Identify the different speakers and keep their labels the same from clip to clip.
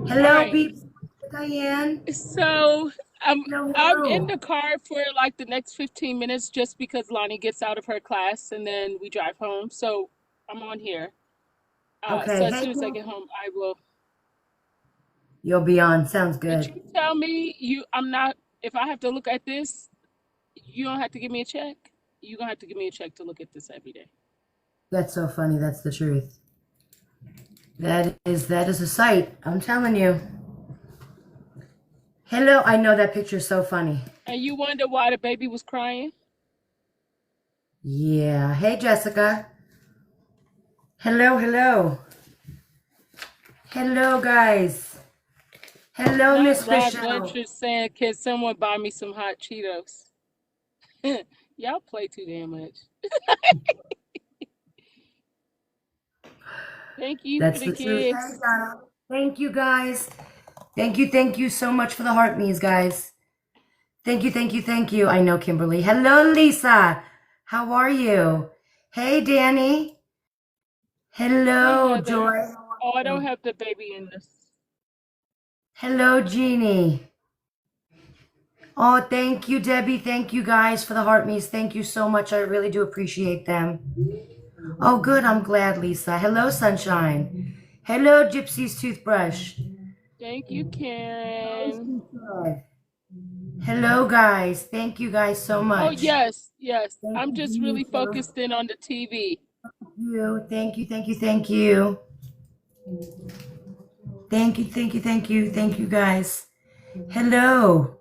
Speaker 1: All
Speaker 2: Hello,
Speaker 1: right.
Speaker 2: peeps. Diane.
Speaker 1: So
Speaker 2: Hello,
Speaker 1: I'm in
Speaker 2: hello.
Speaker 1: the car for like the next 15 minutes just because Lonnie gets out of her class and then we drive home. So I'm on here. So
Speaker 2: Okay,
Speaker 1: as
Speaker 2: hey,
Speaker 1: soon as I
Speaker 2: Kim.
Speaker 1: get home, I will.
Speaker 2: You'll be on. Sounds
Speaker 1: But
Speaker 2: good.
Speaker 1: you tell me I'm not. If I have to look at this, you don't have to give me a check. You're gonna have to give me a check to look at this every day.
Speaker 2: That's so funny. That's the truth. That is a sight. I'm telling you. Hello. I know that picture's so funny.
Speaker 1: And you wonder why the baby was crying?
Speaker 2: Yeah. Hey, Jessica. Hello, hello. Hello, guys. Hello,
Speaker 1: Not
Speaker 2: Miss
Speaker 1: Rod
Speaker 2: Michelle.
Speaker 1: Blanchard saying, "Can someone buy me some hot Cheetos?" Y'all play too damn much. Thank you for
Speaker 2: That's
Speaker 1: the
Speaker 2: the truth. Hey,
Speaker 1: gifts.
Speaker 2: Donna. Thank you, guys. Thank you so much for the heart me's, guys. Thank you. I know, Kimberly. Hello, Lisa. How are you? Hey, Danny.
Speaker 1: Hey
Speaker 2: Hello,
Speaker 1: Heather.
Speaker 2: Joy. How are
Speaker 1: Oh, I don't
Speaker 2: you?
Speaker 1: have the baby in this.
Speaker 2: Hello, Jeannie. Oh, thank you, Debbie. Thank you, guys, for the heart me's. Thank you so much. I really do appreciate them. Oh, good. I'm glad, Lisa. Hello, Sunshine. Hello, Gypsy's toothbrush.
Speaker 1: Thank you,
Speaker 2: Hello,
Speaker 1: Karen.
Speaker 2: Seaford. Hello, guys. Thank you, guys, so
Speaker 1: Oh
Speaker 2: much.
Speaker 1: yes, yes.
Speaker 2: Thank
Speaker 1: I'm
Speaker 2: you,
Speaker 1: just really
Speaker 2: Denise.
Speaker 1: focused in on the TV.
Speaker 2: Thank you. Thank you, guys. Hello.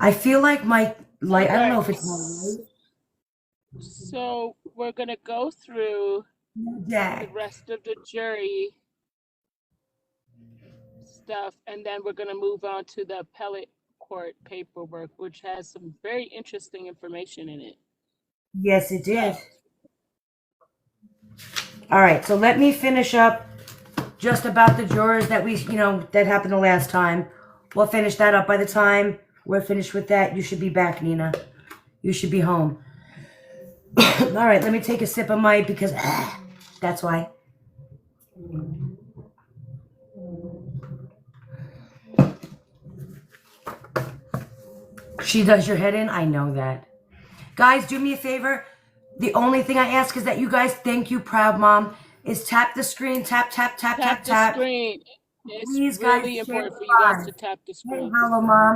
Speaker 2: I feel like my light,
Speaker 1: All
Speaker 2: I don't know
Speaker 1: right.
Speaker 2: if it's my light.
Speaker 1: So we're gonna go through the
Speaker 2: Jack.
Speaker 1: rest of the jury stuff, and then we're gonna move on to the appellate court paperwork, which has some very interesting information in it.
Speaker 2: Yes, it did.
Speaker 1: So
Speaker 2: All right, so let me finish up just about the jurors that that happened the last time. We'll finish that up by the time we're finished with that. You should be back, Nina. You should be home. All right, let me take a sip of my because that's why. She does your head in. I know that. Guys, do me a favor. The only thing I ask is that you guys, thank you, proud mom, is tap the screen, tap, tap, tap,
Speaker 1: tap
Speaker 2: tap,
Speaker 1: the
Speaker 2: tap.
Speaker 1: screen. It's
Speaker 2: Please, guys,
Speaker 1: really
Speaker 2: share
Speaker 1: important
Speaker 2: the
Speaker 1: for you guys
Speaker 2: live.
Speaker 1: to tap the
Speaker 2: Hey,
Speaker 1: screen.
Speaker 2: hello, mom.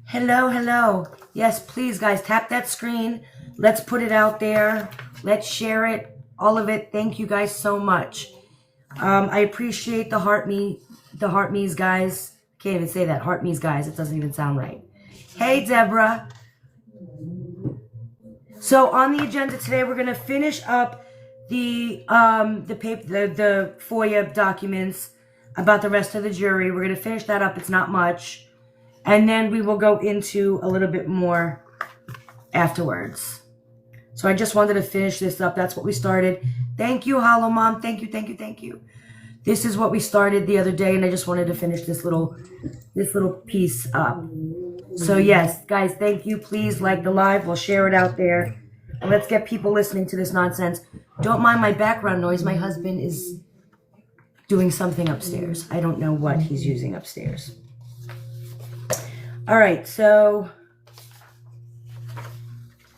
Speaker 2: Hello, hello. Yes, please, guys, tap that screen. Let's put it out there. Let's share it. All of it. Thank you guys so much. I appreciate the heart me's, guys. Can't even say that. Heart me's, guys. It doesn't even sound right. Hey, Deborah. So on the agenda today, we're gonna finish up the paper the FOIA documents about the rest of the jury. We're gonna finish that up. It's not much, and then we will go into a little bit more afterwards. So I just wanted to finish this up. That's what we started. Thank you, Hollow Mom. Thank you. This is what we started the other day, and I just wanted to finish this little piece up. So yes, guys, thank you. Please like the live. We'll share it out there. And let's get people listening to this nonsense. Don't mind my background noise. My husband is doing something upstairs. I don't know what he's using upstairs. All right, so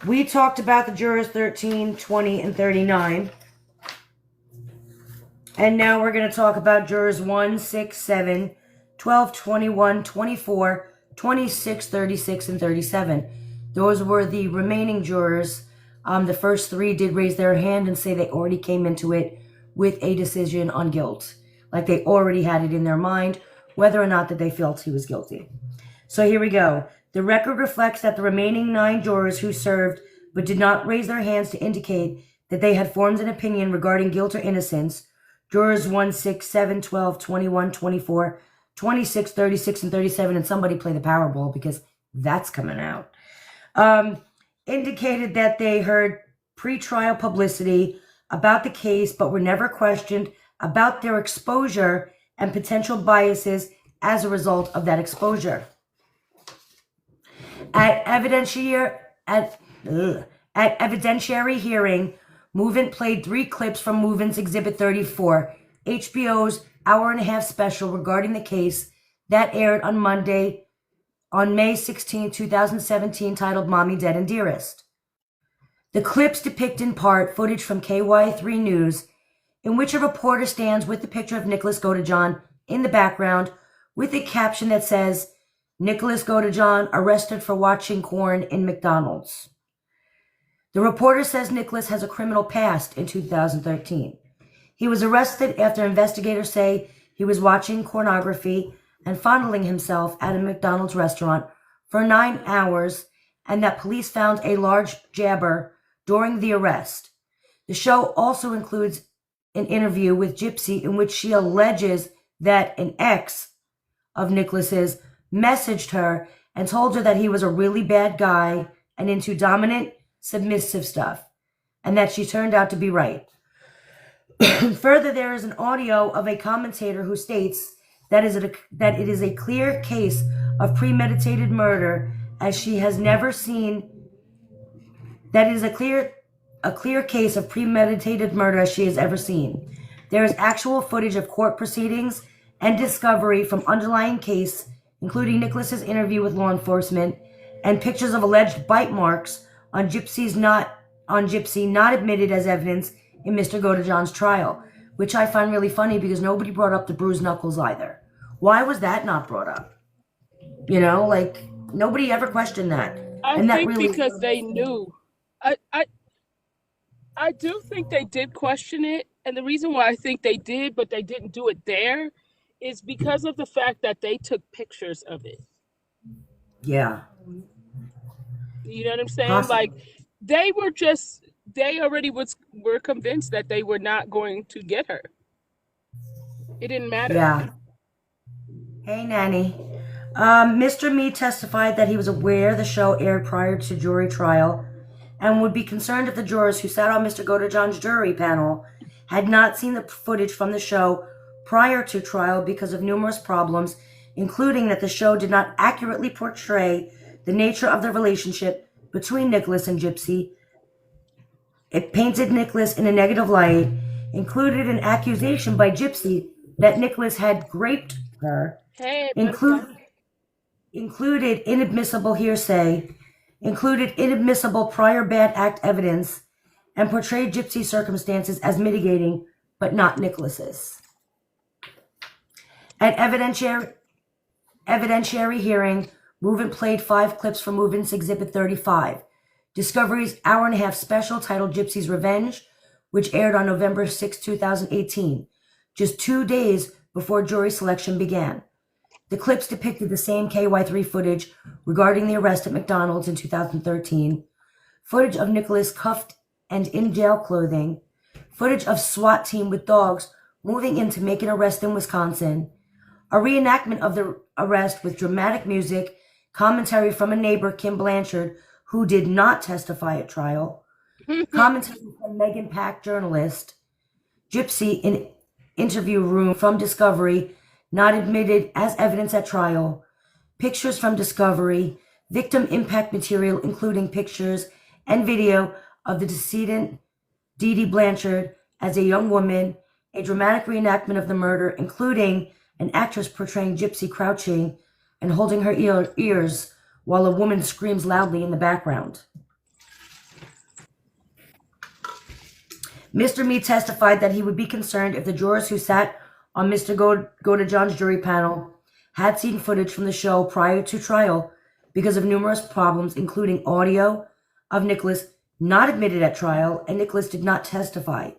Speaker 2: we talked about the jurors 13, 20, and 39. And now we're going to talk about jurors 1, 6, 7, 12, 21, 24, 26, 36, and 37. Those were the remaining jurors. The first three did raise their hand and say they already came into it with a decision on guilt. Like they already had it in their mind whether or not that they felt he was guilty. So here we go. The record reflects that the remaining 9 jurors who served but did not raise their hands to indicate that they had formed an opinion regarding guilt or innocence, jurors 1, 6, 7, 12, 21, 24, 26, 36, and 37, and somebody play the Powerball because that's coming out, indicated that they heard pretrial publicity about the case but were never questioned about their exposure and potential biases as a result of that exposure. At evidentiary hearing, Movement played 3 clips from Movement's Exhibit 34 HBO's hour-and-a-half special regarding the case that aired on Monday, on May 16, 2017, titled Mommy Dead and Dearest. The clips depict in part footage from KY3 News, in which a reporter stands with the picture of Nicholas GODEJOHN in the background with a caption that says, "Nicholas GODEJOHN arrested for watching porn in McDonald's." The reporter says Nicholas has a criminal past in 2013. He was arrested after investigators say he was watching pornography and fondling himself at a McDonald's restaurant for 9 hours, and that police found a large jabber during the arrest. The show also includes an interview with Gypsy in which she alleges that an ex of Nicholas's messaged her and told her that he was a really bad guy and into dominant, submissive stuff, and that she turned out to be right. Further, there is an audio of a commentator who states that it is a clear case of premeditated murder, as she has never seen. That is a clear case of premeditated murder as she has ever seen. There is actual footage of court proceedings and discovery from underlying case, including Nicholas's interview with law enforcement, and pictures of alleged bite marks on Gypsy not admitted as evidence in Mr. GODEJOHN'S trial, which I find really funny because nobody brought up the bruised knuckles either. Why was that not brought up? You know, like, nobody ever questioned that.
Speaker 1: I
Speaker 2: And that
Speaker 1: think
Speaker 2: really,
Speaker 1: because they knew. I do think they did question it, and the reason why I think they did, but they didn't do it there, is because of the fact that they took pictures of it.
Speaker 2: yeah,
Speaker 1: You know what I'm saying?
Speaker 2: possibly.
Speaker 1: Like they already were convinced that they were not going to get her. It didn't matter.
Speaker 2: Yeah. Hey, Nanny. Mr. Mead testified that he was aware the show aired prior to jury trial and would be concerned if the jurors who sat on Mr. GODEJOHN'S jury panel had not seen the footage from the show prior to trial because of numerous problems, including that the show did not accurately portray the nature of the relationship between Nicholas and Gypsy. It painted Nicholas in a negative light, included an accusation by Gypsy that Nicholas had raped her,
Speaker 1: Hey,
Speaker 2: included inadmissible hearsay, included inadmissible prior bad act evidence, and portrayed Gypsy's circumstances as mitigating, but not Nicholas's. At evidentiary hearing, Movement played 5 clips from Movement's Exhibit 35, Discovery's hour-and-a-half special titled Gypsy's Revenge, which aired on November 6, 2018, just 2 days before jury selection began. The clips depicted the same KY3 footage regarding the arrest at McDonald's in 2013, footage of Nicholas cuffed and in jail clothing, footage of SWAT team with dogs moving in to make an arrest in Wisconsin, a reenactment of the arrest with dramatic music, commentary from a neighbor, Kim Blanchard, who did not testify at trial, commentary from Megan Pack, journalist, Gypsy in interview room from Discovery, not admitted as evidence at trial, pictures from Discovery, victim impact material including pictures and video of the decedent Dee Dee Blanchard as a young woman, a dramatic reenactment of the murder, including an actress portraying Gypsy crouching and holding her ears while a woman screams loudly in the background. Mr. Mead testified that he would be concerned if the jurors who sat on Mr. GODEJOHN'S jury panel had seen footage from the show prior to trial because of numerous problems, including audio of Nicholas not admitted at trial, and Nicholas did not testify,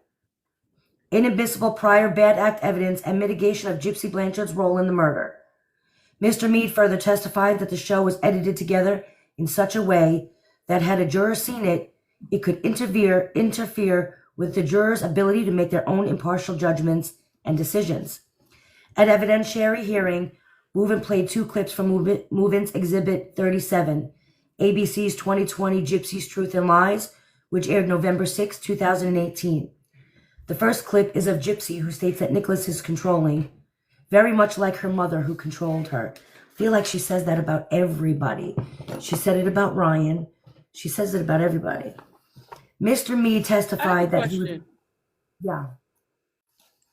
Speaker 2: inadmissible prior bad act evidence, and mitigation of Gypsy Blanchard's role in the murder. Mr. Mead further testified that the show was edited together in such a way that had a juror seen it, it could interfere with the jurors' ability to make their own impartial judgments and decisions. At evidentiary hearing, Movement played 2 clips from Movement's Exhibit 37, ABC's 2020 Gypsy's Truth and Lies, which aired November 6, 2018. The first clip is of Gypsy, who states that Nicholas is controlling, very much like her mother who controlled her. I feel like she says that about everybody. She said it about Ryan. She says it about everybody. Mr. Mead testified that he would... Yeah.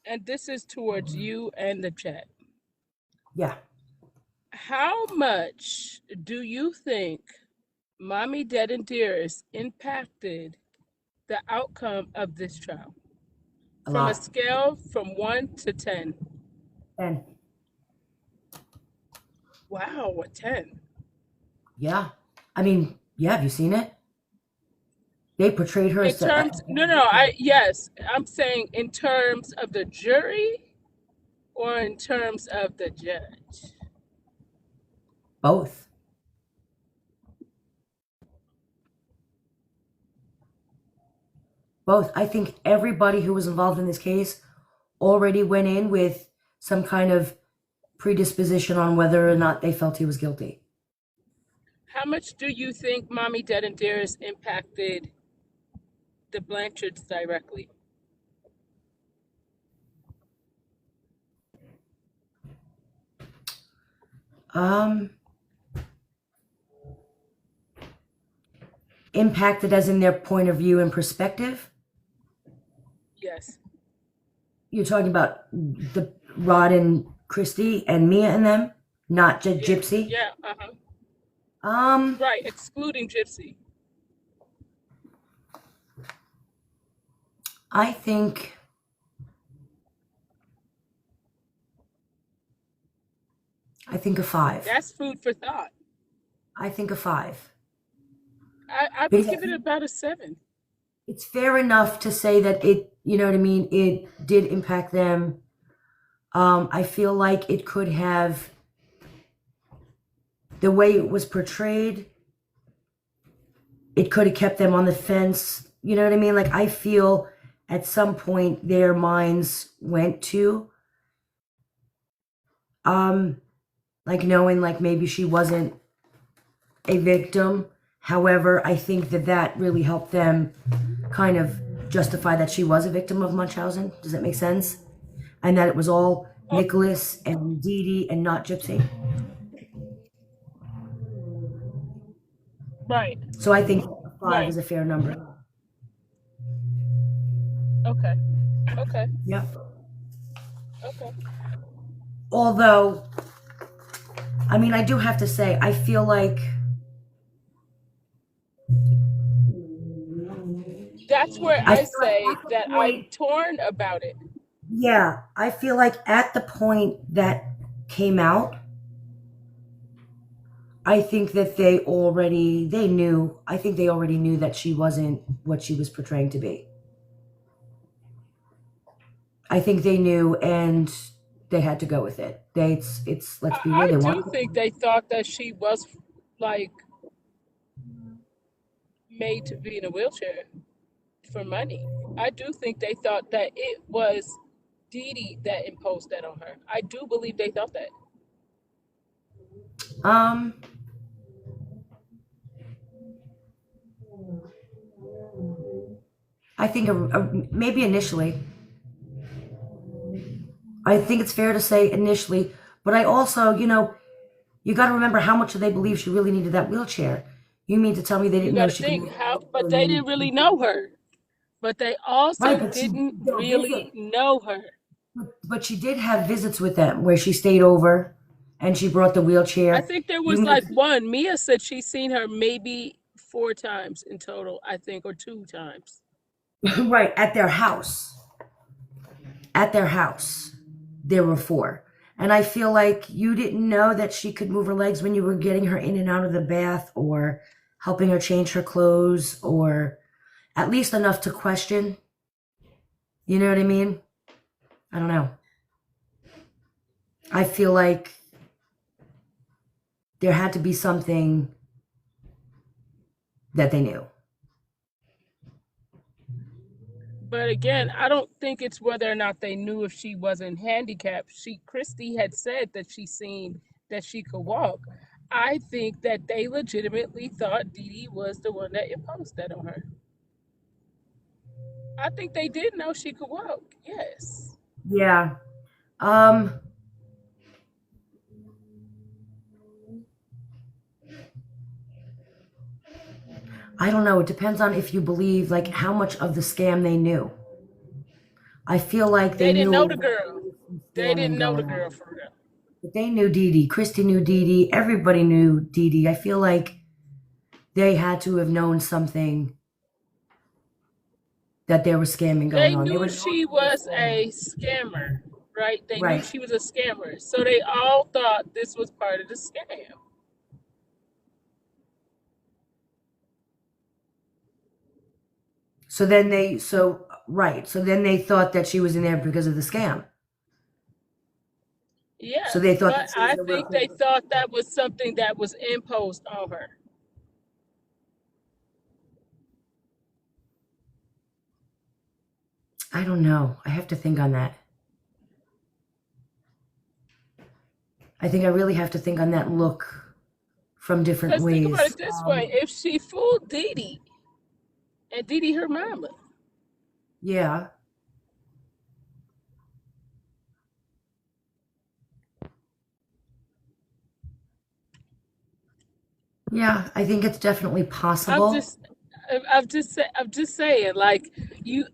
Speaker 1: and this is towards you and the chat.
Speaker 2: Yeah.
Speaker 1: How much do you think Mommy Dead and Dearest impacted the outcome of this trial?
Speaker 2: A
Speaker 1: From a
Speaker 2: lot.
Speaker 1: scale from 1 to 10.
Speaker 2: And
Speaker 1: Wow, a 10.
Speaker 2: yeah. I mean, yeah, have you seen it? They portrayed her
Speaker 1: In
Speaker 2: as
Speaker 1: terms, no, yes, I'm saying in terms of the jury or in terms of the judge.
Speaker 2: both. Both. I think everybody who was involved in this case already went in with some kind of predisposition on whether or not they felt he was guilty.
Speaker 1: How much do you think Mommy Dead and Dearest impacted the Blanchards directly?
Speaker 2: Um, Impacted as in their point of view and perspective.
Speaker 1: Yes.
Speaker 2: You're talking about the Rod and Christy and Mia and them, not just
Speaker 1: Yeah.
Speaker 2: Gypsy.
Speaker 1: Yeah. Uh-huh.
Speaker 2: Um,
Speaker 1: Right. Excluding Gypsy.
Speaker 2: I think a 5.
Speaker 1: That's food for thought.
Speaker 2: I think a 5.
Speaker 1: I would
Speaker 2: Because
Speaker 1: give it about a 7.
Speaker 2: it's fair enough to say that it, you know what I mean, it did impact them. I feel like it could have, the way it was portrayed, it could have kept them on the fence. You know what I mean? Like, I feel at some point their minds went to, like, knowing like maybe she wasn't a victim. However, I think that that really helped them kind of justify that she was a victim of Munchausen. Does that make sense? And that it was all
Speaker 1: Oh,
Speaker 2: Nicholas and Dee Dee and not Gypsy.
Speaker 1: right.
Speaker 2: So I think a 5
Speaker 1: Right.
Speaker 2: is a fair number.
Speaker 1: Okay. Okay.
Speaker 2: Yep.
Speaker 1: Okay.
Speaker 2: Although, I mean, I do have to say, I feel like
Speaker 1: That's where
Speaker 2: I
Speaker 1: I
Speaker 2: feel like
Speaker 1: say
Speaker 2: at the
Speaker 1: that I'm
Speaker 2: point,
Speaker 1: torn about it.
Speaker 2: yeah, I feel like at the point that came out, I think that they knew, I think they already knew that she wasn't what she was portraying to be. I think they knew and they had to go with it. It's let's be real,
Speaker 1: I
Speaker 2: they
Speaker 1: do
Speaker 2: want.
Speaker 1: think they thought that she was like made to be in a wheelchair for money. I do think they thought that it was Dee Dee that imposed that on her. I do believe they thought that.
Speaker 2: Um, I think maybe initially. I think it's fair to say initially, but I also, you got to remember how much do they believe she really needed that wheelchair. You mean to tell me they
Speaker 1: You
Speaker 2: didn't
Speaker 1: got
Speaker 2: know
Speaker 1: to
Speaker 2: she could
Speaker 1: think
Speaker 2: move
Speaker 1: how,
Speaker 2: her
Speaker 1: but
Speaker 2: legs
Speaker 1: they didn't really know her. But they
Speaker 2: right,
Speaker 1: also
Speaker 2: but
Speaker 1: didn't
Speaker 2: they'll
Speaker 1: really
Speaker 2: visit.
Speaker 1: know her.
Speaker 2: But she did have visits with them where she stayed over and she brought the
Speaker 1: I
Speaker 2: wheelchair.
Speaker 1: think there
Speaker 2: You
Speaker 1: was
Speaker 2: mean
Speaker 1: like one. Mia said she's seen her maybe 4 times in total, I think, or 2 times.
Speaker 2: right at their house. At their house, there were 4. And I feel like you didn't know that she could move her legs when you were getting her in and out of the bath or helping her change her clothes or at least enough to question. You know what I mean? I don't know. I feel like there had to be something that they knew.
Speaker 1: But again, I don't think it's whether or not they knew if she wasn't handicapped. Christy had said that she seen that she could walk. I think that they legitimately thought Dee Dee was the one that imposed that on her. I think they did know she could walk. Yes.
Speaker 2: Yeah. Um I don't know. It depends on if you believe like how much of the scam they knew. I feel like they
Speaker 1: They didn't
Speaker 2: knew
Speaker 1: know
Speaker 2: there
Speaker 1: the girl.
Speaker 2: was some
Speaker 1: They
Speaker 2: scamming
Speaker 1: didn't know the
Speaker 2: going
Speaker 1: girl
Speaker 2: on.
Speaker 1: for real.
Speaker 2: But they knew Dee Dee. Christy knew Dee Dee. Everybody knew Dee Dee. I feel like they had to have known something that there was scamming going
Speaker 1: They
Speaker 2: on. They
Speaker 1: knew
Speaker 2: would know
Speaker 1: she
Speaker 2: she was
Speaker 1: was
Speaker 2: scamming.
Speaker 1: a scammer, right? They knew
Speaker 2: Right.
Speaker 1: she was a scammer. So they all thought this was part of the scam.
Speaker 2: So then they thought that she was in there because of the scam. So
Speaker 1: Yeah,
Speaker 2: they thought
Speaker 1: but
Speaker 2: that she was
Speaker 1: I
Speaker 2: in a real
Speaker 1: think they
Speaker 2: place.
Speaker 1: thought that was something that was imposed on her.
Speaker 2: I don't know. I have to think on that. I think I really have to think on that look from different
Speaker 1: Because think about
Speaker 2: ways.
Speaker 1: it this way: if she fooled Dee Dee, and Dee Dee her mama,
Speaker 2: Yeah. Yeah, I think it's definitely
Speaker 1: I'm
Speaker 2: possible.
Speaker 1: just, I'm just saying, like you,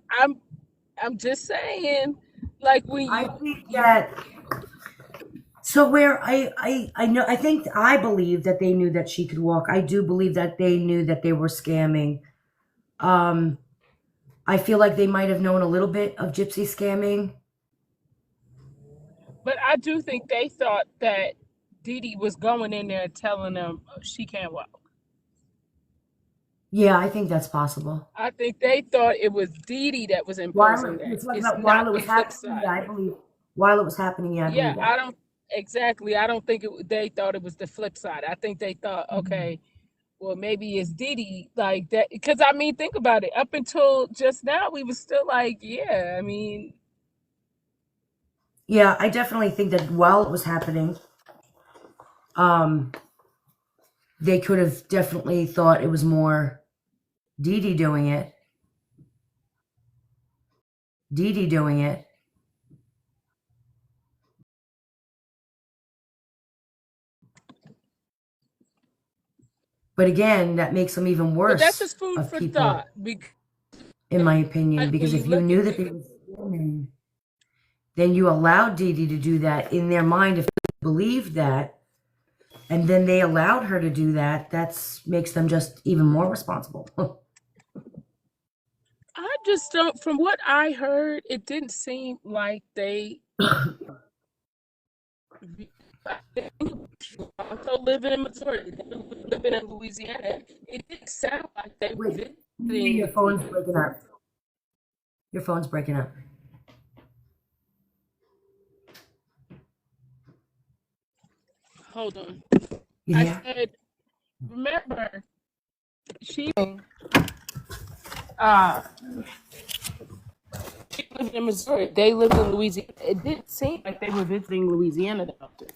Speaker 1: I'm just saying, like when
Speaker 2: I
Speaker 1: you,
Speaker 2: think
Speaker 1: you,
Speaker 2: that so where I know I think I believe that they knew that she could walk. I do believe that they knew that they were scamming. Um I feel like they might have known a little bit of Gypsy scamming.
Speaker 1: but I do think they thought that Dee Dee was going in there telling them she can't walk.
Speaker 2: Yeah, I think that's possible.
Speaker 1: I think they thought it was Dee Dee that was
Speaker 2: While
Speaker 1: imposing
Speaker 2: you're
Speaker 1: that.
Speaker 2: talking
Speaker 1: It's
Speaker 2: about
Speaker 1: not
Speaker 2: while it
Speaker 1: the
Speaker 2: was
Speaker 1: flip
Speaker 2: happening, yeah,
Speaker 1: side.
Speaker 2: I believe while it was happening, yeah, I
Speaker 1: Yeah,
Speaker 2: believe
Speaker 1: I
Speaker 2: that.
Speaker 1: don't exactly. I don't think they thought it was the flip side. I think they thought,
Speaker 2: Mhm.
Speaker 1: okay, well maybe it's Dee Dee like that. Because I mean, think about it. Up until just now, we was still like, yeah. I mean,
Speaker 2: Yeah, I definitely think that while it was happening, um, they could have definitely thought it was more Dee Dee doing it. Dee Dee doing it. But again, that makes them even
Speaker 1: but that's
Speaker 2: worse
Speaker 1: just food
Speaker 2: of
Speaker 1: for thought.
Speaker 2: people,
Speaker 1: Because
Speaker 2: in my opinion,
Speaker 1: like when
Speaker 2: because
Speaker 1: you
Speaker 2: if you
Speaker 1: look
Speaker 2: knew
Speaker 1: at
Speaker 2: that they
Speaker 1: it,
Speaker 2: were scamming, then you allowed Dee Dee to do that in their mind. If they believed that, and then they allowed her to do that, that's makes them just even more responsible.
Speaker 1: I just don't. From what I heard, it didn't seem like they also living in Missouri, living in Louisiana. It didn't sound like they were
Speaker 2: Wait,
Speaker 1: visiting
Speaker 2: your phone's
Speaker 1: Louisiana.
Speaker 2: breaking up. Your phone's breaking up.
Speaker 1: Hold on. I
Speaker 2: Yeah.
Speaker 1: said, remember, uh, she lived in Missouri. They lived in Louisiana. It didn't seem like they were visiting Louisiana that often.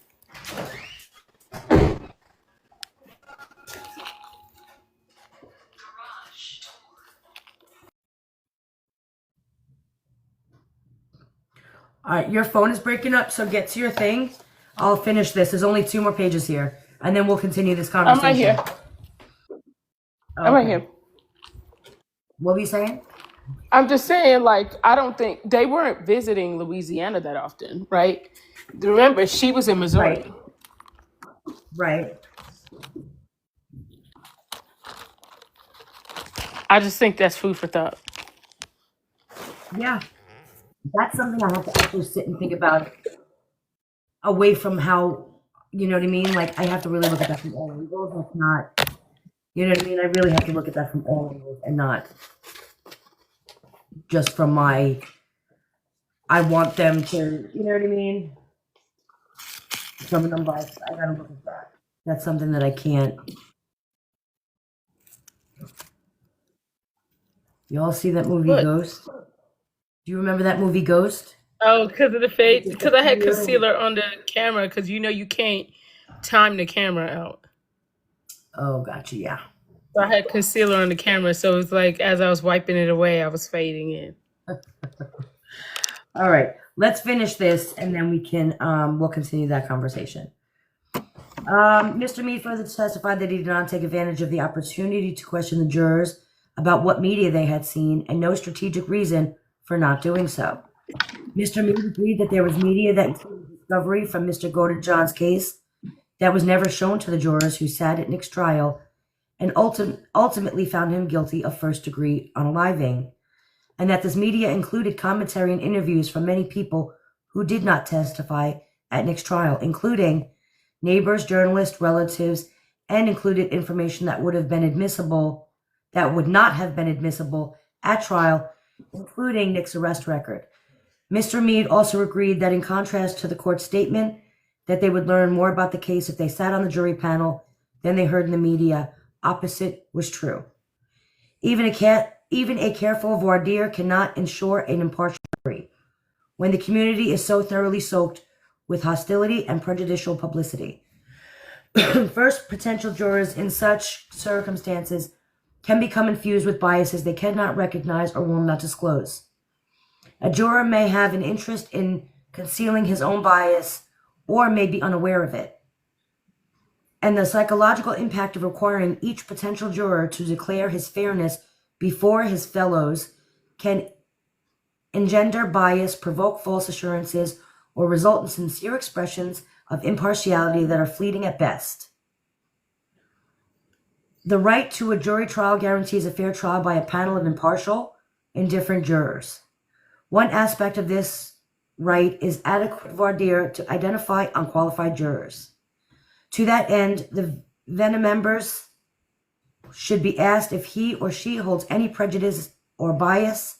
Speaker 2: All right, your phone is breaking up, so get to your thing. I'll finish this. There's only 2 more pages here, and then we'll continue this
Speaker 1: I'm right here.
Speaker 2: conversation.
Speaker 1: I'm right
Speaker 2: Okay.
Speaker 1: here.
Speaker 2: What were you saying?
Speaker 1: I'm just saying, like, I don't think they weren't visiting Louisiana that often, right? Remember, she was in
Speaker 2: Right.
Speaker 1: Missouri.
Speaker 2: Right.
Speaker 1: I just think that's food for thought.
Speaker 2: Yeah. That's something I have to actually sit and think about away from how, you know what I mean? Like, I have to really look at that from all angles. That's not, you know what I mean? I really have to look at that from all angles and not just from my, I want them to, you know what I mean? Some of them, but I gotta look at that. That's something that I can't. You all see that movie
Speaker 1: What?
Speaker 2: Ghost? Do you remember that movie Ghost?
Speaker 1: Oh, because of the
Speaker 2: It
Speaker 1: fade. Because I had
Speaker 2: disappeared.
Speaker 1: concealer on the camera. Because you know you can't time the camera out.
Speaker 2: Oh, gotcha. Yeah.
Speaker 1: So I had concealer on the camera, so it's like as I was wiping it away, I was fading in.
Speaker 2: All right. Let's finish this, and then we'll continue that conversation. Mr. Meade further testified that he did not take advantage of the opportunity to question the jurors about what media they had seen, and no strategic reason for not doing so. Mr. Mead agreed that there was media that included discovery from Mr. GODEJOHN'S case that was never shown to the jurors who sat at Nick's trial and ultimately found him guilty of first-degree unaliving, and that this media included commentary and interviews from many people who did not testify at Nick's trial, including neighbors, journalists, relatives, and included information that would not have been admissible at trial, including Nick's arrest record. Mr. Mead also agreed that in contrast to the court's statement that they would learn more about the case if they sat on the jury panel than they heard in the media, opposite was true. Even a careful voir dire cannot ensure an impartial jury when the community is so thoroughly soaked with hostility and prejudicial publicity. First, potential jurors in such circumstances can become infused with biases they cannot recognize or will not disclose. A juror may have an interest in concealing his own bias or may be unaware of it. And the psychological impact of requiring each potential juror to declare his fairness before his fellows can engender bias, provoke false assurances, or result in sincere expressions of impartiality that are fleeting at best. The right to a jury trial guarantees a fair trial by a panel of impartial, indifferent jurors. One aspect of this right is adequate voir dire to identify unqualified jurors. To that end, the venue members should be asked if he or she holds any prejudice or bias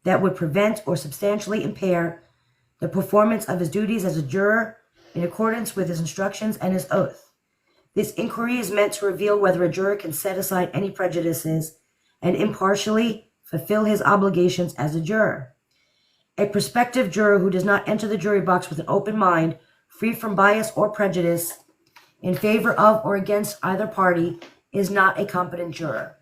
Speaker 2: that would prevent or substantially impair the performance of his duties as a juror in accordance with his instructions and his oath. This inquiry is meant to reveal whether a juror can set aside any prejudices and impartially fulfill his obligations as a juror. A prospective juror who does not enter the jury box with an open mind, free from bias or prejudice, in favor of or against either party, is not a competent juror.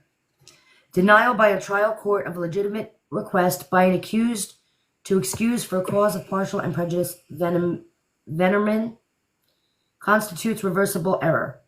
Speaker 2: Denial by a trial court of a legitimate request by an accused to excuse for a cause of partial and prejudiced veneration constitutes reversible error.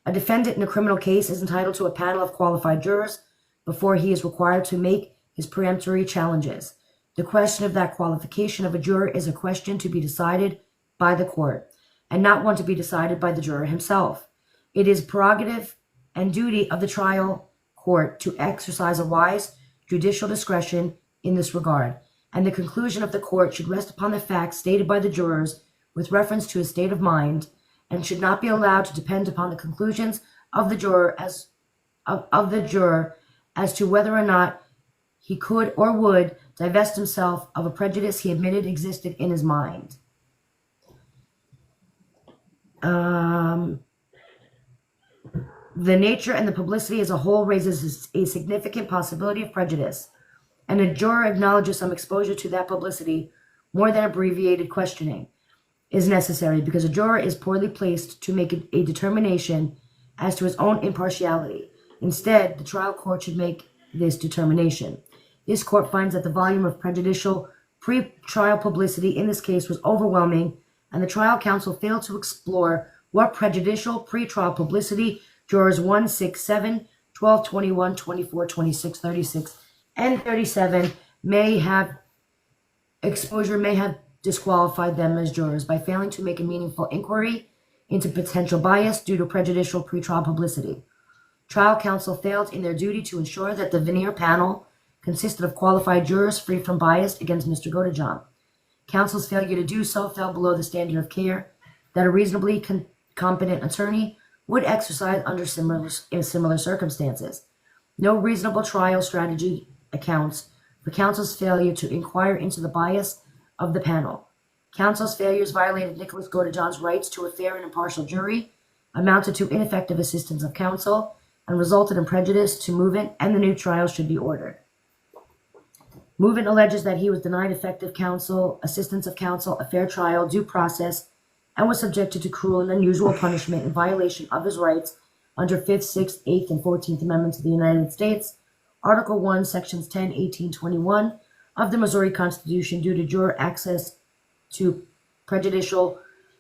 Speaker 2: A defendant in a criminal case is entitled to a panel of qualified jurors before he is required to make his peremptory challenges. The question of that qualification of a juror is a question to be decided by the court, and not one to be decided by the juror himself. It is prerogative and duty of the trial court to exercise a wise judicial discretion in this regard, and the conclusion of the court should rest upon the facts stated by the jurors with reference to his state of mind, and should not be allowed to depend upon the conclusions of the juror as to whether or not he could or would divest himself of a prejudice he admitted existed in his mind. The nature and the publicity as a whole raises a significant possibility of prejudice, and a juror acknowledges some exposure to that publicity more than abbreviated questioning is necessary, because a juror is poorly placed to make a determination as to his own impartiality. Instead, the trial court should make this determination. This court finds that the volume of prejudicial pre-trial publicity in this case was overwhelming, and the trial counsel failed to explore what prejudicial pre-trial publicity jurors 1, 6, 7, 12, 21, 24, 26, 36, and 37 may have disqualified them as jurors by failing to make a meaningful inquiry into potential bias due to prejudicial pre-trial publicity. Trial counsel failed in their duty to ensure that the veneer panel consisted of qualified jurors free from bias against Mr. GODEJOHN. Counsel's failure to do so fell below the standard of care that a reasonably competent attorney would exercise under similar circumstances. No reasonable trial strategy accounts for counsel's failure to inquire into the bias of the panel. Counsel's failures violated Nicholas GODEJOHN'S rights to a fair and impartial jury, amounted to ineffective assistance of counsel, and resulted in prejudice to movement, and the new trial should be ordered. Movement alleges that he was denied effective counsel, assistance of counsel, a fair trial, due process, and was subjected to cruel and unusual punishment in violation of his rights under 5th, 6th, 8th, and 14th Amendments of the United States, Article 1, Sections 10, 18, 21 of the Missouri Constitution due to juror access to prejudicial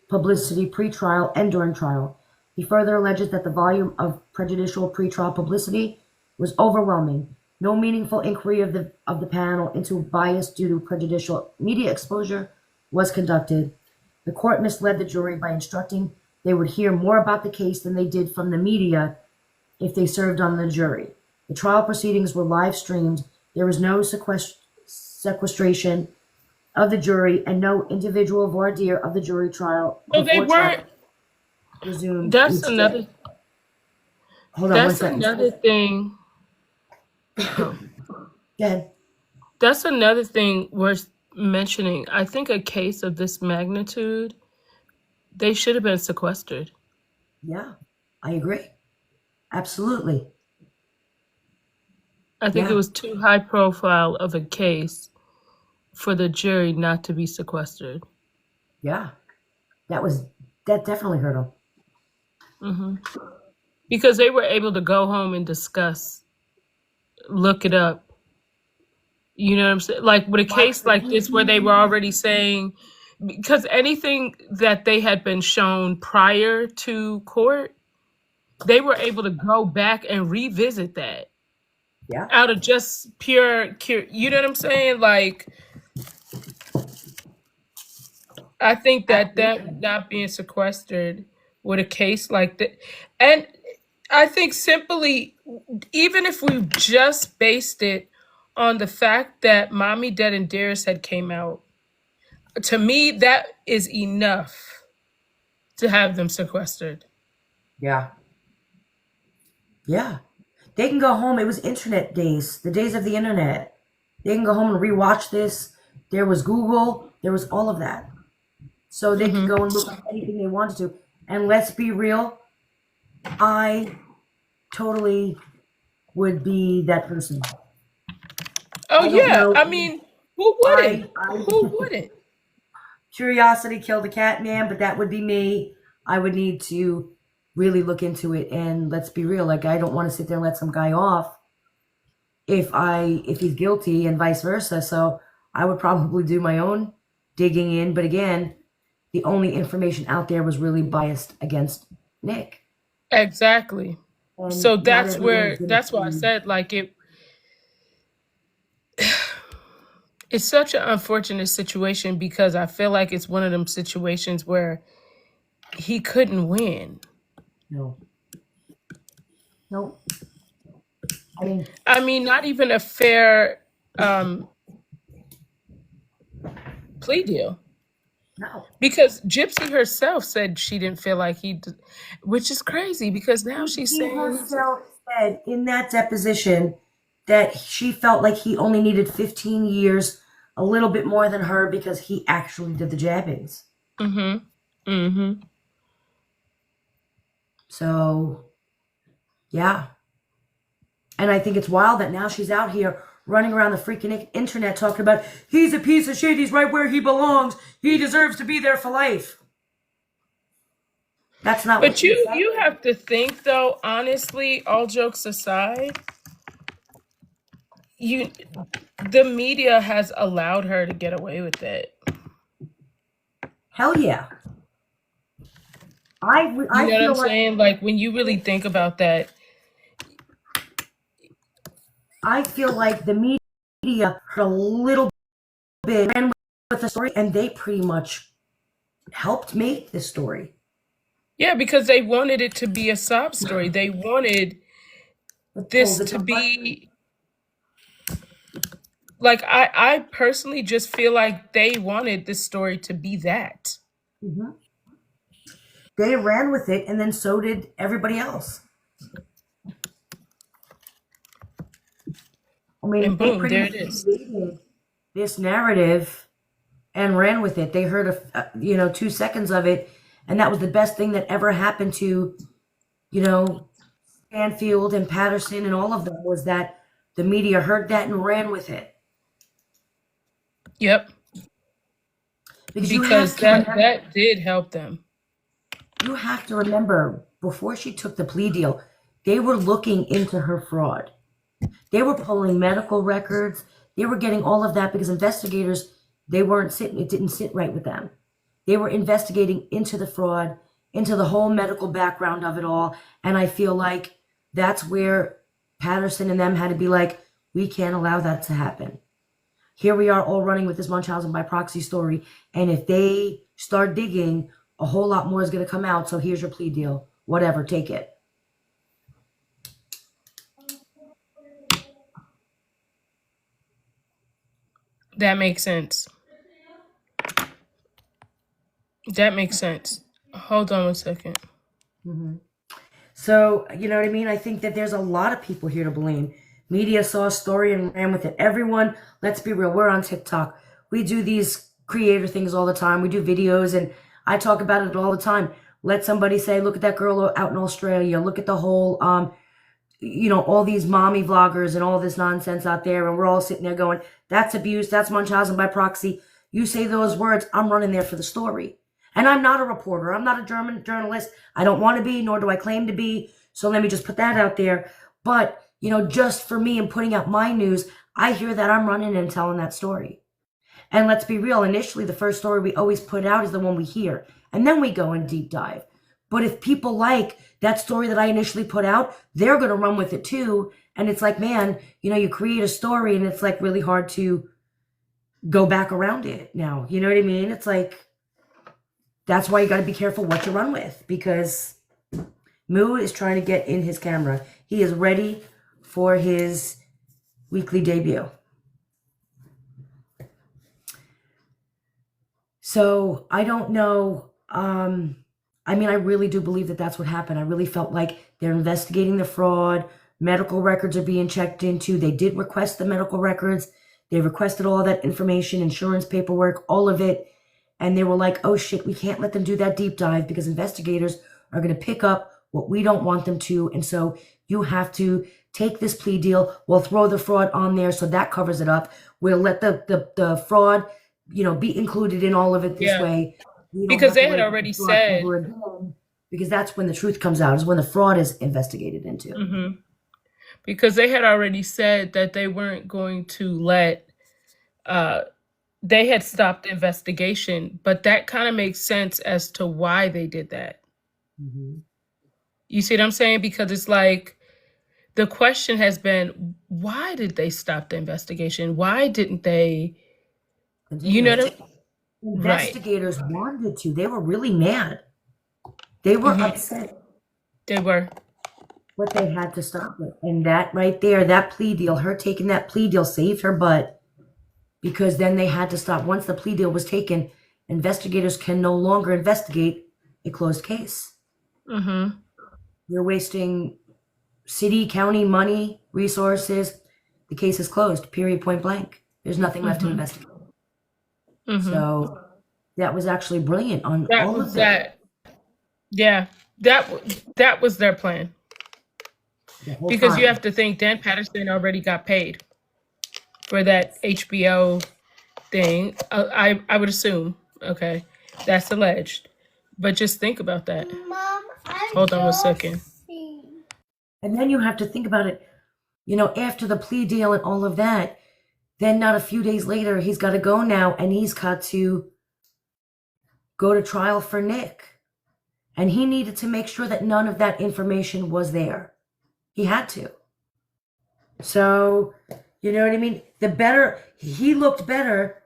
Speaker 2: publicity pre-trial and during trial. He further alleges that the volume of prejudicial pre-trial publicity was overwhelming, No meaningful inquiry of the panel into bias due to prejudicial media exposure was conducted. The court misled the jury by instructing they would hear more about the case than they did from the media if they served on the jury. The trial proceedings were live streamed. There was no sequestration of the jury and no individual voir dire of the jury trial
Speaker 1: So they
Speaker 2: before trial
Speaker 1: weren't.
Speaker 2: resumed
Speaker 1: That's
Speaker 2: each day.
Speaker 1: another.
Speaker 2: Hold on one
Speaker 1: That's
Speaker 2: second.
Speaker 1: another thing.
Speaker 2: Go ahead.
Speaker 1: That's another thing worth mentioning. I think a case of this magnitude, they should have been sequestered.
Speaker 2: Yeah, I agree. Absolutely.
Speaker 1: I think it
Speaker 2: Yeah,
Speaker 1: was too high profile of a case for the jury not to be sequestered.
Speaker 2: yeah. That definitely hurt him.
Speaker 1: hmm Because they were able to go home and discuss, look it up. You know what I'm saying? Like with a case like this where they were already saying, because anything that they had been shown prior to court, they were able to go back and revisit that
Speaker 2: Yeah,
Speaker 1: out of just pure, you know what I'm saying? Like, I think that
Speaker 2: absolutely.
Speaker 1: not being sequestered with a case like that, and I think simply, even if we just based it on the fact that Mommy Dead and Dearest had came out, to me that is enough to have them sequestered.
Speaker 2: Yeah, yeah. They can go home. It was internet days, the days of the internet. They can go home and rewatch this. There was Google. There was all of that. So they could
Speaker 1: hmm
Speaker 2: go and look up anything they wanted to. And let's be real, I totally would be that person.
Speaker 1: Oh
Speaker 2: I don't
Speaker 1: yeah,
Speaker 2: know.
Speaker 1: I mean, who wouldn't?
Speaker 2: I
Speaker 1: Who wouldn't?
Speaker 2: curiosity killed the cat, man, but that would be me. I would need to really look into it. And let's be real, like I don't want to sit there and let some guy off if he's guilty and vice versa. So I would probably do my own digging in. But again, the only information out there was really biased against Nick.
Speaker 1: Exactly.
Speaker 2: And
Speaker 1: So
Speaker 2: not everyone's going to
Speaker 1: that's why I
Speaker 2: see.
Speaker 1: said like it's such an unfortunate situation because I feel like it's one of them situations where he couldn't win.
Speaker 2: No, no. I mean,
Speaker 1: I mean, not even a fair um, plea deal.
Speaker 2: no.
Speaker 1: Because Gypsy herself said she didn't feel like which is crazy because now she's
Speaker 2: She
Speaker 1: saying,
Speaker 2: herself said in that deposition that she felt like he only needed 15 years, a little bit more than her, because he actually did the jabbings.
Speaker 1: mm-hmm, mm-hmm.
Speaker 2: So, yeah. And I think it's wild that now she's out here running around the freaking internet talking about he's a piece of shit, he's right where he belongs, he deserves to be there for life. That's not what
Speaker 1: But
Speaker 2: she said.
Speaker 1: you have to think though, honestly, all jokes aside, you the media has allowed her to get away with it.
Speaker 2: Hell yeah.
Speaker 1: You know
Speaker 2: I
Speaker 1: what I'm
Speaker 2: feel like
Speaker 1: saying? Like when you really think about that,
Speaker 2: the media heard a little bit, ran with the story, and they pretty much helped make this story.
Speaker 1: yeah, because they wanted it to be a sob story. They wanted
Speaker 2: It
Speaker 1: this
Speaker 2: pulled it
Speaker 1: to
Speaker 2: apart.
Speaker 1: be like I personally just feel like they wanted this story to be that.
Speaker 2: Mhm. They ran with it, and then so did everybody else. I mean,
Speaker 1: And
Speaker 2: they
Speaker 1: boom,
Speaker 2: pretty
Speaker 1: there
Speaker 2: much
Speaker 1: it is.
Speaker 2: created this narrative and ran with it. They heard 2 seconds of it, and that was the best thing that ever happened to you know Stanfield and Patterson and all of them, was that the media heard that and ran with it.
Speaker 1: Yep.
Speaker 2: Because
Speaker 1: Because that did help them.
Speaker 2: you have to remember, before she took the plea deal, they were looking into her fraud. They were pulling medical records. They were getting all of that because investigators, it didn't sit right with them. They were investigating into the fraud, into the whole medical background of it all. And I feel like that's where Patterson and them had to be like, We can't allow that to happen. Here we are all running with this Munchausen by proxy story, and if they start digging, a whole lot more is going to come out, so here's your plea deal. Whatever, take it.
Speaker 1: That makes sense. That makes sense. Hold on 1 second.
Speaker 2: So, you know what I mean? I think that there's a lot of people here to blame. Media saw a story and ran with it. Everyone, let's be real, we're on TikTok. We do these creator things all the time. We do videos, and I talk about it all the time. Let somebody say, look at that girl out in Australia. Look at the whole, all these mommy vloggers and all this nonsense out there. And we're all sitting there going, that's abuse. That's Munchausen by proxy. You say those words, I'm running there for the story. And I'm not a reporter. I'm not a German journalist. I don't want to be, nor do I claim to be. So let me just put that out there. But, just for me and putting out my news, I hear that I'm running and telling that story. And let's be real, initially, the first story we always put out is the one we hear. And then we go and deep dive. But if people like that story that I initially put out, they're going to run with it too. And it's like, man, you create a story and it's like really hard to go back around it now. You know what I mean? It's like, that's why you got to be careful what you run with, because Moo is trying to get in his camera. He is ready for his weekly debut. So I don't know. I really do believe that that's what happened. I really felt like they're investigating the fraud. Medical records are being checked into. They did request the medical records. They requested all that information, insurance paperwork, all of it. And they were like, oh shit, we can't let them do that deep dive because investigators are going to pick up what we don't want them to. And so you have to take this plea deal. We'll throw the fraud on there so that covers it up. We'll let the fraud, be included in all of it this way.
Speaker 1: Because they had already said.
Speaker 2: Because that's when the truth comes out, is when the fraud is investigated into.
Speaker 1: Mm-hmm. Because they had already said that they weren't going to let, they had stopped the investigation, but that kind of makes sense as to why they did that.
Speaker 2: Mm-hmm.
Speaker 1: You see what I'm saying? Because it's like, the question has been, why did they stop the investigation? Why didn't they,
Speaker 2: Investigators wanted to. They were really mad. They were upset.
Speaker 1: They were.
Speaker 2: But they had to stop it. And that right there, that plea deal, her taking that plea deal saved her butt. Because then they had to stop. Once the plea deal was taken, investigators can no longer investigate a closed case.
Speaker 1: Mm-hmm.
Speaker 2: You're wasting city, county money, resources. The case is closed, period, point blank. There's nothing left to investigate. Mm-hmm. So that was actually brilliant on all of that.
Speaker 1: Yeah, that was their plan. Because you have to think Dan Patterson already got paid for that HBO thing. I would assume. Okay, that's alleged. But just think about that.
Speaker 3: Mom,
Speaker 1: hold on 1 second.
Speaker 2: And then you have to think about it. After the plea deal and all of that, then not a few days later, he's got to go now, and he's got to go to trial for Nick. And he needed to make sure that none of that information was there. He had to. So, you know what I mean? The better, he looked better.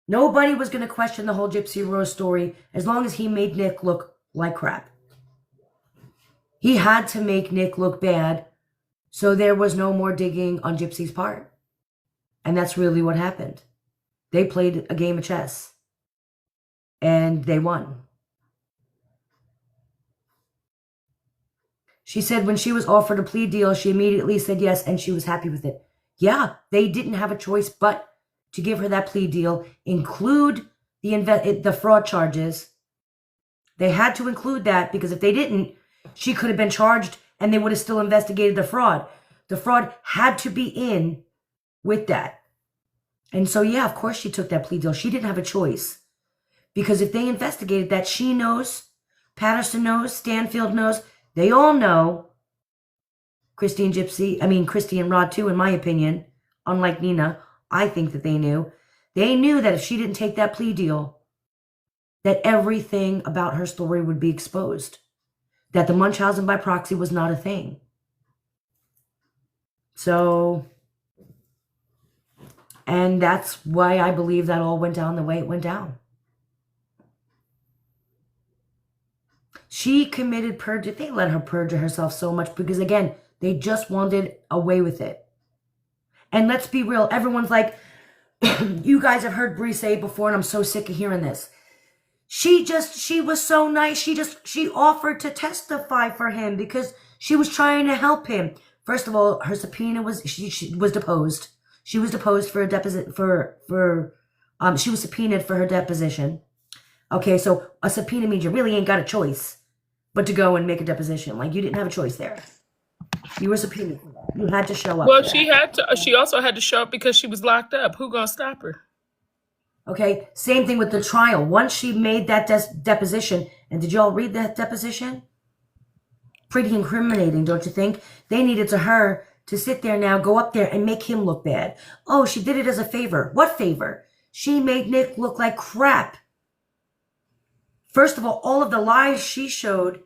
Speaker 2: Nobody was going to question the whole Gypsy Rose story as long as he made Nick look like crap. He had to make Nick look bad, so there was no more digging on Gypsy's part. And that's really what happened. They played a game of chess. And they won. She said when she was offered a plea deal, she immediately said yes, and she was happy with it. Yeah, they didn't have a choice but to give her that plea deal, include the fraud charges. They had to include that, because if they didn't, she could have been charged and they would have still investigated the fraud. The fraud had to be in with that. And so, yeah, of course she took that plea deal. She didn't have a choice. Because if they investigated that, she knows, Patterson knows, Stanfield knows, they all know, Christy and Rod too, in my opinion, unlike Nina, I think that they knew. They knew that if she didn't take that plea deal, that everything about her story would be exposed. That the Munchausen by proxy was not a thing. So, And that's why I believe that all went down the way it went down. She committed perjury. They let her perjure herself so much because, again, they just wanted away with it. And let's be real. Everyone's like, you guys have heard Bree say it before, and I'm so sick of hearing this. She was so nice. She offered to testify for him because she was trying to help him. First of all, her subpoena was, she was deposed. She was deposed for a deposit, she was subpoenaed for her deposition. Okay, so a subpoena means you really ain't got a choice but to go and make a deposition. Like, you didn't have a choice there. You were subpoenaed for that. You had to show up.
Speaker 1: Well, she also had to show up because she was locked up. Who gonna stop her?
Speaker 2: Okay, same thing with the trial. Once she made that deposition, and did y'all read that deposition? Pretty incriminating, don't you think? They needed her to sit there now, go up there and make him look bad. Oh, she did it as a favor. What favor? She made Nick look like crap. First of all of the lies she showed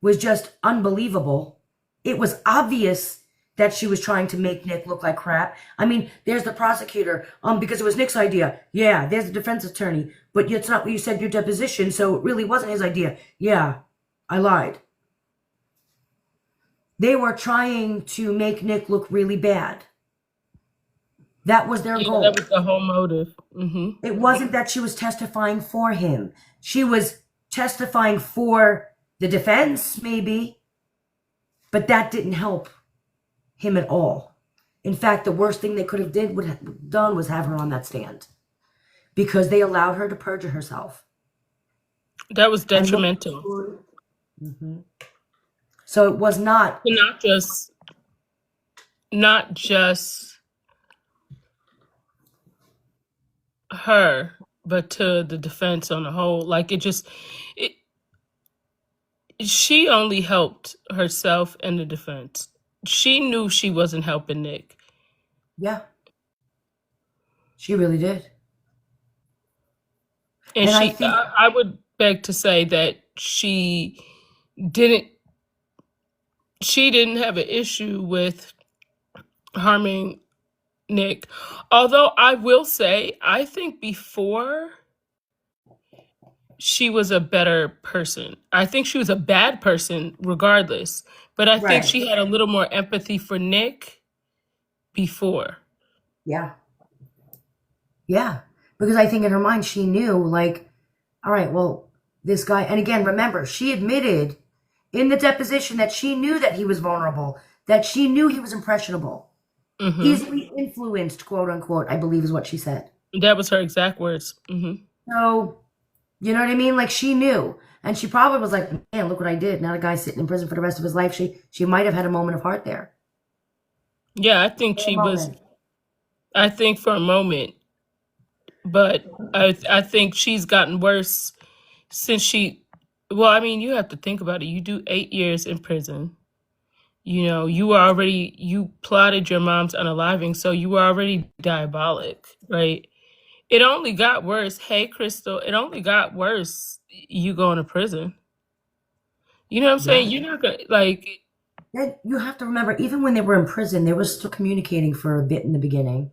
Speaker 2: was just unbelievable. It was obvious that she was trying to make Nick look like crap. I mean, there's the prosecutor, because it was Nick's idea. Yeah, there's the defense attorney, but it's not what you said in your deposition, so it really wasn't his idea. Yeah, I lied. They were trying to make Nick look really bad. That was their goal.
Speaker 1: That was the whole motive. Mm-hmm.
Speaker 2: It wasn't that she was testifying for him. She was testifying for the defense, maybe, but that didn't help him at all. In fact, the worst thing they could have done was have her on that stand because they allowed her to perjure herself.
Speaker 1: That was detrimental.
Speaker 2: Mm-hmm. So it was not
Speaker 1: just her, but to the defense on the whole. Like, she only helped herself and the defense. She knew she wasn't helping Nick.
Speaker 2: Yeah. She really did.
Speaker 1: And I would beg to say that she didn't have an issue with harming Nick. Although I will say, I think before she was a better person. I think she was a bad person regardless, but I think she had a little more empathy for Nick before.
Speaker 2: Yeah. Yeah. Because I think in her mind, she knew, like, all right, well, this guy, and again, remember, she admitted in the deposition that she knew that he was vulnerable, that she knew he was impressionable, easily influenced, quote unquote, I believe is what she said.
Speaker 1: That was her exact words. Mm-hmm.
Speaker 2: So, you know what I mean? Like, she knew. And she probably was like, man, look what I did. Now the guy's sitting in prison for the rest of his life. She might have had a moment of heart there.
Speaker 1: Yeah, I think she was. I think for a moment. But I think she's gotten worse since she. Well, I mean, you have to think about it. You do 8 years in prison. You know, you plotted your mom's unaliving, so you were already diabolic, right? It only got worse. Hey, Crystal, it only got worse you going to prison. You know what I'm saying? You're not going to, like...
Speaker 2: You have to remember, even when they were in prison, they were still communicating for a bit in the beginning.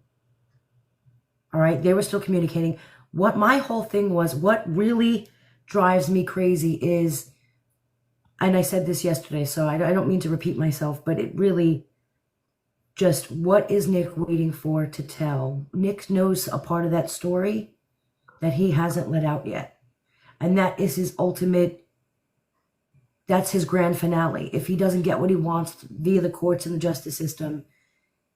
Speaker 2: All right? They were still communicating. What my whole thing was, what really drives me crazy is, and I said this yesterday, so I don't mean to repeat myself, but it really... Just what is Nick waiting for to tell? Nick knows a part of that story that he hasn't let out yet. And that is his ultimate, that's his grand finale. If he doesn't get what he wants via the courts and the justice system,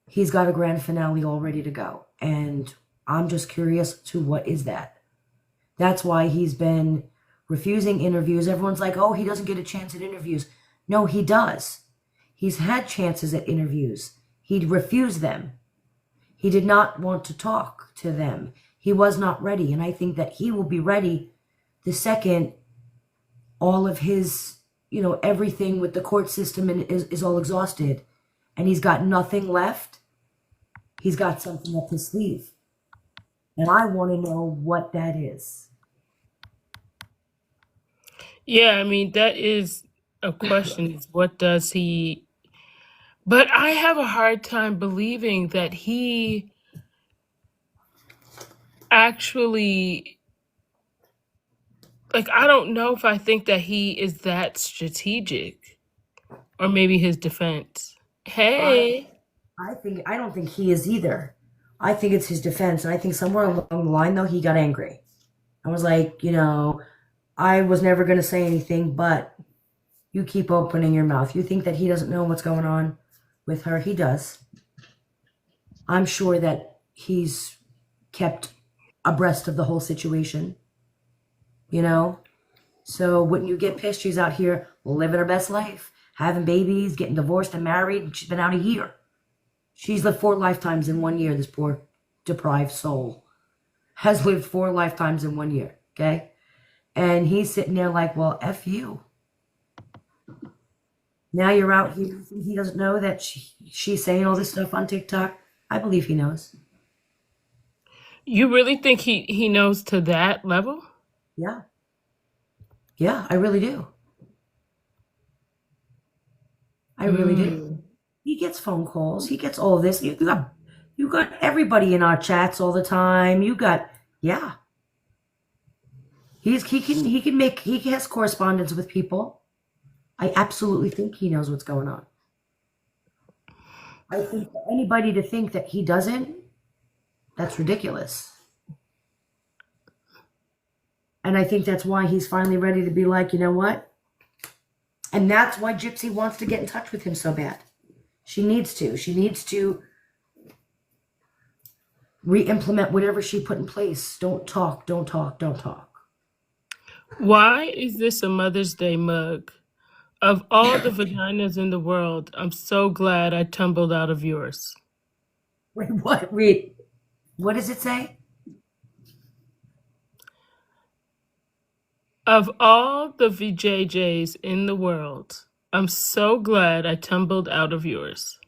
Speaker 2: he's got a grand finale all ready to go. And I'm just curious to what is that? That's why he's been refusing interviews. Everyone's like, oh, he doesn't get a chance at interviews. No, he does. He's had chances at interviews. He'd refuse them. He did not want to talk to them. He was not ready. And I think that he will be ready the second all of his, everything with the court system is all exhausted and he's got nothing left. He's got something up his sleeve. And I want to know what that is.
Speaker 1: Yeah, I mean, that is a question. Is what does he... But I have a hard time believing that he actually, like, I don't know if I think that he is that strategic, or maybe his defense.
Speaker 2: I
Speaker 1: Hey.
Speaker 2: I don't think he is either. I think it's his defense, and I think somewhere along the line though he got angry. I was like, I was never gonna say anything, but you keep opening your mouth. You think that he doesn't know what's going on with her? He does. I'm sure that he's kept abreast of the whole situation, you know? So wouldn't you get pissed? She's out here living her best life, having babies, getting divorced and married, and she's been out a year. She's lived 4 lifetimes in 1 year, this poor deprived soul. Has lived 4 lifetimes in 1 year, okay? And he's sitting there like, well, F you. Now you're out here. He doesn't know that she's saying all this stuff on TikTok. I believe he knows.
Speaker 1: You really think he knows to that level?
Speaker 2: Yeah. Yeah, I really do. I really do. He gets phone calls. He gets all this. You got everybody in our chats all the time. Yeah. He has correspondence with people. I absolutely think he knows what's going on. I think for anybody to think that he doesn't, that's ridiculous. And I think that's why he's finally ready to be like, you know what? And that's why Gypsy wants to get in touch with him so bad. She needs to. She needs to re-implement whatever she put in place. Don't talk, don't talk, don't talk.
Speaker 1: Why is this a Mother's Day mug? Of all the vaginas in the world, I'm so glad I tumbled out of yours.
Speaker 2: Wait, what? Wait. What does it say?
Speaker 1: Of all the VJJs in the world, I'm so glad I tumbled out of yours.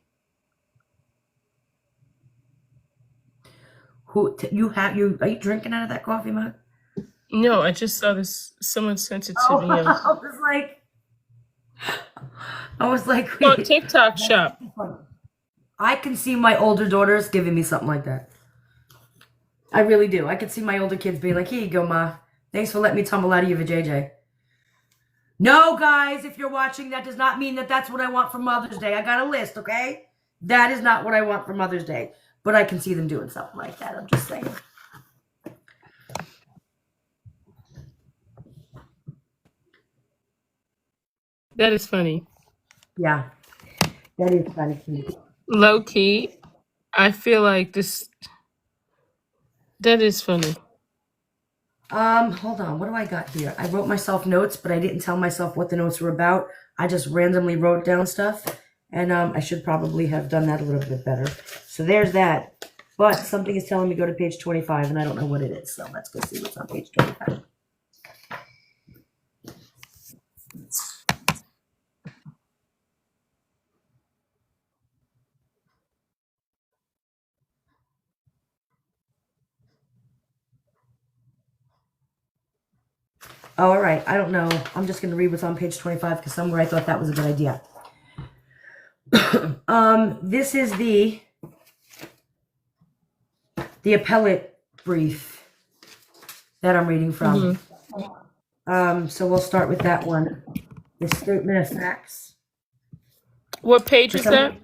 Speaker 2: Are you drinking out of that coffee mug?
Speaker 1: No, I just saw this. Someone sent it to me.
Speaker 2: I was like,
Speaker 1: Oh,
Speaker 2: wait.
Speaker 1: TikTok shop.
Speaker 2: I can see my older daughters giving me something like that. I really do. I can see my older kids being like, here you go, Ma. Thanks for letting me tumble out of you, JJ. No, guys, if you're watching, that does not mean that that's what I want for Mother's Day. I got a list, okay? That is not what I want for Mother's Day. But I can see them doing something like that. I'm just saying.
Speaker 1: That is funny.
Speaker 2: Yeah, that is kind of cute.
Speaker 1: Low key, I feel like this. That is funny.
Speaker 2: Hold on. What do I got here? I wrote myself notes, but I didn't tell myself what the notes were about. I just randomly wrote down stuff, and I should probably have done that a little bit better. So there's that. But something is telling me go to page 25, and I don't know what it is. So let's go see what's on page 25. Oh, all right. I don't know. I'm just going to read what's on page 25 because somewhere I thought that was a good idea. This is the appellate brief that I'm reading from. So we'll start with that one. The statement of facts.
Speaker 1: What page is that?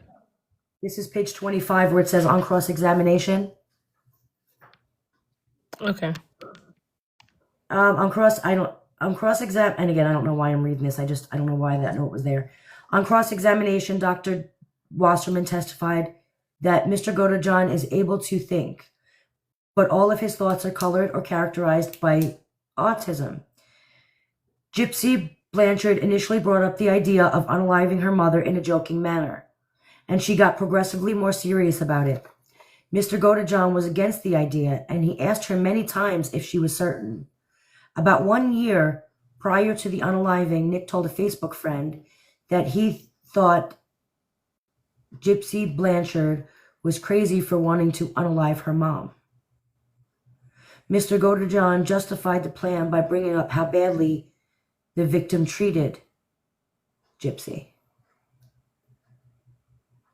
Speaker 2: This is page 25 where it says on cross-examination.
Speaker 1: Okay.
Speaker 2: On cross-exam, and again, I don't know why I'm reading this. I don't know why that note was there. On cross-examination, Dr. Wasserman testified that Mr. GODEJOHN is able to think, but all of his thoughts are colored or characterized by autism. Gypsy Blanchard initially brought up the idea of unaliving her mother in a joking manner, and she got progressively more serious about it. Mr. GODEJOHN was against the idea, and he asked her many times if she was certain. About 1 year prior to the unaliving, Nick told a Facebook friend that he thought Gypsy Blanchard was crazy for wanting to unalive her mom. Mr. GODEJOHN justified the plan by bringing up how badly the victim treated Gypsy.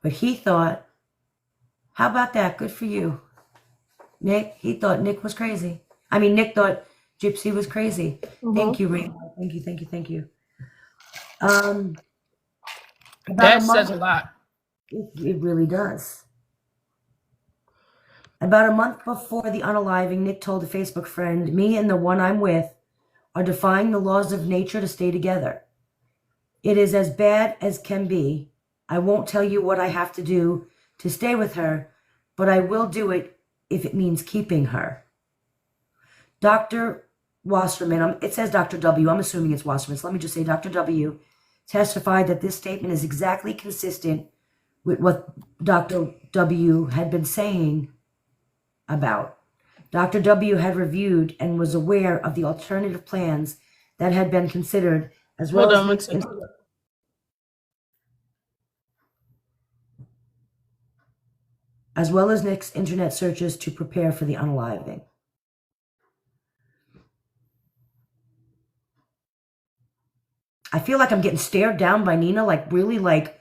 Speaker 2: But he thought, how about that? Good for you. Nick, he thought Nick was crazy. I mean, Nick thought Gypsy was crazy. Thank you,
Speaker 1: Mm-hmm.
Speaker 2: Rainbow. Thank you, thank you, thank you. Um, about a
Speaker 1: That says
Speaker 2: month,
Speaker 1: a lot.
Speaker 2: it really does. About a month before the unaliving, Nick told a Facebook friend, "Me and the one I'm with are defying the laws of nature to stay together. It is as bad as can be. I won't tell you what I have to do to stay with her, but I will do it if it means keeping her." Dr. Wasserman, it says Dr. W, I'm assuming it's Wasserman, so let me just say Dr. W testified that this statement is exactly consistent with what Dr. W had been saying about. Dr. W had reviewed and was aware of the alternative plans that had been considered, as well
Speaker 1: Hold
Speaker 2: as
Speaker 1: on one
Speaker 2: Nick's
Speaker 1: second.
Speaker 2: internet searches to prepare for the unaliving. I feel like I'm getting stared down by Nina, like really, like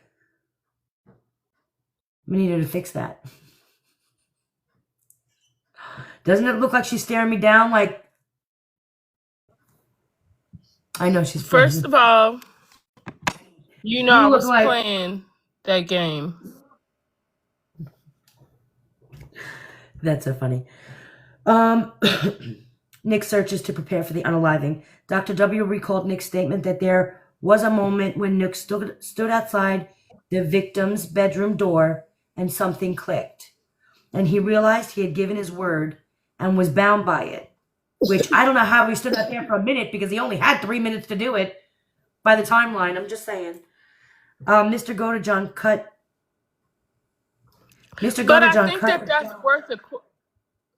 Speaker 2: we needed to fix that. Doesn't it look like she's staring me down? Like, I know she's
Speaker 1: First
Speaker 2: playing.
Speaker 1: of all, you know I
Speaker 2: You look
Speaker 1: was
Speaker 2: like
Speaker 1: playing that game.
Speaker 2: that's so funny. Nick searches to prepare for the unaliving. Dr. W recalled Nick's statement that there was a moment when Nick stood outside the victim's bedroom door and something clicked. And he realized he had given his word and was bound by it. Which I don't know how he stood out there for a minute because he only had 3 minutes to do it by the timeline. I'm just saying. Mr. GODEJOHN cut. Mr.
Speaker 1: But I
Speaker 2: GODEJOHN
Speaker 1: think
Speaker 2: cut.
Speaker 1: that's worth it.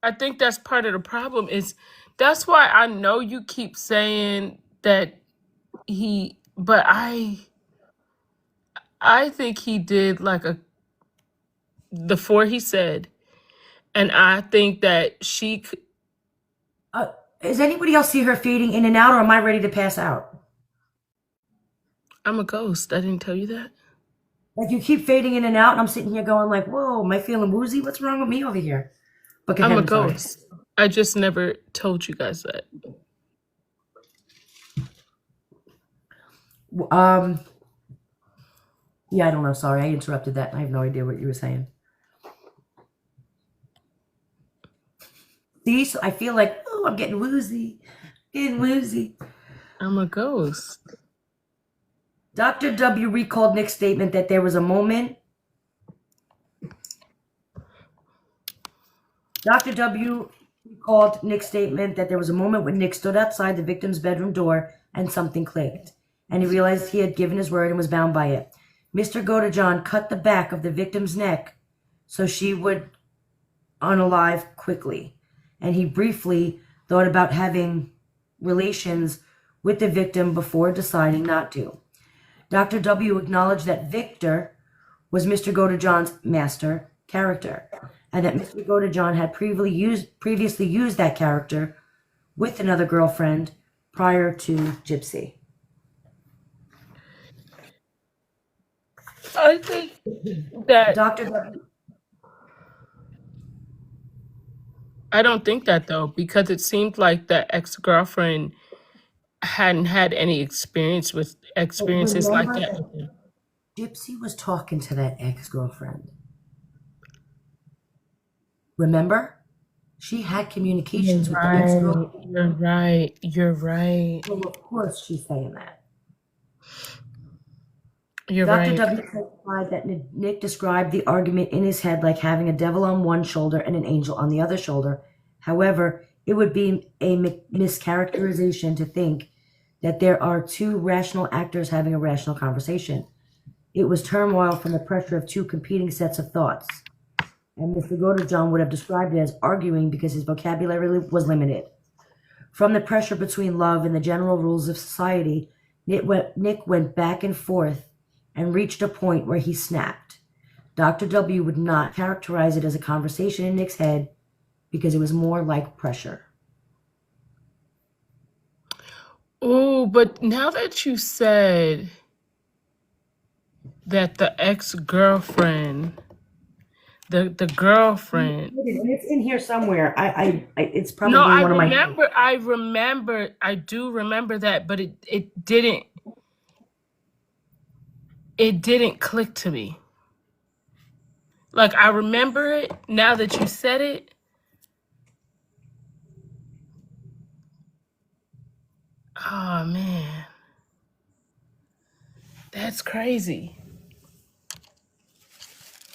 Speaker 1: I think that's part of the problem is that's why I know you keep saying that but I think he did like the 4 he said, and I think that
Speaker 2: Does anybody else see her fading in and out, or am I ready to pass out?
Speaker 1: I'm a ghost. I didn't tell you that.
Speaker 2: Like you keep fading in and out, and I'm sitting here going like, "Whoa, am I feeling woozy? What's wrong with me over here?" But go
Speaker 1: I'm
Speaker 2: ahead,
Speaker 1: a
Speaker 2: I'm sorry.
Speaker 1: ghost. I just never told you guys that.
Speaker 2: Yeah, I don't know. Sorry, I interrupted that. I have no idea what you were saying. See, so I feel like, oh, I'm getting woozy,
Speaker 1: I'm a ghost.
Speaker 2: Dr. W recalled Nick's statement that there was a moment. Dr. W recalled Nick's statement that there was a moment when Nick stood outside the victim's bedroom door and something clicked, and he realized he had given his word and was bound by it. Mr. GODEJOHN cut the back of the victim's neck so she would unalive quickly, and he briefly thought about having relations with the victim before deciding not to. Dr. W acknowledged that Victor was Mr. GODEJOHN's master character, and that Mr. GODEJOHN had previously used that character with another girlfriend prior to Gypsy.
Speaker 1: I think that
Speaker 2: Dr. W.
Speaker 1: I don't think that though, because it seemed like the ex-girlfriend hadn't had any experiences like
Speaker 2: Remember
Speaker 1: that
Speaker 2: that
Speaker 1: with him.
Speaker 2: Gypsy was talking to that ex-girlfriend. Remember? She had communications with the ex-girlfriend.
Speaker 1: You're right. You're right.
Speaker 2: Well, of course she's saying that.
Speaker 1: You're
Speaker 2: Dr.
Speaker 1: right.
Speaker 2: W testified that Nick described the argument in his head like having a devil on one shoulder and an angel on the other shoulder. However, it would be a mischaracterization to think that there are two rational actors having a rational conversation. It was turmoil from the pressure of two competing sets of thoughts. And Mr. GODEJOHN would have described it as arguing because his vocabulary was limited. From the pressure between love and the general rules of society, Nick went back and forth and reached a point where he snapped. Dr. W would not characterize it as a conversation in Nick's head because it was more like pressure.
Speaker 1: Oh, but now that you said that the ex-girlfriend The girlfriend.
Speaker 2: And it's in here somewhere. It's
Speaker 1: No,
Speaker 2: probably in one of my notes.
Speaker 1: I do remember that, but it didn't click to me. Like, I remember it now that you said it. Oh man, that's crazy.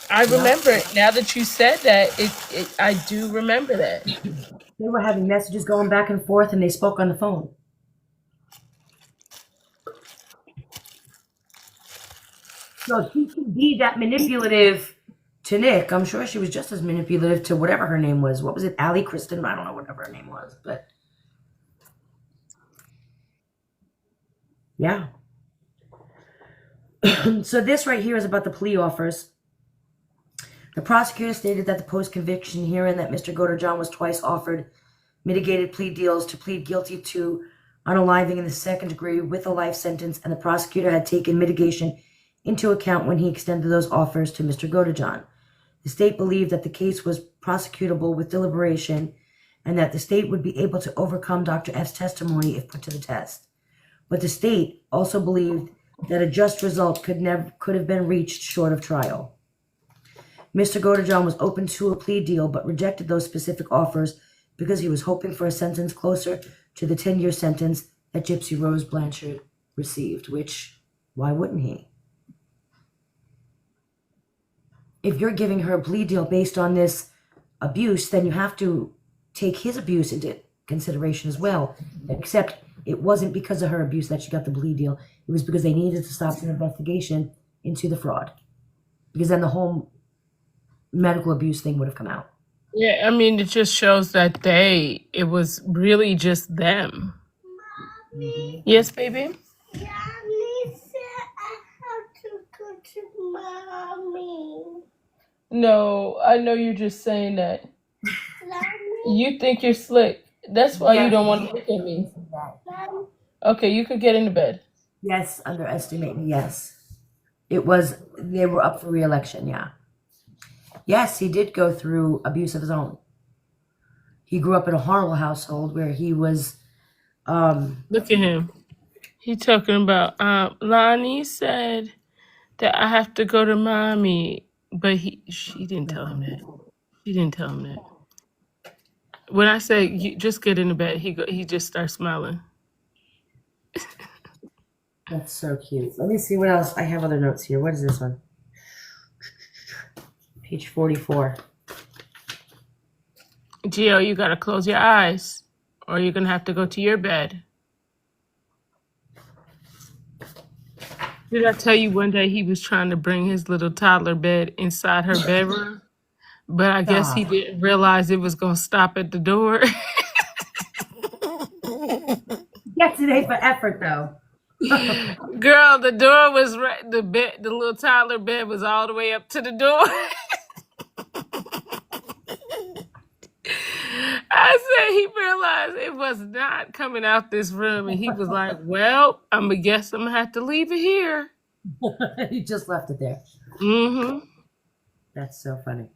Speaker 1: I
Speaker 2: Yeah.
Speaker 1: remember it now that you said that. I do remember that.
Speaker 2: They were having messages going back and forth, and they spoke on the phone. So she can be that manipulative to Nick. I'm sure she was just as manipulative to whatever her name was. What was it? Allie Kristen? I don't know, whatever her name was. But yeah. So this right here is about the plea offers. The prosecutor stated that the post-conviction hearing that Mr. GODEJOHN was twice offered mitigated plea deals to plead guilty to unaliving in the second degree with a life sentence, and the prosecutor had taken mitigation into account when he extended those offers to Mr. GODEJOHN. The state believed that the case was prosecutable with deliberation and that the state would be able to overcome Dr. F's testimony if put to the test. But the state also believed that a just result could have been reached short of trial. Mr. GODEJOHN was open to a plea deal but rejected those specific offers because he was hoping for a sentence closer to the 10-year sentence that Gypsy Rose Blanchard received, which, why wouldn't he? If you're giving her a plea deal based on this abuse, then you have to take his abuse into consideration as well. Except it wasn't because of her abuse that she got the plea deal. It was because they needed to stop an investigation into the fraud. Because then the whole medical abuse thing would have come out.
Speaker 1: Yeah, I mean, it just shows that it was really just them.
Speaker 3: Mommy,
Speaker 1: Yes, baby?
Speaker 3: Mommy said I have to go to Mommy.
Speaker 1: No, I know you're just saying that.
Speaker 3: Mommy,
Speaker 1: You think you're slick. That's why you don't want to look at me.
Speaker 3: Mommy.
Speaker 1: Okay, you could get into bed.
Speaker 2: Yes, underestimate me, yes. It was, they were up for re-election, yeah. Yes, he did go through abuse of his own. He grew up in a horrible household where he was,
Speaker 1: Look at him. He talking about, Lonnie said that I have to go to mommy. But she didn't tell him that. She didn't tell him that. When I say you just get into bed, he just starts smiling.
Speaker 2: that's so cute. Let me see what else. I have other notes here. What is this one? Page 44.
Speaker 1: Gio, you gotta close your eyes, or you're gonna have to go to your bed. Did I tell you one day he was trying to bring his little toddler bed inside her bedroom? But I guess he didn't realize it was gonna stop at the door.
Speaker 2: Yes, today for effort, though.
Speaker 1: Girl, the door was right. The little toddler bed was all the way up to the door. I said he realized it was not coming out this room, and he was like, "Well, I'm gonna guess I'm gonna have to leave it here."
Speaker 2: He just left it there.
Speaker 1: Mm-hmm.
Speaker 2: That's so funny.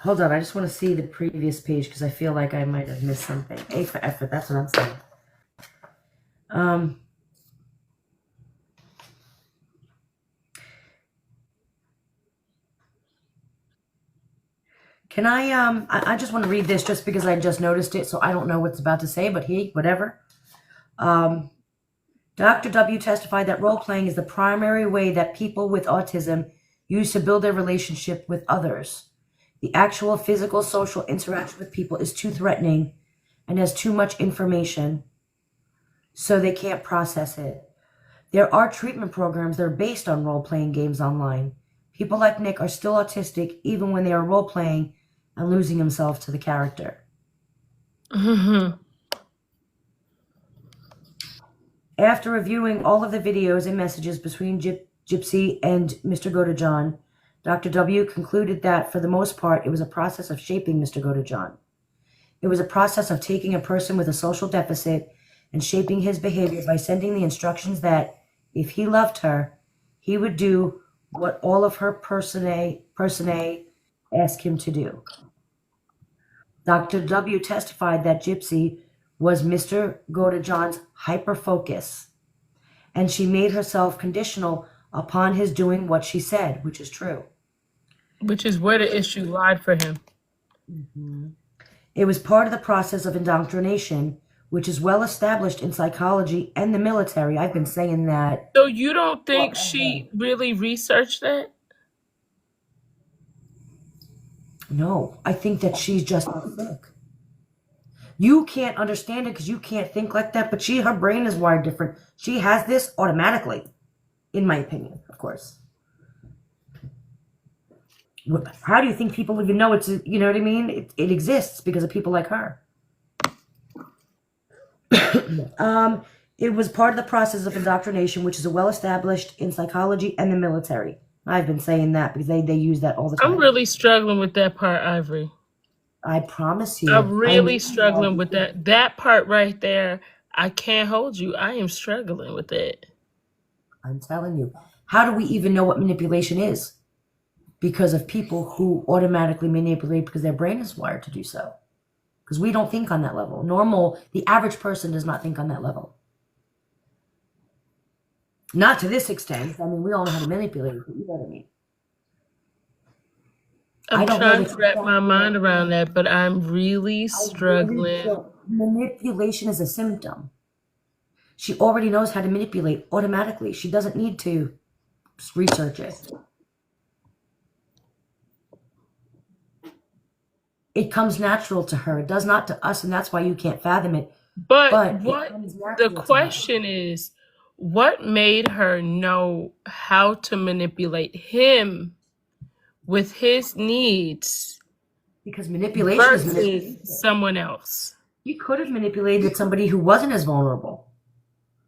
Speaker 2: Hold on, I just want to see the previous page because I feel like I might have missed something. A for effort, that's what I'm saying. Can I just want to read this just because I just noticed it, so I don't know what's about to say, but whatever. Dr. W testified that role-playing is the primary way that people with autism use to build their relationship with others. The actual physical social interaction with people is too threatening and has too much information, so they can't process it. There are treatment programs that are based on role-playing games online. People like Nick are still autistic even when they are role-playing and losing themselves to the character.
Speaker 1: Mm-hmm.
Speaker 2: After reviewing all of the videos and messages between Gypsy and Mr. GODEJOHN, Dr. W concluded that, for the most part, it was a process of shaping Mr. GODEJOHN. It was a process of taking a person with a social deficit and shaping his behavior by sending the instructions that, if he loved her, he would do what all of her personae asked him to do. Dr. W testified that Gypsy was Mr. GODEJOHN'S hyper-focus, and she made herself conditional upon his doing what she said, which is true.
Speaker 1: Which is where the issue lied for him.
Speaker 2: It was part of the process of indoctrination, which is well established in psychology and the military. I've been saying that.
Speaker 1: So you don't think she really researched that?
Speaker 2: No, I think that she's just sick. You can't understand it because you can't think like that, but her brain is wired different. She has this automatically, in my opinion, of course. How do you think people even know it's, you know what I mean? It exists because of people like her. It was part of the process of indoctrination, which is well established in psychology and the military. I've been saying that because they use that all the time.
Speaker 1: I'm really struggling with that part, Ivory.
Speaker 2: I promise you.
Speaker 1: I'm really struggling with that. That part right there, I can't hold you. I am struggling with it.
Speaker 2: I'm telling you. How do we even know what manipulation is? Because of people who automatically manipulate because their brain is wired to do so. Because we don't think on that level. The average person does not think on that level. Not to this extent. I mean, we all know how to manipulate, but you know what I mean.
Speaker 1: I'm trying to wrap my mind around that, but I'm really struggling.
Speaker 2: Manipulation is a symptom. She already knows how to manipulate automatically. She doesn't need to research it. It comes natural to her. It does not to us, and that's why you can't fathom it.
Speaker 1: But what the question is, what made her know how to manipulate him with his needs?
Speaker 2: Because manipulation
Speaker 1: versus someone else.
Speaker 2: He could have manipulated somebody who wasn't as vulnerable.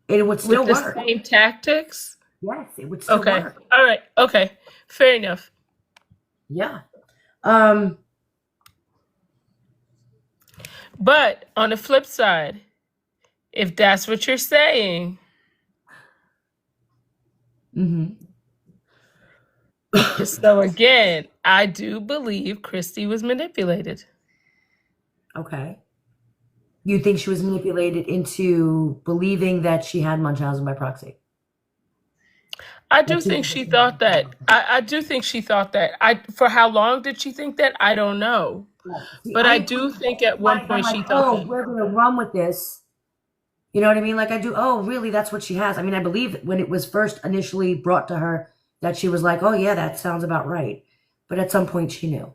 Speaker 2: It would still
Speaker 1: with
Speaker 2: work.
Speaker 1: The same tactics?
Speaker 2: Yes, it would still work.
Speaker 1: All right. Okay. Fair enough.
Speaker 2: Yeah.
Speaker 1: But on the flip side, if that's what you're saying, so again, I do believe Christy was manipulated.
Speaker 2: Okay. You think she was manipulated into believing that she had Munchausen by proxy?
Speaker 1: I do think she thought that. I do think she thought that. For how long did she think that? I don't know. But I do think at one point she thought that.
Speaker 2: We're going to run with this. You know what I mean? Like I do. Oh, really? That's what she has. I mean, I believe when it was first initially brought to her that she was like, oh, yeah, that sounds about right. But at some point she knew.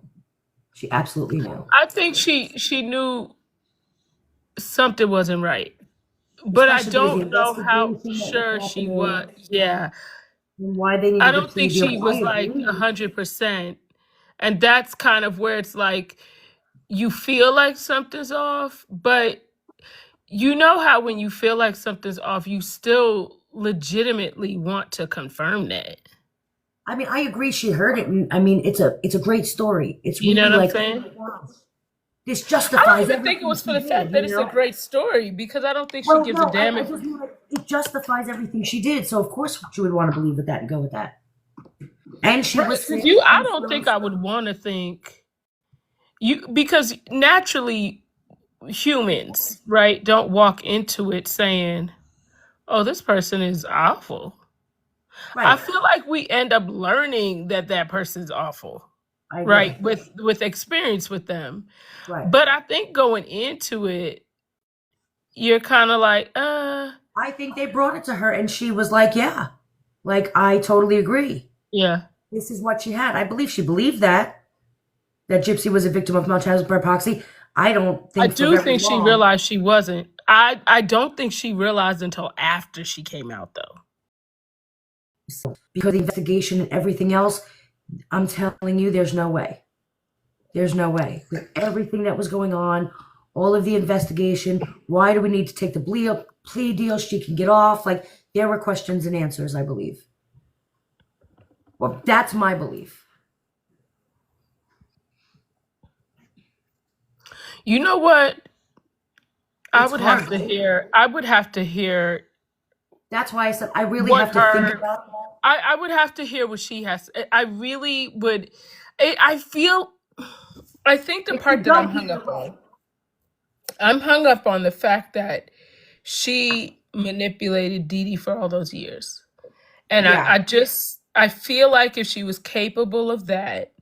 Speaker 2: She absolutely knew.
Speaker 1: I think she knew something wasn't right. But I don't know how sure she was. Yeah.
Speaker 2: And why they needed
Speaker 1: I don't think she was like 100%. And that's kind of where it's like you feel like something's off, but you know how when you feel like something's off, you still legitimately want to confirm that.
Speaker 2: I mean, I agree. She heard it, and I mean, it's a great story. It's really,
Speaker 1: you know what
Speaker 2: like,
Speaker 1: I'm saying?
Speaker 2: This justifies.
Speaker 1: I don't even think it was for the fact that it's a great story because I don't think she gives a damn.
Speaker 2: It justifies everything she did, so of course she would want to believe with that and go with that. And she was.
Speaker 1: I don't think I would want to think because naturally humans, right, don't walk into it saying, "Oh, this person is awful." Right. I feel like we end up learning that person's awful, right? With experience with them. Right. But I think going into it, you're kind of like, I
Speaker 2: think they brought it to her and she was like, yeah, like, I totally agree.
Speaker 1: Yeah.
Speaker 2: This is what she had. I believe she believed that Gypsy was a victim of Munchausen by proxy. I do think
Speaker 1: she realized she wasn't. I don't think she realized until after she came out, though.
Speaker 2: Because the investigation and everything else, I'm telling you, there's no way. There's no way. With everything that was going on, all of the investigation, why do we need to take the plea deal? She can get off. Like, there were questions and answers, I believe. Well, that's my belief.
Speaker 1: You know what? I
Speaker 2: It's
Speaker 1: would
Speaker 2: hard,
Speaker 1: have to
Speaker 2: right?
Speaker 1: hear. I would have to hear
Speaker 2: That's why I said I really
Speaker 1: what
Speaker 2: have to think
Speaker 1: her.
Speaker 2: about that.
Speaker 1: I would have to hear what she has. I really would. I feel. I think the
Speaker 2: It could
Speaker 1: part that
Speaker 2: go
Speaker 1: I'm hung
Speaker 2: either
Speaker 1: up
Speaker 2: way.
Speaker 1: on. I'm hung up on the fact that she manipulated Dee Dee for all those years, and
Speaker 2: Yeah.
Speaker 1: I feel like if she was capable of that,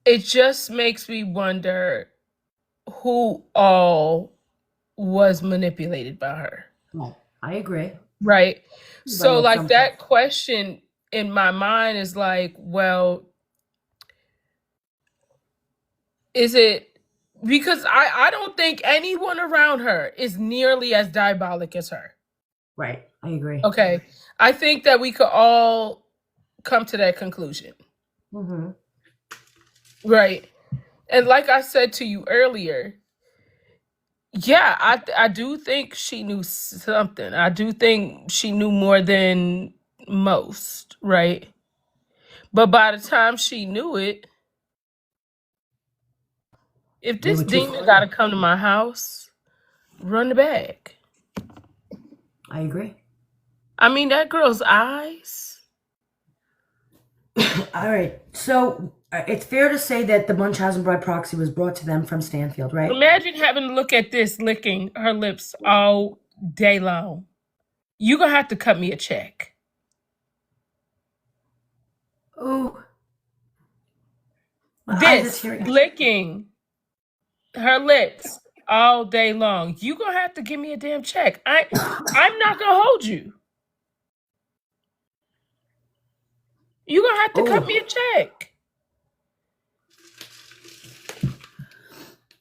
Speaker 1: it just makes me wonder who all was manipulated by her.
Speaker 2: Right. I agree.
Speaker 1: Right.
Speaker 2: Everybody
Speaker 1: So
Speaker 2: at
Speaker 1: like
Speaker 2: some point.
Speaker 1: that question in my mind is like, well, is it because I don't think anyone around her is nearly as diabolic as her.
Speaker 2: Right. I agree.
Speaker 1: Okay. I think that we could all come to that conclusion.
Speaker 2: Mm-hmm.
Speaker 1: Right. And like I said to you earlier, yeah, I do think she knew something. I do think she knew more than most, right? But by the time she knew it, if
Speaker 2: They
Speaker 1: this
Speaker 2: were too
Speaker 1: demon
Speaker 2: far.
Speaker 1: gotta come to my house, run the bag.
Speaker 2: I agree.
Speaker 1: I mean, that girl's eyes.
Speaker 2: All right. So it's fair to say that the Munchausen by proxy was brought to them from Stanfield, right?
Speaker 1: Imagine having to look at this licking her lips all day long. You gonna have to cut me a check.
Speaker 2: Oh.
Speaker 1: This licking her lips all day long. You gonna have to give me a damn check. I'm not gonna hold you. You gonna have to cut me a check.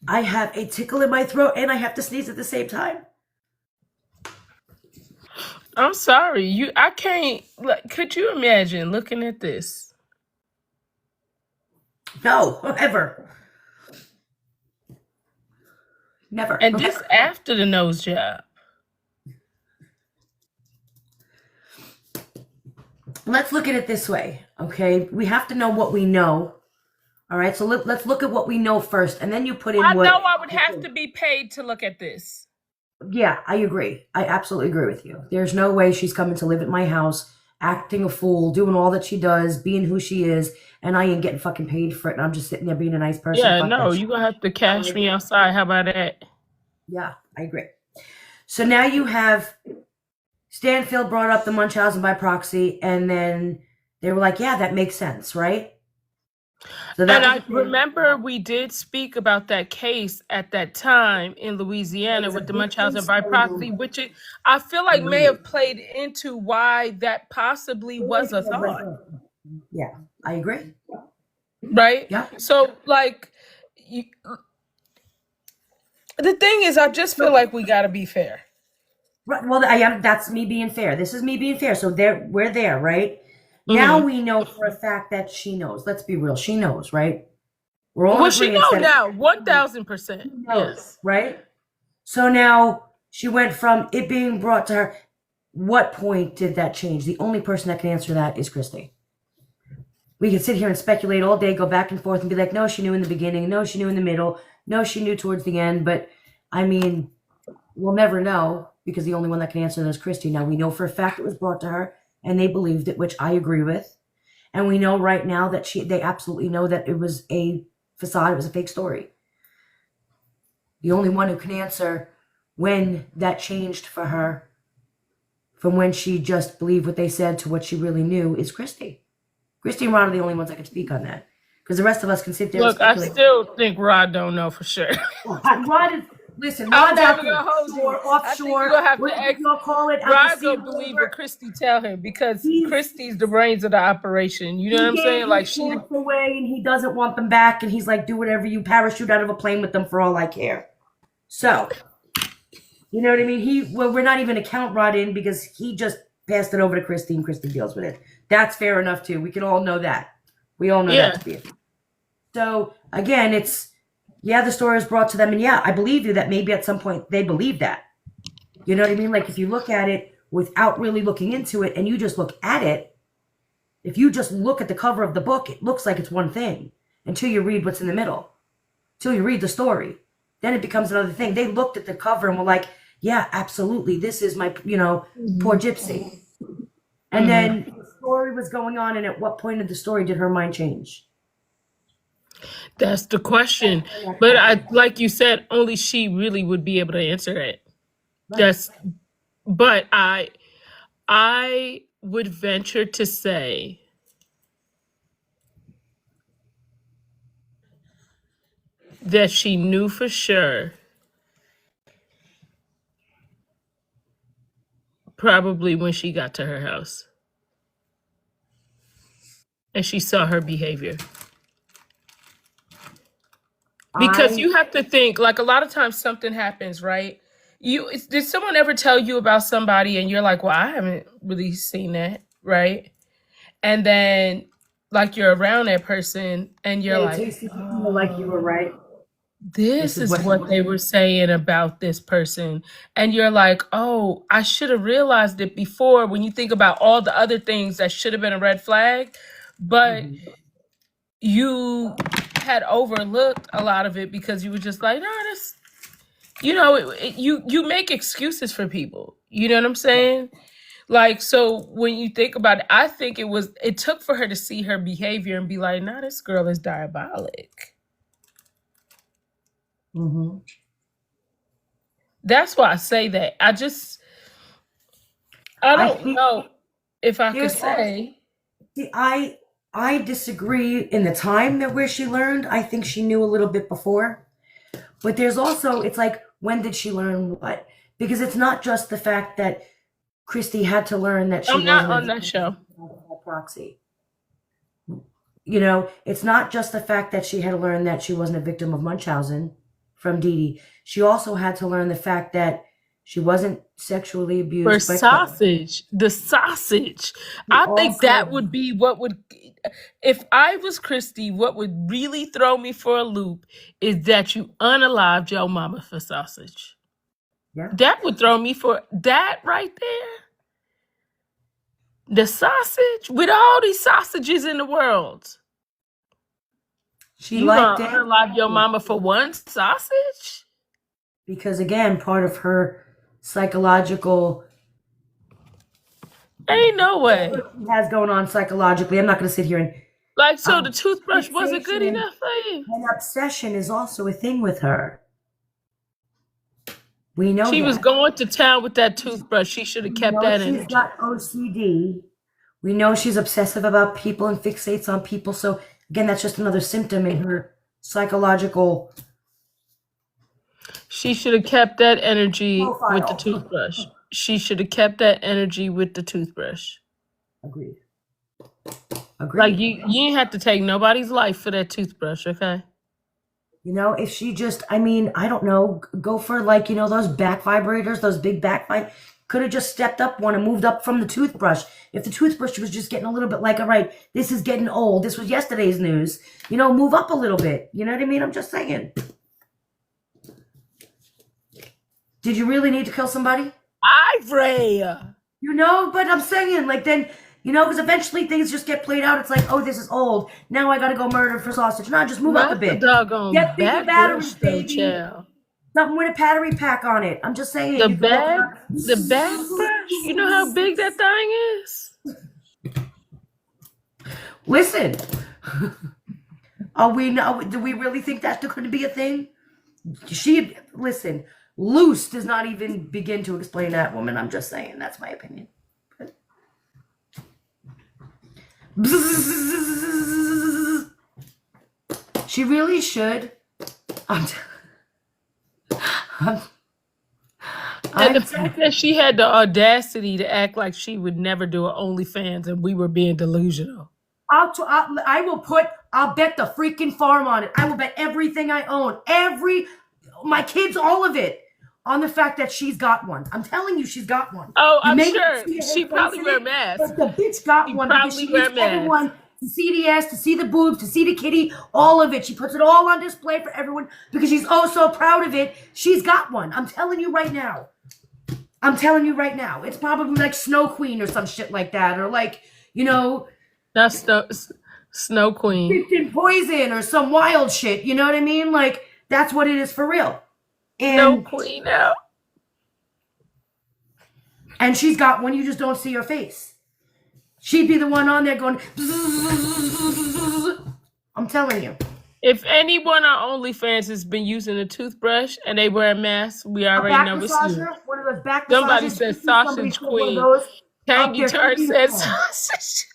Speaker 2: I have a tickle in my throat and I have to sneeze at the same time.
Speaker 1: I'm sorry. I can't. Could you imagine looking at this?
Speaker 2: No, ever. Never.
Speaker 1: And this after the nose job.
Speaker 2: Let's look at it this way, okay? We have to know what we know. All right, so let's look at what we know first, and then you put in
Speaker 1: I
Speaker 2: what...
Speaker 1: know I would have to be paid to look at this.
Speaker 2: Yeah, I agree. I absolutely agree with you. There's no way she's coming to live at my house, acting a fool, doing all that she does, being who she is, and I ain't getting fucking paid for it, and I'm just sitting there being a nice person.
Speaker 1: Yeah,
Speaker 2: Fuck
Speaker 1: no,
Speaker 2: that
Speaker 1: you're going to have to cash me outside. How about that?
Speaker 2: Yeah, I agree. So now you have Stanfield brought up the Munchausen by proxy, and then they were like, yeah, that makes sense, right? So that
Speaker 1: and I remember we did speak about that case at that time in Louisiana with the Munchausen by proxy, which I feel like may have played into why that possibly was a thought.
Speaker 2: Yeah, I agree.
Speaker 1: Right?
Speaker 2: Yeah.
Speaker 1: So, like, the thing is, I just feel like we got to be fair.
Speaker 2: Right. Well, that's me being fair. This is me being fair. So we're there, right? Mm-hmm. Now we know for a fact that she knows. Let's be real. She knows, right? We're all
Speaker 1: she knows now, 1,000%. Yes.
Speaker 2: Right? So now she went from it being brought to her. What point did that change? The only person that can answer that is Christy. We could sit here and speculate all day, go back and forth and be like, no, she knew in the beginning. No, she knew in the middle. No, she knew towards the end. But, I mean, we'll never know because the only one that can answer that is Christy. Now, we know for a fact it was brought to her and they believed it, which I agree with. And we know right now that they absolutely know that it was a facade. It was a fake story. The only one who can answer when that changed for her from when she just believed what they said to what she really knew is Christy. Christy and Rod are the only ones that can speak on that. Because the rest of us can sit there and speculate.
Speaker 1: I still think Rod don't know for sure.
Speaker 2: Rod is... Listen, Rod's out there offshore.
Speaker 1: You'll have to
Speaker 2: call it.
Speaker 1: Rod will believe what Christy tell him because Christy's the brains of the operation. You know what I'm saying? Like she
Speaker 2: away and he doesn't want them back, and he's like, do whatever, you parachute out of a plane with them for all I care. So, you know what I mean? We're not even gonna count Rod in because he just passed it over to Christy and Christy deals with it. That's fair enough too. We can all know that. We all know that to be it. So again, it's. Yeah, the story was brought to them, and yeah, I believe you that maybe at some point they believe that. You know what I mean? Like if you look at it without really looking into it and you just look at it, if you just look at the cover of the book, it looks like it's one thing. until you read what's in the middle, till you read the story. Then it becomes another thing. They looked at the cover and were like, yeah, absolutely, this is my, poor Gypsy. And then the story was going on, and at what point of the story did her mind change?
Speaker 1: That's the question. But like you said, only she really would be able to answer it. But I would venture to say that she knew for sure, probably when she got to her house and she saw her behavior. Because you have to think, like, a lot of times something happens, right? Did someone ever tell you about somebody and you're like, well, I haven't really seen that, right? And then, like, you're around that person and you're like,
Speaker 2: like you were right.
Speaker 1: This is what they were saying about this person. And you're like, oh, I should have realized it before, when you think about all the other things that should have been a red flag. But you had overlooked a lot of it because you were just like, no, this, you make excuses for people. You know what I'm saying? Like, so when you think about it, I think it took for her to see her behavior and be like, nah, this girl is diabolic. That's why I say that. I don't know if I could say.
Speaker 2: See, I disagree in the time where she learned. I think she knew a little bit before. But there's also, it's like, when did she learn what? Because it's not just the fact that Christy had to learn that she
Speaker 1: I'm not on that show.
Speaker 2: Proxy. It's not just the fact that she had to learn that she wasn't a victim of Munchausen from Dee Dee. She also had to learn the fact that she wasn't sexually abused by
Speaker 1: sausage. The sausage. I think that would be what would, if I was Christy, what would really throw me for a loop is that you unalived your mama for sausage.
Speaker 2: Yeah.
Speaker 1: That would throw me for that right there. The sausage, with all these sausages in the world.
Speaker 2: You liked it.
Speaker 1: Unalive your mama for one sausage?
Speaker 2: Because again, part of her psychological,
Speaker 1: ain't no way
Speaker 2: has going on psychologically. I'm not going to sit here and
Speaker 1: so the toothbrush wasn't good enough for you.
Speaker 2: An obsession is also a thing with her. We know
Speaker 1: she was going to town with that toothbrush. She should have kept that in.
Speaker 2: She's got OCD. We know she's obsessive about people and fixates on people. So again, that's just another symptom in her psychological.
Speaker 1: She should have kept that energy with the toothbrush. She should have kept that energy with the toothbrush.
Speaker 2: Agreed.
Speaker 1: Like, you ain't have to take nobody's life for that toothbrush, okay?
Speaker 2: If she just, I don't know, go for those back vibrators, those big back vibrators. Could have just stepped up one and moved up from the toothbrush. If the toothbrush was just getting a little bit like, all right, this is getting old. This was yesterday's news. Move up a little bit. You know what I mean? I'm just saying. Did you really need to kill somebody?
Speaker 1: Ivory!
Speaker 2: But I'm saying, then, because eventually things just get played out. It's like, oh, this is old. Now I got to go murder for sausage. No, just move up a bit.
Speaker 1: Get bigger batteries, baby.
Speaker 2: Something with a battery pack on it. I'm just saying.
Speaker 1: The bag brush. You know how big that thing is?
Speaker 2: Listen. Do we really think that's going to be a thing? Listen, Loose does not even begin to explain that woman. I'm just saying. That's my opinion. She really should.
Speaker 1: And the fact that she had the audacity to act like she would never do an OnlyFans and we were being delusional.
Speaker 2: I'll bet the freaking farm on it. I will bet everything I own, my kids, all of it, on the fact that she's got one. I'm telling you, she's got one.
Speaker 1: Oh, I'm sure. She probably wear masks.
Speaker 2: But the bitch got one because she needs everyone to see the ass, to see the boobs, to see the kitty, all of it. She puts it all on display for everyone because she's so proud of it. She's got one. I'm telling you right now. It's probably like Snow Queen or some shit like that. Or like,
Speaker 1: That's Snow Queen.
Speaker 2: freaking poison or some wild shit. You know what I mean? Like, that's what it is for real.
Speaker 1: Snow
Speaker 2: And
Speaker 1: Queen out.
Speaker 2: she's got one, you just don't see her face. She'd be the one on there going, I'm telling you.
Speaker 1: If anyone on OnlyFans has been using a toothbrush and they wear a mask, we already know it's you.
Speaker 2: One of those back
Speaker 1: Somebody
Speaker 2: massages.
Speaker 1: said
Speaker 2: Somebody
Speaker 1: sausage
Speaker 2: put one of
Speaker 1: queen.
Speaker 2: those
Speaker 1: Tangy
Speaker 2: up there.
Speaker 1: Tart said sausage.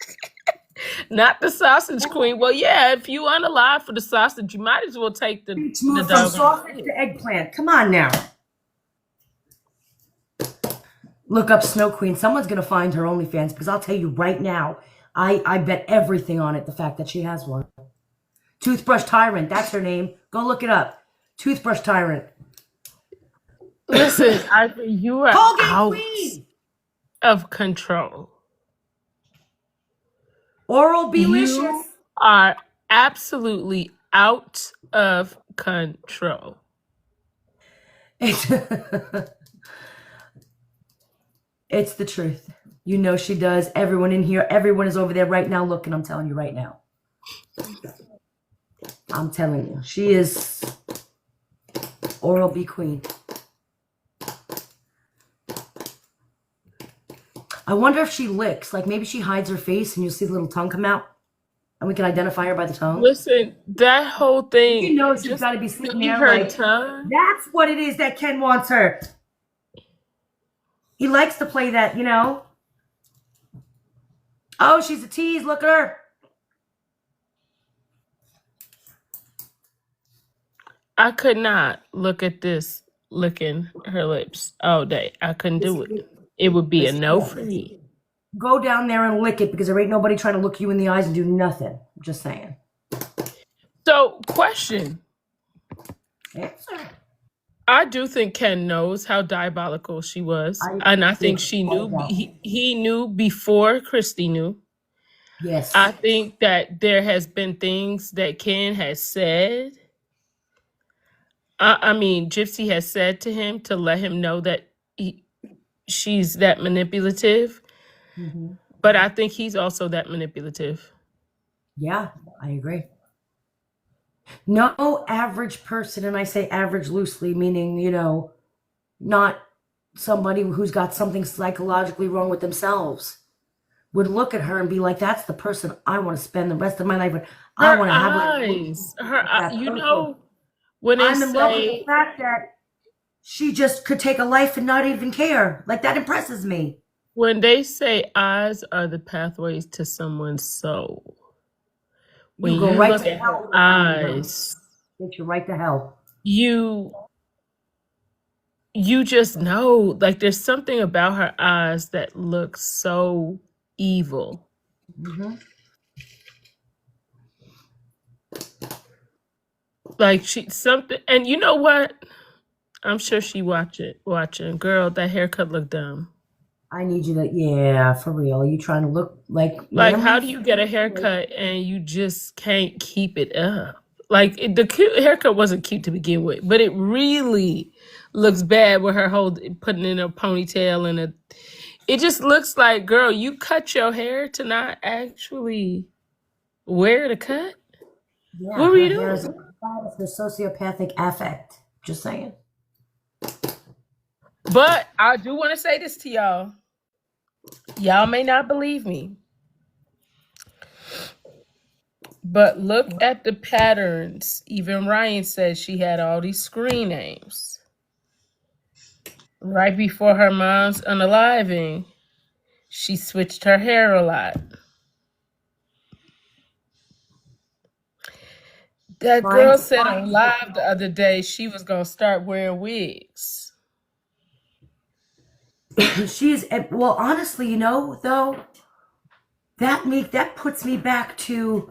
Speaker 1: Not the sausage queen. Well, yeah, if you unalive for the sausage, you might as well take the
Speaker 2: Move from
Speaker 1: dog.
Speaker 2: sausage to eggplant. Come on now. Look up Snow Queen. Someone's going to find her OnlyFans because I'll tell you right now, I bet everything on it, the fact that she has one. Toothbrush Tyrant. That's her name. Go look it up. Toothbrush Tyrant.
Speaker 1: Listen, you are
Speaker 2: Colgate
Speaker 1: out
Speaker 2: Queen.
Speaker 1: of control.
Speaker 2: Oral Belicious.
Speaker 1: You are absolutely out of control.
Speaker 2: It's the truth. You know she does. Everyone in here, everyone is over there right now looking. I'm telling you right now. I'm telling you. She is Oral B Queen. I wonder if she licks. Like maybe she hides her face and you'll see the little tongue come out. And we can identify her by the tongue.
Speaker 1: Listen, that whole thing.
Speaker 2: She knows she's got to be sitting there
Speaker 1: her
Speaker 2: like,
Speaker 1: tongue.
Speaker 2: that's what it is that Ken wants her. He likes to play that, you know. Oh, she's a tease. Look at her.
Speaker 1: I could not look at this licking her lips all day. I couldn't do it. It would be a no for me.
Speaker 2: Go down there and lick it because there ain't nobody trying to look you in the eyes and do nothing. I'm just saying.
Speaker 1: So, question.
Speaker 2: Answer.
Speaker 1: I do think Ken knows how diabolical she was. And I think she knew. He knew before Christy knew.
Speaker 2: Yes.
Speaker 1: I think that there has been things that Ken has said. I mean, Gypsy has said to him to let him know that she's that manipulative.
Speaker 2: Mm-hmm.
Speaker 1: But I think he's also that manipulative.
Speaker 2: Yeah, I agree. No average person, and I say average loosely, meaning, you know, not somebody who's got something psychologically wrong with themselves, would look at her and be like, that's the person I want to spend the rest of my life with. I want to have
Speaker 1: eyes. You know, when they
Speaker 2: I'm in love with
Speaker 1: say
Speaker 2: the fact that she just could take a life and not even care. Like, that impresses me.
Speaker 1: when they say eyes are the pathways to someone's soul, when
Speaker 2: You go
Speaker 1: you
Speaker 2: right
Speaker 1: look
Speaker 2: to
Speaker 1: at
Speaker 2: hell.
Speaker 1: her eyes,
Speaker 2: Get you right to hell.
Speaker 1: you just know, like, there's something about her eyes that looks so evil.
Speaker 2: Mm-hmm.
Speaker 1: Like something, and you know what? I'm sure she watching. Girl, that haircut looked dumb.
Speaker 2: I need you to, yeah, for real. You trying to look like
Speaker 1: How do you get a haircut and you just can't keep it up? Like, the haircut wasn't cute to begin with, but it really looks bad with her putting in a ponytail and it just looks like, girl, you cut your hair to not actually wear the cut?
Speaker 2: Yeah,
Speaker 1: What were you
Speaker 2: there's
Speaker 1: doing?
Speaker 2: the sociopathic affect. Just saying.
Speaker 1: But I do want to say this to y'all. Y'all may not believe me, but look at the patterns. Even Ryan said she had all these screen names. Right before her mom's unaliving, she switched her hair a lot. That girl said on live the other day she was going to start wearing wigs.
Speaker 2: She's, well, honestly, you know, though, that puts me back to,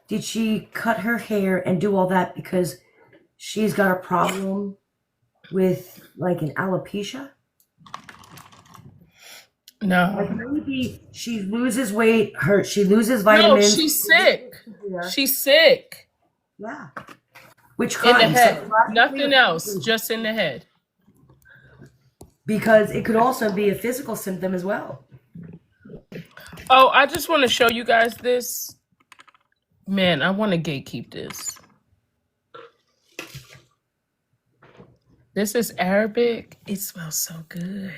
Speaker 2: did she cut her hair and do all that because she's got a problem with, like, an alopecia?
Speaker 1: No.
Speaker 2: Like, maybe she loses weight, she loses vitamins.
Speaker 1: No, she's sick. She's sick.
Speaker 2: Yeah. Which
Speaker 1: In the
Speaker 2: kind?
Speaker 1: head. Nothing else. Just in the head.
Speaker 2: Because it could also be a physical symptom as well.
Speaker 1: Oh, I just want to show you guys this. Man, I want to gatekeep this. This is Arabic. It smells so good.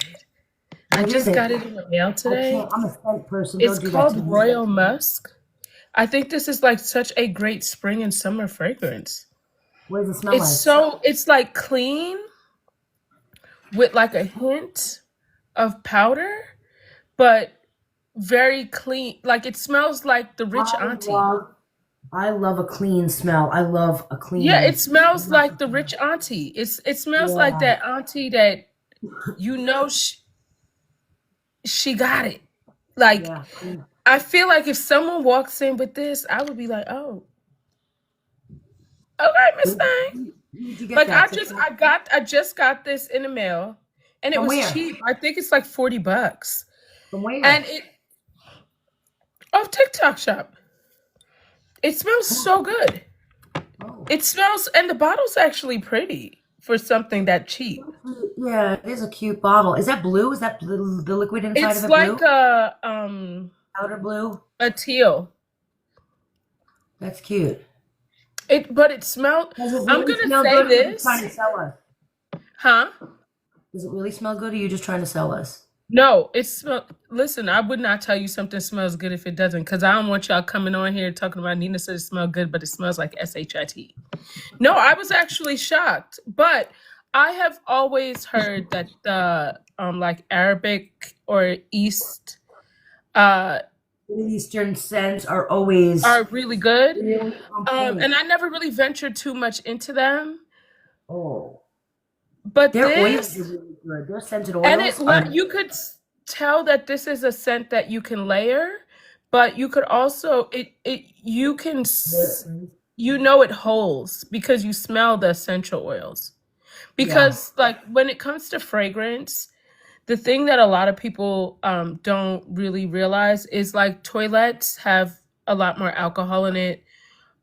Speaker 1: I
Speaker 2: What is
Speaker 1: just
Speaker 2: it?
Speaker 1: got it in the mail
Speaker 2: I
Speaker 1: today.
Speaker 2: can't. I'm a scent person.
Speaker 1: It's
Speaker 2: Don't do that to
Speaker 1: called
Speaker 2: me.
Speaker 1: Royal Musk. I think this is like such a great spring and summer fragrance.
Speaker 2: What does it smell like?
Speaker 1: It's like clean with like a hint of powder, but very clean. Like it smells like the rich auntie.
Speaker 2: I love a clean smell. I love a clean.
Speaker 1: Yeah, it smells like the rich auntie. It smells like that auntie that you know she got it. Like
Speaker 2: Yeah.
Speaker 1: I feel like if someone walks in with this, I would be like, oh, all right, Miss Thing.
Speaker 2: Where'd you get
Speaker 1: Like
Speaker 2: that?
Speaker 1: I just got this in the mail, and it
Speaker 2: From
Speaker 1: was
Speaker 2: where?
Speaker 1: cheap. I think it's like $40,
Speaker 2: From where?
Speaker 1: and it off TikTok shop. It smells so good.
Speaker 2: Oh.
Speaker 1: It smells, and the bottle's actually pretty for something that cheap.
Speaker 2: Yeah, it is a cute bottle. Is that blue? Is that blue, the liquid inside
Speaker 1: It's
Speaker 2: of it
Speaker 1: like
Speaker 2: blue? Powder blue?
Speaker 1: a teal.
Speaker 2: That's cute.
Speaker 1: But it smelled.
Speaker 2: Does it
Speaker 1: I'm
Speaker 2: really
Speaker 1: gonna
Speaker 2: smell
Speaker 1: say
Speaker 2: good, or are you
Speaker 1: this,
Speaker 2: trying to sell us?
Speaker 1: huh?
Speaker 2: Does it really smell good, or are you just trying to sell us?
Speaker 1: No, it smell. Listen, I would not tell you something smells good if it doesn't, because I don't want y'all coming on here talking about Nina said it smelled good, but it smells like shit. No, I was actually shocked, but I have always heard that the like Arabic or East
Speaker 2: Eastern scents are always
Speaker 1: are really good,
Speaker 2: really on point.
Speaker 1: and I never really ventured too much into them.
Speaker 2: Oh,
Speaker 1: But
Speaker 2: their oils
Speaker 1: this,
Speaker 2: are really good. Their scented
Speaker 1: and
Speaker 2: oils are.
Speaker 1: you could tell that this is a scent that you can layer, but you could also you can you know it holds because you smell the essential oils. Because like when it comes to fragrance, the thing that a lot of people don't really realize is like toilettes have a lot more alcohol in it.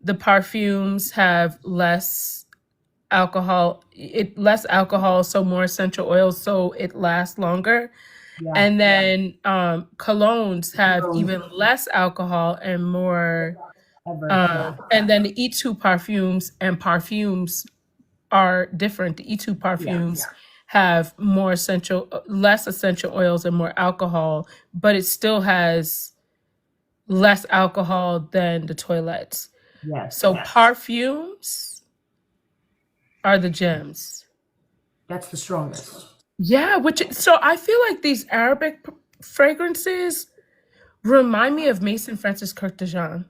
Speaker 1: The perfumes have less alcohol, so more essential oils, so it lasts longer.
Speaker 2: Yeah.
Speaker 1: And then colognes have even less alcohol and more and then the E2 perfumes and parfumes are different. The E2 perfumes have more less essential oils and more alcohol, but it still has less alcohol than the toilettes.
Speaker 2: Yes.
Speaker 1: So perfumes are the gems.
Speaker 2: That's the strongest.
Speaker 1: Yeah, so I feel like these Arabic fragrances remind me of Mason Francis Kirk de Jean.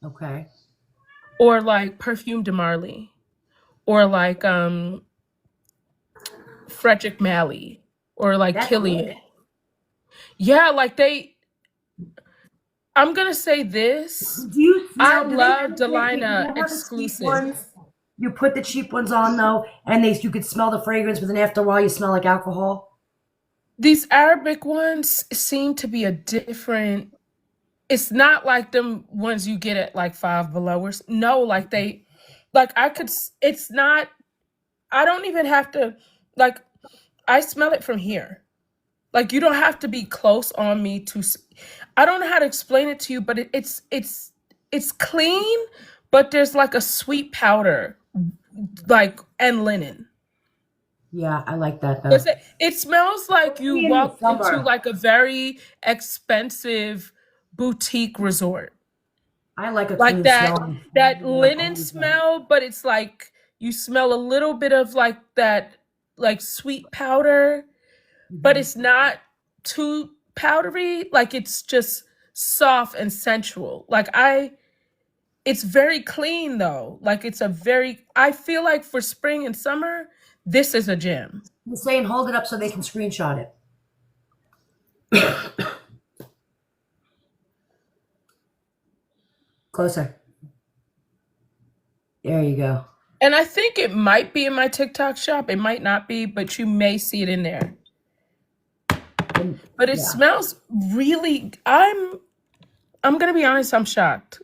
Speaker 2: Okay.
Speaker 1: Or like Perfume de Marly. Or like Frederick Malley. Or like Killian. Cool. Yeah, like I'm gonna say this. I love Delina exclusive.
Speaker 2: You put the cheap ones on though, and you could smell the fragrance, but then after a while you smell like alcohol.
Speaker 1: These Arabic ones seem to be a different. It's not like them ones you get at like Five Below. No, like it's not. I don't even have to, like, I smell it from here. Like you don't have to be close on me to. I don't know how to explain it to you, but it's clean, but there's like a sweet powder. Like and linen.
Speaker 2: Yeah, I like that though.
Speaker 1: It smells like you walked into like a very expensive boutique resort.
Speaker 2: I like a
Speaker 1: like that linen smell, but it's like you smell a little bit of like that like sweet powder, but it's not too powdery. Like it's just soft and sensual. Like it's very clean though. Like I feel like for spring and summer, this is a gem.
Speaker 2: I'm saying hold it up so they can screenshot it. Closer. There you go.
Speaker 1: And I think it might be in my TikTok shop. It might not be, but you may see it in there. But it smells really, I'm going to be honest, I'm shocked.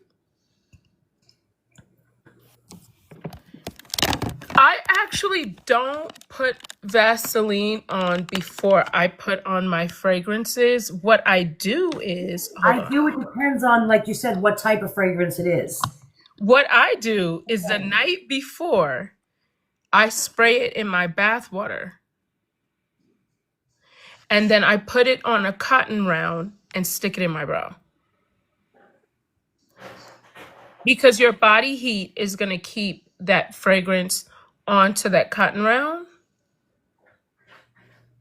Speaker 1: I actually don't put Vaseline on before I put on my fragrances. What I do is, hold
Speaker 2: I
Speaker 1: on.
Speaker 2: do. It depends on, like you said, what type of fragrance it is.
Speaker 1: What I do is the night before, I spray it in my bath water. And then I put it on a cotton round and stick it in my brow. Because your body heat is going to keep that fragrance onto that cotton round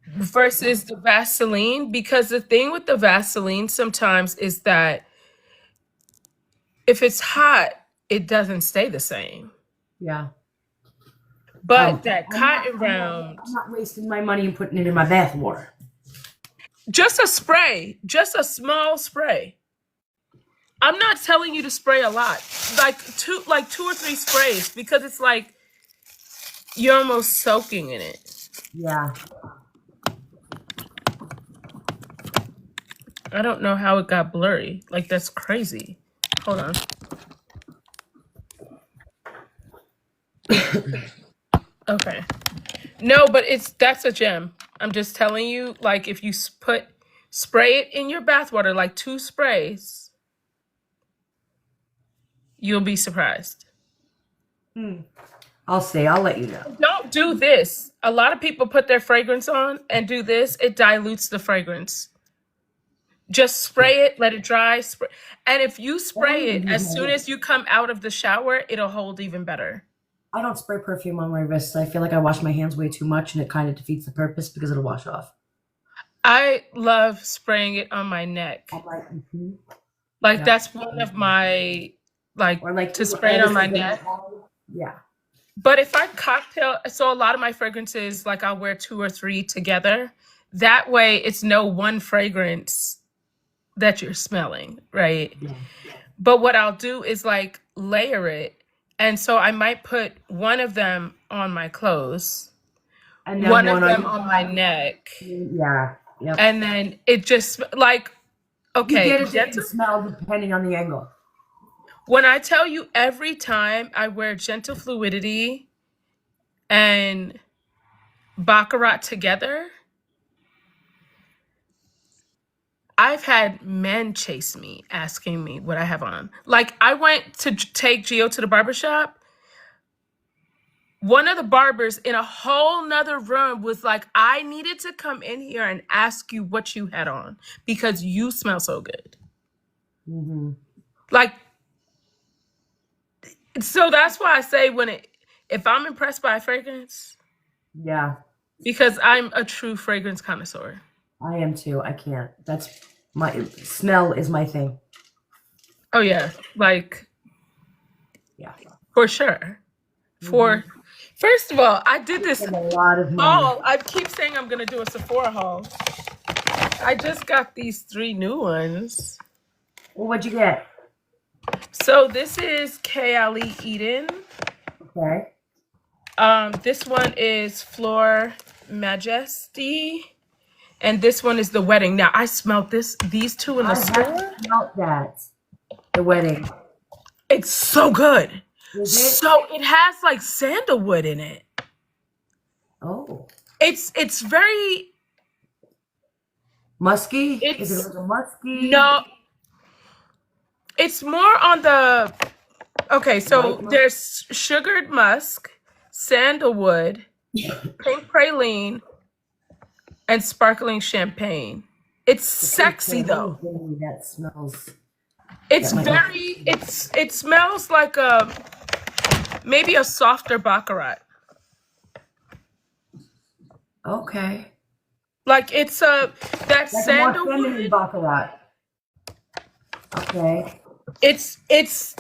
Speaker 1: versus the Vaseline. Because the thing with the Vaseline sometimes is that if it's hot, it doesn't stay the same.
Speaker 2: Yeah.
Speaker 1: But that cotton round,
Speaker 2: I'm not wasting my money and putting it in my bath water.
Speaker 1: just a spray, just a small spray. I'm not telling you to spray a lot, like two or three sprays, because it's like you're almost soaking in it.
Speaker 2: Yeah.
Speaker 1: I don't know how it got blurry. Like, that's crazy. Hold on. Okay. No, but that's a gem. I'm just telling you, like, if you spray it in your bathwater, like 2 sprays, you'll be surprised.
Speaker 2: I'll see. I'll let you know.
Speaker 1: Don't do this. A lot of people put their fragrance on and do this. It dilutes the fragrance. Just spray it, let it dry. And if you spray it as soon as you come out of the shower, it'll hold even better.
Speaker 2: I don't spray perfume on my wrists. I feel like I wash my hands way too much, and it kind of defeats the purpose because it'll wash off.
Speaker 1: I love spraying it on my neck. Like,
Speaker 2: Yeah.
Speaker 1: that's one of my,
Speaker 2: Or like
Speaker 1: to spray it on my neck.
Speaker 2: Yeah.
Speaker 1: But if I cocktail, so a lot of my fragrances, like, I'll wear 2 or 3 together. That way it's no one fragrance that you're smelling, right?
Speaker 2: Yeah.
Speaker 1: But what I'll do is, like, layer it. And so I might put one of them on my clothes,
Speaker 2: And then
Speaker 1: one of them on my neck,
Speaker 2: Yeah. Yep.
Speaker 1: and then it just, like, okay.
Speaker 2: You get a different smell depending on the angle.
Speaker 1: When I tell you, every time I wear Gentle Fluidity and Baccarat together, I've had men chase me asking me what I have on. Like, I went to take Gio to the barbershop. One of the barbers in a whole nother room was like, I needed to come in here and ask you what you had on because you smell so good. Like, so that's why I say if I'm impressed by a fragrance,
Speaker 2: Yeah.
Speaker 1: because I'm a true fragrance connoisseur.
Speaker 2: I am too. I can't. That's my smell is my thing.
Speaker 1: Oh yeah, like,
Speaker 2: Yeah.
Speaker 1: for sure. First of all, I did this
Speaker 2: A lot of money.
Speaker 1: haul. I keep saying I'm gonna do a Sephora haul. I just got these 3 new ones.
Speaker 2: Well, what'd you get?
Speaker 1: So this is Kayali Eden.
Speaker 2: Okay.
Speaker 1: This one is Flor Majesty. And this one is The Wedding. Now, I smelled these 2 in the store.
Speaker 2: I smelled that. The wedding.
Speaker 1: It's so good.
Speaker 2: Is it?
Speaker 1: So it has, like, sandalwood in it.
Speaker 2: Oh.
Speaker 1: It's very
Speaker 2: Musky?
Speaker 1: It's-
Speaker 2: Is it a little musky?
Speaker 1: no. It's more on the. Okay, so there's sugared musk, sandalwood, pink praline, and sparkling champagne. It's sexy though.
Speaker 2: That smells.
Speaker 1: It's
Speaker 2: Yeah,
Speaker 1: very. It smells like maybe a softer baccarat.
Speaker 2: Okay.
Speaker 1: Like, it's that
Speaker 2: Like a more feminine
Speaker 1: sandalwood.
Speaker 2: baccarat. Okay.
Speaker 1: It's.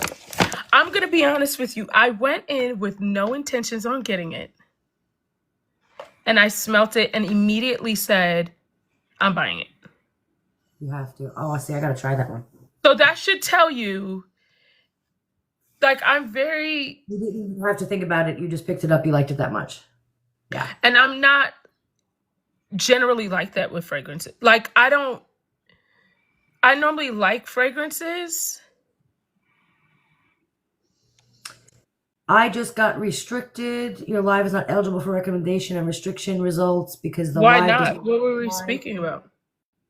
Speaker 1: I'm gonna be honest with you. I went in with no intentions on getting it, and I smelt it and immediately said, "I'm buying it."
Speaker 2: You have to. Oh, I see. I gotta try that one.
Speaker 1: So that should tell you, like, I'm very,
Speaker 2: You didn't even have to think about it. You just picked it up. You liked it that much. Yeah.
Speaker 1: and I'm not generally like that with fragrances. Like, I normally like fragrances.
Speaker 2: I just got restricted. Your live is not eligible for recommendation and restriction results because the
Speaker 1: Why
Speaker 2: live does
Speaker 1: not? What were we
Speaker 2: not
Speaker 1: speaking about?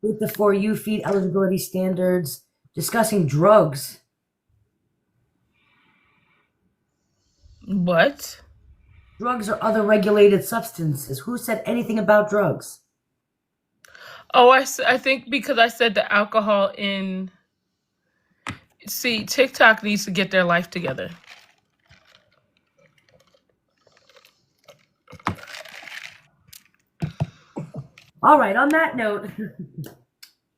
Speaker 2: meet the For You feed eligibility standards, discussing drugs.
Speaker 1: What?
Speaker 2: Drugs or other regulated substances. Who said anything about drugs?
Speaker 1: Oh, I think because I said the alcohol in. See, TikTok needs to get their life together.
Speaker 2: All right, on that note,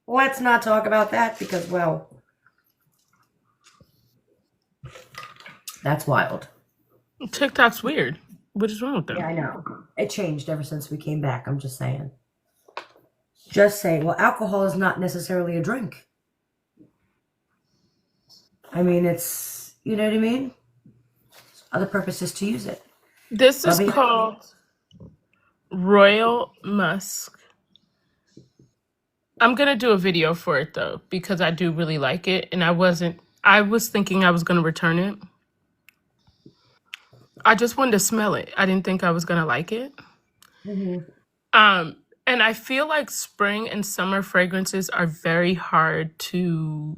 Speaker 2: let's not talk about that because, well, that's wild.
Speaker 1: TikTok's weird. What is wrong with them?
Speaker 2: Yeah, I know. It changed ever since we came back. I'm just saying. Just saying. Well, alcohol is not necessarily a drink. I mean, it's, you know what I mean? Other purposes to use it.
Speaker 1: This is called Royal Musk. I'm going to do a video for it, though, because I do really like it. And I was thinking I was going to return it. I just wanted to smell it. I didn't think I was going to like it.
Speaker 2: Mm-hmm.
Speaker 1: And I feel like spring and summer fragrances are very hard to,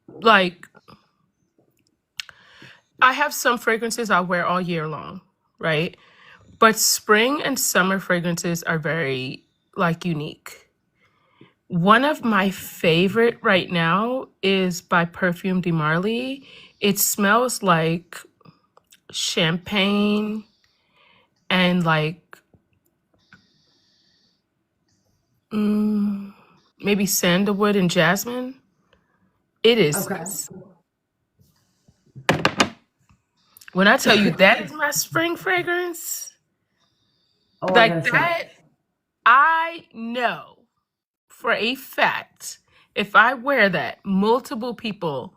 Speaker 1: like, I have some fragrances I'll wear all year long, right? But spring and summer fragrances are very, like, unique. One of my favorite right now is by Perfume de Marly. It smells like champagne and like maybe sandalwood and jasmine. It is.
Speaker 2: Okay.
Speaker 1: When I tell you that is my spring fragrance, like that, I know for a fact if I wear that, multiple people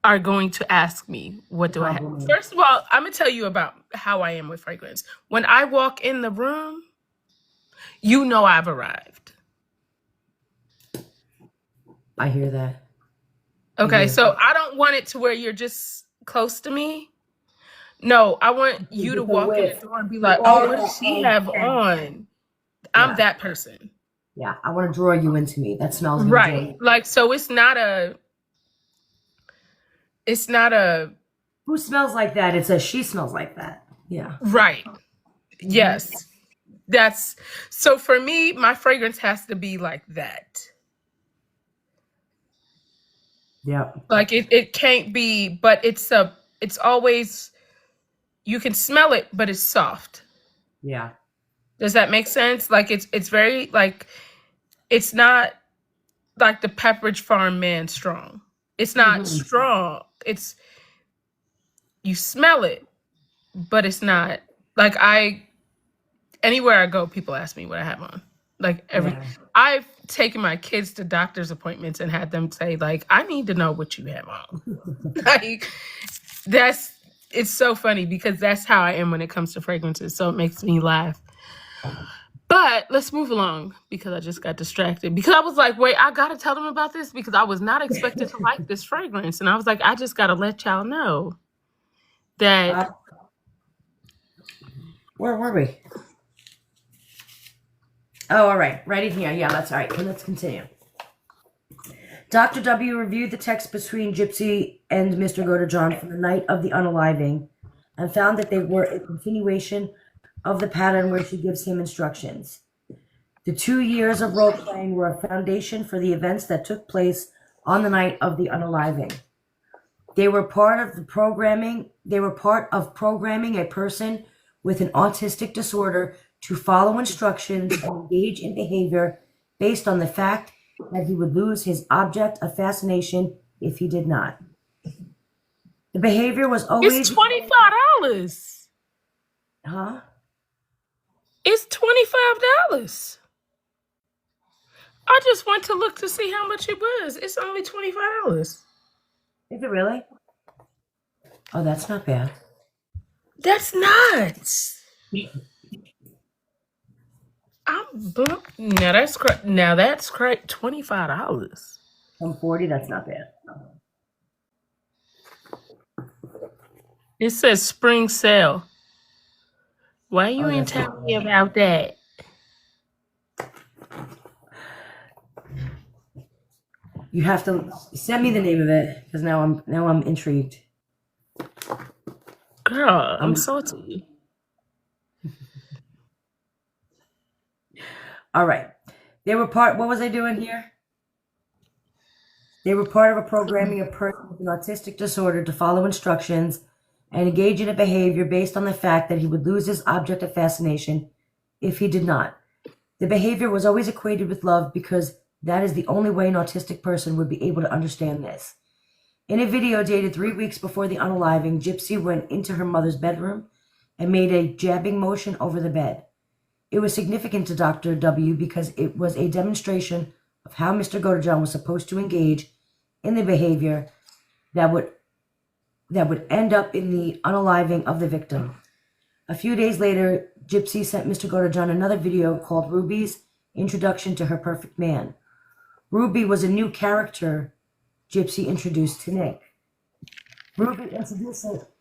Speaker 1: are going to ask me, what do I have? First of all, I'm going to tell you about how I am with fragrance. When I walk in the room, you know I've arrived.
Speaker 2: I hear that.
Speaker 1: Okay, so I don't want it to where you're just close to me. No, I want you to walk in the door and be like, oh, what does she have on? I'm that person.
Speaker 2: Yeah, I want to draw you into me. That smells
Speaker 1: right. Like, so it's not a
Speaker 2: who smells like that? It's a she smells like that. Yeah.
Speaker 1: Right. Yes. That's so for me, my fragrance has to be like that.
Speaker 2: Yeah.
Speaker 1: Like it can't be, but it's always, you can smell it, but it's soft.
Speaker 2: Yeah.
Speaker 1: Does that make sense? Like it's very like, it's not like the Pepperidge Farm Man strong. It's not strong. It's, you smell it, but it's not like anywhere I go, people ask me what I have on. Like I've taken my kids to doctor's appointments and had them say like, I need to know what you have on. Like it's so funny because that's how I am when it comes to fragrances. So it makes me laugh. But let's move along because I just got distracted because I was like, wait, I got to tell them about this because I was not expected to like this fragrance. And I was like, I just got to let y'all know that.
Speaker 2: Where were we? Oh, all right. Right in here. Yeah, that's all right. Let's continue. Dr. W reviewed the text between Gypsy and Mr. GODEJOHN from the night of the unaliving and found that they were a continuation of the pattern where she gives him instructions. The 2 years of role-playing were a foundation for the events that took place on the night of the unaliving. They were part of programming a person with an autistic disorder to follow instructions and engage in behavior based on the fact that he would lose his object of fascination if he did not. The behavior was always...
Speaker 1: It's $25.
Speaker 2: Huh?
Speaker 1: It's $25. I just went to look to see how much it was. It's only $25.
Speaker 2: Is it really? Oh, that's not bad.
Speaker 1: That's nuts. Now that's $25.
Speaker 2: From 40, that's not bad.
Speaker 1: It says spring sale. Why you
Speaker 2: Oh,
Speaker 1: ain't
Speaker 2: that's
Speaker 1: telling me about that?
Speaker 2: You have to send me the name of it because now I'm intrigued.
Speaker 1: Girl, I'm salty.
Speaker 2: All right. They were part. What was I doing here? They were part of a programming a person with an autistic disorder to follow instructions and engage in a behavior based on the fact that he would lose his object of fascination if he did not. The behavior was always equated with love because that is the only way an autistic person would be able to understand this. In a video dated 3 weeks before the unaliving, Gypsy went into her mother's bedroom and made a jabbing motion over the bed. It was significant to Dr. W because it was a demonstration of how Mr. GODEJOHN was supposed to engage in the behavior that would end up in the unaliving of the victim. A few days later, Gypsy sent Mr. GODEJOHN another video called Ruby's Introduction to Her Perfect Man. Ruby was a new character Gypsy introduced to Nick. Ruby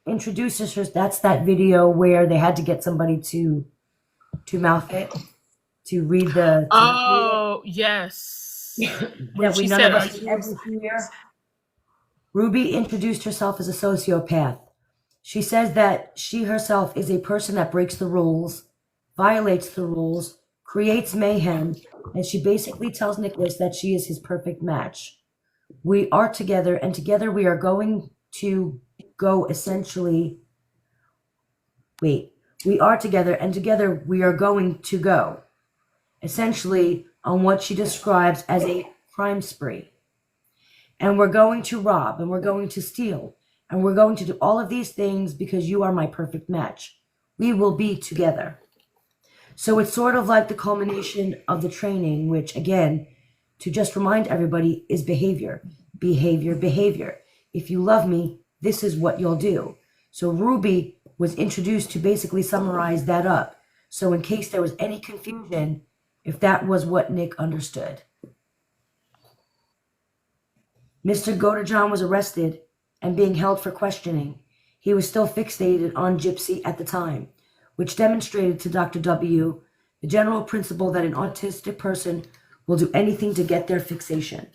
Speaker 2: introduces her. That's that video where they had to get somebody to mouth it, to read the.
Speaker 1: Oh, yes.
Speaker 2: That we none of us could ever hear. Ruby introduced herself as a sociopath. She says that she herself is a person that breaks the rules, violates the rules, creates mayhem, and she basically tells Nicholas that she is his perfect match. We are together, and together we are going to go essentially. We are together, and together we are going to go essentially on what she describes as a crime spree. And we're going to rob, and we're going to steal, and we're going to do all of these things because you are my perfect match. We will be together. So it's sort of like the culmination of the training, which, again, to just remind everybody, is behavior. Behavior, behavior. If you love me, this is what you'll do. So Ruby was introduced to basically summarize that up. So in case there was any confusion, if that was what Nick understood. Mr. GODEJOHN was arrested and being held for questioning. He was still fixated on Gypsy at the time, which demonstrated to Dr. W the general principle that an autistic person will do anything to get their fixation.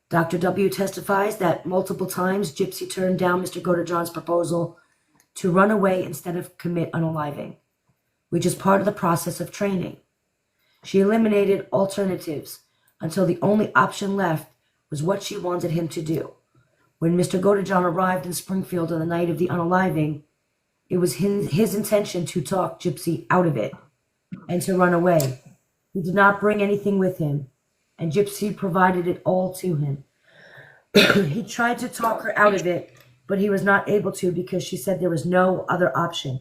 Speaker 2: Dr. W testifies that multiple times Gypsy turned down Mr. GODEJOHN'S proposal to run away instead of commit unaliving, which is part of the process of training. She eliminated alternatives until the only option left was what she wanted him to do. When Mr. GODEJOHN arrived in Springfield on the night of the unaliving, it was his intention to talk Gypsy out of it and to run away. He did not bring anything with him, and Gypsy provided it all to him. He tried to talk her out of it, but he was not able to because she said there was no other option.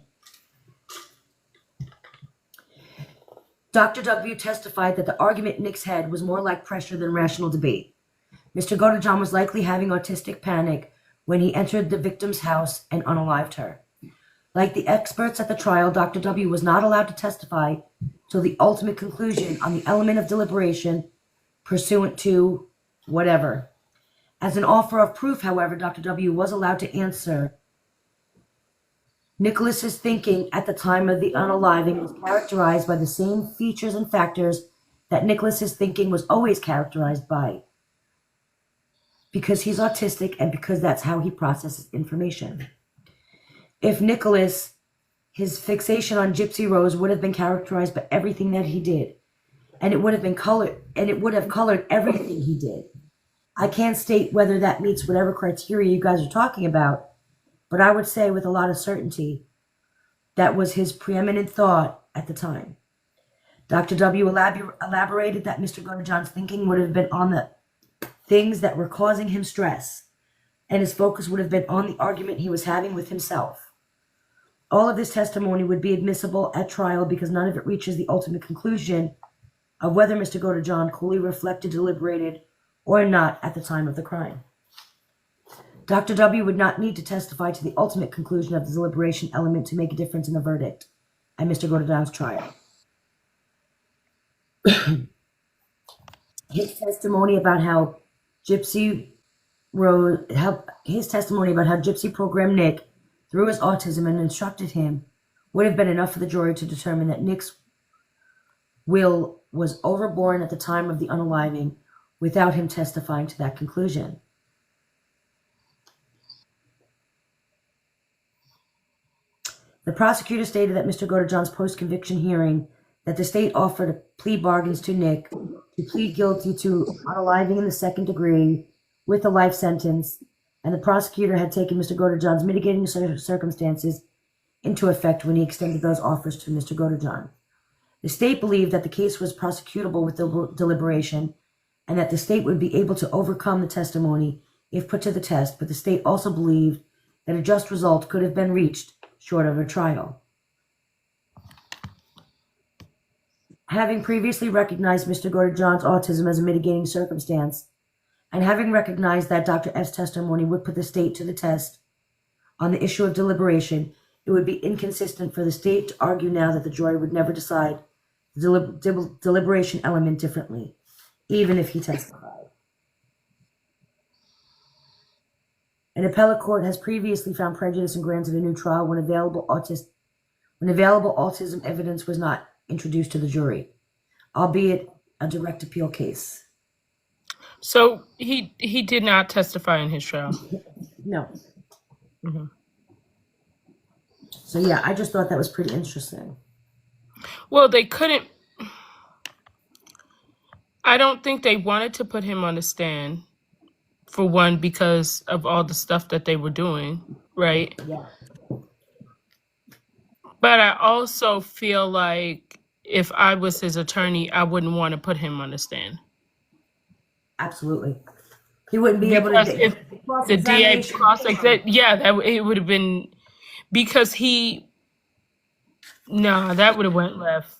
Speaker 2: Dr. W testified that the argument in Nick's head was more like pressure than rational debate. Mr. GODEJOHN was likely having autistic panic when he entered the victim's house and unalived her. Like the experts at the trial, Dr. W was not allowed to testify till the ultimate conclusion on the element of deliberation pursuant to whatever. As an offer of proof, however, Dr. W was allowed to answer. Nicholas's thinking at the time of the unaliving was characterized by the same features and factors that Nicholas's thinking was always characterized by, because he's autistic and because that's how he processes information. If Nicholas, his fixation on Gypsy Rose would have been characterized by everything that he did, and it would have colored everything he did. I can't state whether that meets whatever criteria you guys are talking about, but I would say with a lot of certainty that was his preeminent thought at the time. Dr. W elaborated that Mr. GODEJOHN'S thinking would have been on the things that were causing him stress, and his focus would have been on the argument he was having with himself. All of this testimony would be admissible at trial because none of it reaches the ultimate conclusion of whether Mr. GODEJOHN coolly reflected, deliberated, or not at the time of the crime. Dr. W would not need to testify to the ultimate conclusion of the deliberation element to make a difference in the verdict at Mr. GODEJOHN'S trial. His testimony about how Gypsy programmed Nick through his autism and instructed him would have been enough for the jury to determine that Nick's will was overborne at the time of the unaliving without him testifying to that conclusion. The prosecutor stated at Mr. GODEJOHN'S post-conviction hearing that the state offered plea bargains to Nick to plead guilty to unaliving in the second degree with a life sentence, and the prosecutor had taken Mr. GODEJOHN'S mitigating circumstances into effect when he extended those offers to Mr. GODEJOHN. The state believed that the case was prosecutable with deliberation and that the state would be able to overcome the testimony if put to the test, but the state also believed that a just result could have been reached short of a trial. Having previously recognized Mr. GODEJOHN'S autism as a mitigating circumstance, and having recognized that Dr. F's testimony would put the state to the test on the issue of deliberation, it would be inconsistent for the state to argue now that the jury would never decide the deliberation element differently, even if he testified. An appellate court has previously found prejudice and granted a new trial when available autism evidence was not introduced to the jury, albeit a direct appeal case.
Speaker 1: So he did not testify in his trial.
Speaker 2: No.
Speaker 1: Mm-hmm.
Speaker 2: So yeah, I just thought that was pretty interesting.
Speaker 1: Well, they couldn't. I don't think they wanted to put him on the stand, for one, because of all the stuff that they were doing, right?
Speaker 2: Yeah.
Speaker 1: But I also feel like if I was his attorney, I wouldn't want to put him on the stand.
Speaker 2: Absolutely. He wouldn't be able
Speaker 1: Because
Speaker 2: to.
Speaker 1: if the DA that, yeah, it would have been, because that would have went left.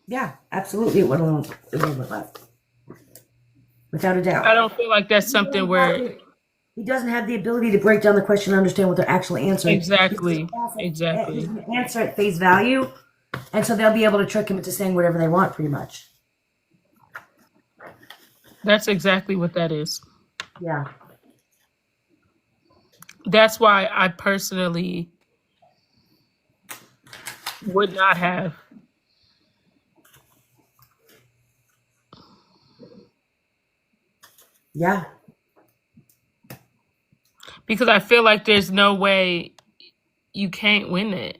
Speaker 2: Yeah, absolutely. It would have went left. Without a doubt.
Speaker 1: I don't feel like that's something where
Speaker 2: he doesn't have the ability to break down the question and understand what they're actually answering.
Speaker 1: Exactly.
Speaker 2: He's going to answer at face value, and so they'll be able to trick him into saying whatever they want, pretty much.
Speaker 1: That's exactly what that is.
Speaker 2: Yeah.
Speaker 1: That's why I personally would not have.
Speaker 2: Yeah.
Speaker 1: Because I feel like there's no way you can't win it.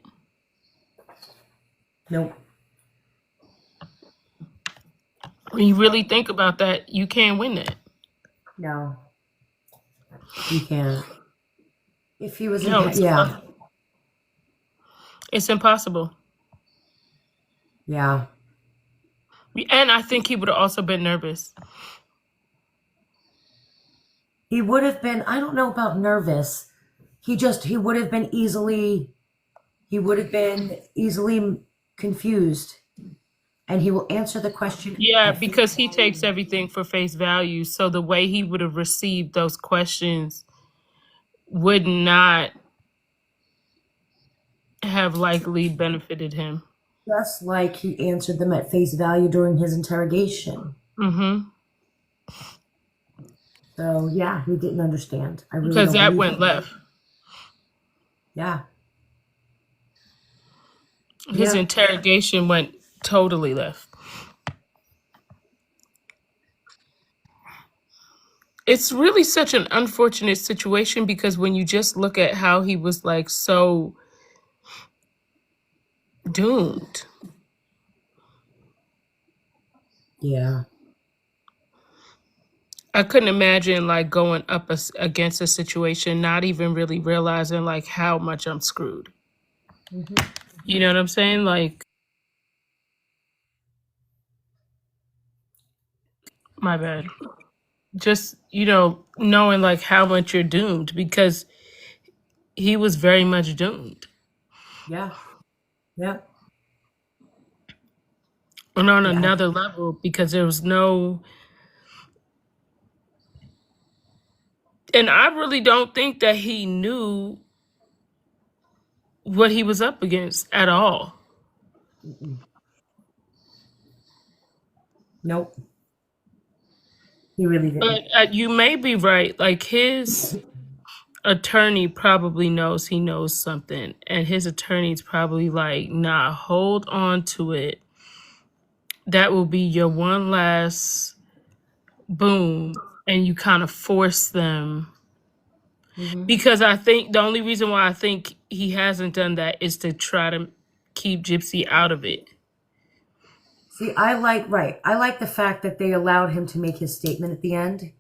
Speaker 2: Nope.
Speaker 1: When you really think about that, you can't win it.
Speaker 2: No. You can't. If he was
Speaker 1: No,
Speaker 2: yeah.
Speaker 1: It's impossible.
Speaker 2: Yeah.
Speaker 1: And I think he would have also been nervous.
Speaker 2: He would have been, I don't know about nervous. He would have been easily confused. And he will answer the question.
Speaker 1: Yeah, because he takes everything for face value. So the way he would have received those questions would not have likely benefited him.
Speaker 2: Just like he answered them at face value during his interrogation.
Speaker 1: Mm-hmm.
Speaker 2: So yeah, he didn't understand. I really
Speaker 1: because
Speaker 2: don't
Speaker 1: that
Speaker 2: believe
Speaker 1: went
Speaker 2: it.
Speaker 1: left.
Speaker 2: Yeah.
Speaker 1: His interrogation went totally left. It's really such an unfortunate situation because when you just look at how he was like so doomed.
Speaker 2: Yeah.
Speaker 1: I couldn't imagine like going up against a situation, not even really realizing like how much I'm screwed.
Speaker 2: Mm-hmm.
Speaker 1: You know what I'm saying? Like, my bad. Just, knowing like how much you're doomed because he was very much doomed.
Speaker 2: Yeah. Yeah.
Speaker 1: And on another level, because there was no... And I really don't think that he knew what he was up against at all.
Speaker 2: Mm-mm. Nope. He really didn't.
Speaker 1: But you may be right. Like attorney probably knows he knows something, and his attorney's probably like, nah, hold on to it. That will be your one last boom, and you kind of force them. Because I think the only reason why I think he hasn't done that is to try to keep Gypsy out of it.
Speaker 2: See, I like the fact that they allowed him to make his statement at the end.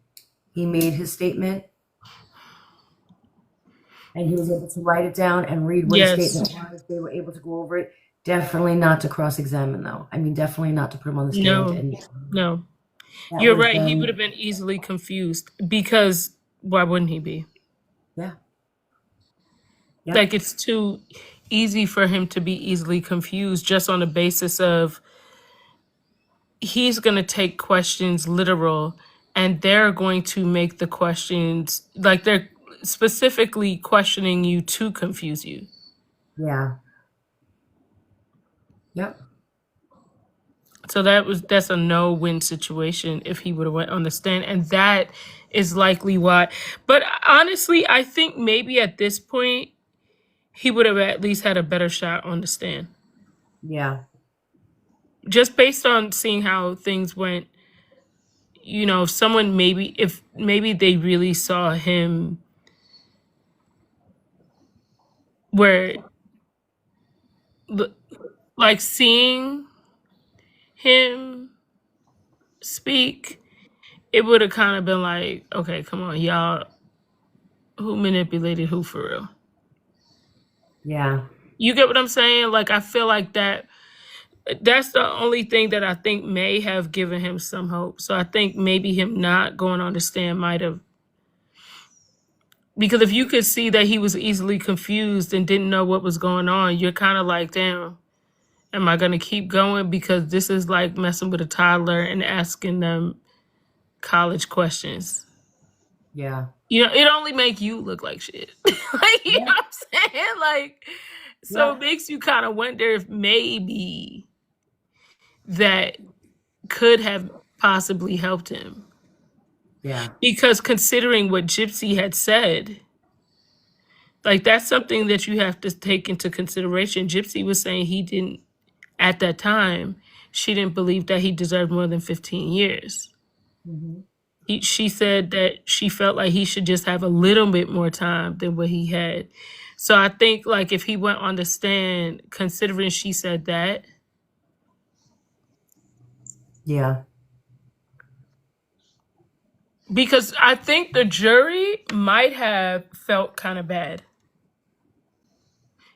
Speaker 2: He made his statement, and he was able to write it down and read what his statement was. They were able to go over it. Definitely not to cross-examine, though. I mean, definitely not to put him on the stand.
Speaker 1: No. You're right. He would have been easily confused because why wouldn't he be?
Speaker 2: Yeah.
Speaker 1: Like, it's too easy for him to be easily confused just on the basis of he's going to take questions literal, and they're going to make the questions, like, they're specifically questioning you to confuse you.
Speaker 2: Yeah. Yep.
Speaker 1: So that's a no-win situation if he would have went on the stand, and that is likely why. But honestly, I think maybe at this point he would have at least had a better shot on the stand.
Speaker 2: Yeah.
Speaker 1: Just based on seeing how things went, you know, if maybe they really saw him where, like, seeing him speak, it would have kind of been like, okay, come on, y'all, who manipulated who for real?
Speaker 2: Yeah.
Speaker 1: You get what I'm saying? Like, I feel like that's the only thing that I think may have given him some hope. So I think maybe him not going on the stand might have, because if you could see that he was easily confused and didn't know what was going on, you're kind of like, damn, am I going to keep going? Because this is like messing with a toddler and asking them college questions.
Speaker 2: Yeah.
Speaker 1: You know, it only make you look like shit. Like, you know what I'm saying? Like, so it makes you kind of wonder if maybe that could have possibly helped him.
Speaker 2: Yeah.
Speaker 1: Because considering what Gypsy had said, like, that's something that you have to take into consideration. Gypsy was saying he didn't, at that time, she didn't believe that he deserved more than 15 years. She said that she felt like he should just have a little bit more time than what he had. So I think, like, if he went on the stand, considering she said that.
Speaker 2: Yeah.
Speaker 1: Because I think the jury might have felt kind of bad.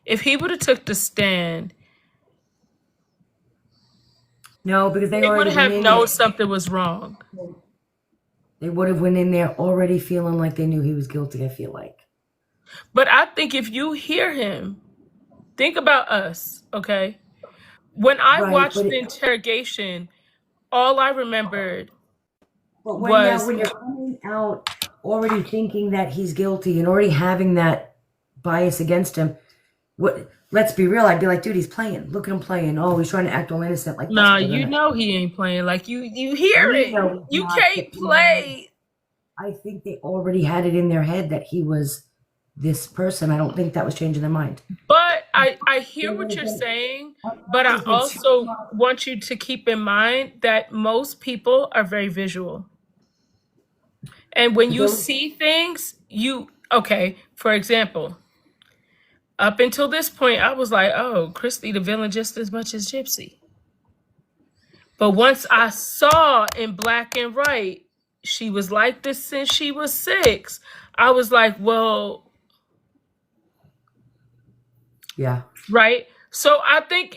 Speaker 1: If he would have took the stand,
Speaker 2: no, because they
Speaker 1: would have known something was wrong.
Speaker 2: They would have went in there already feeling like they knew he was guilty, I feel like.
Speaker 1: But I think if you hear him, think about us, okay? When I watched the interrogation, all I remembered was...
Speaker 2: when you're coming out already thinking that he's guilty and already having that bias against him, let's be real, I'd be like, dude, he's playing. Look at him playing. Oh, he's trying to act all innocent. Like,
Speaker 1: nah, you know he ain't playing. Like, you hear it. You can't play.
Speaker 2: I think they already had it in their head that he was this person. I don't think that was changing their mind.
Speaker 1: But I hear what you're saying, but I also want you to keep in mind that most people are very visual. And when you see things, okay, for example, up until this point, I was like, oh, Christy the villain just as much as Gypsy. But once I saw in black and white, she was like this since she was 6, I was like, well...
Speaker 2: Yeah.
Speaker 1: Right? So I think...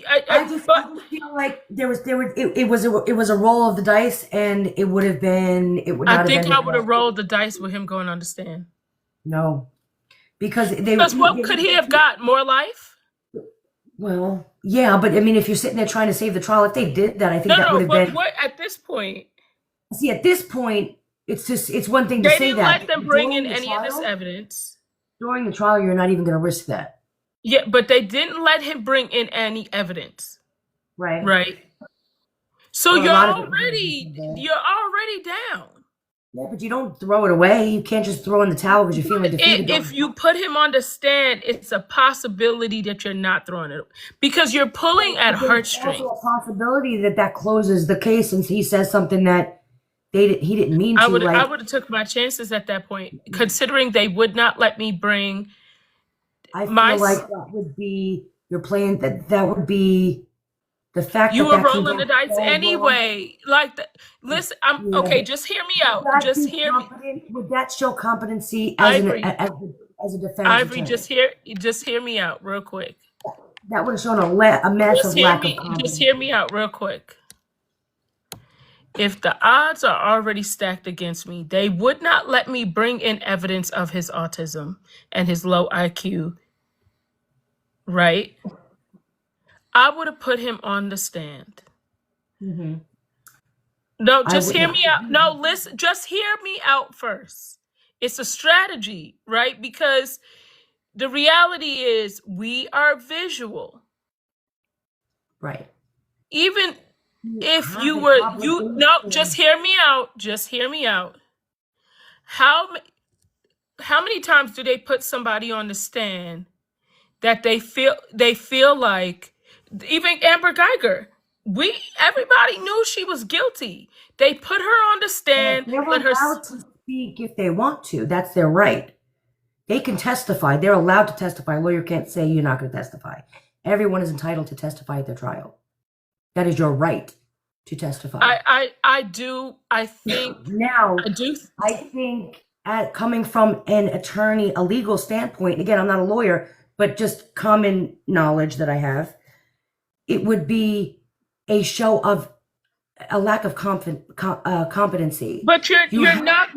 Speaker 2: I just feel like it was a roll of the dice, and it would have been... I think
Speaker 1: I would have rolled the dice with him going on the stand.
Speaker 2: No. Because
Speaker 1: what could he have got? More life?
Speaker 2: Well, yeah, but I mean, if you're sitting there trying to save the trial, if they did that, I think that would have been...
Speaker 1: What at this point?
Speaker 2: See, at this point, it's one thing to say that.
Speaker 1: They didn't let them bring in any of this evidence.
Speaker 2: During the trial, you're not even going to risk that.
Speaker 1: Yeah, but they didn't let him bring in any evidence.
Speaker 2: Right.
Speaker 1: Right. So you're already down.
Speaker 2: Yeah, but you don't throw it away. You can't just throw in the towel because you're feeling defeated.
Speaker 1: If you put him on the stand, it's a possibility that you're not throwing it because you're pulling at
Speaker 2: There's
Speaker 1: heartstrings.
Speaker 2: also a possibility that closes the case since he says something that he didn't mean to.
Speaker 1: I would have took my chances at that point, considering they would not let me bring.
Speaker 2: I feel like that would be you're playing that would be the fact
Speaker 1: you
Speaker 2: that
Speaker 1: were rolling the dice anyway. Like, listen, okay. Just hear me out. Just hear me.
Speaker 2: Would that show competency as a defense
Speaker 1: Ivory,
Speaker 2: attorney?
Speaker 1: just hear me out real quick.
Speaker 2: That would have shown a massive lack of confidence.
Speaker 1: Just hear me out real quick. If the odds are already stacked against me, they would not let me bring in evidence of his autism and his low IQ, right? I would have put him on the stand. Mm-hmm. No, just hear me out. No, listen, just hear me out first. It's a strategy, right? Because the reality is we are visual.
Speaker 2: Right.
Speaker 1: Even if just hear me out. Just hear me out. How many times do they put somebody on the stand that they feel like, even Amber Geiger, everybody knew she was guilty. They put her on the stand.
Speaker 2: They're allowed to speak if they want to. That's their right. They can testify. They're allowed to testify. A lawyer can't say you're not going to testify. Everyone is entitled to testify at their trial. That is your right to testify.
Speaker 1: I do. I think
Speaker 2: now.
Speaker 1: I do.
Speaker 2: I think coming from an attorney, a legal standpoint. Again, I'm not a lawyer, but just common knowledge that I have. It would be a show of a lack of competency.
Speaker 1: But you're not.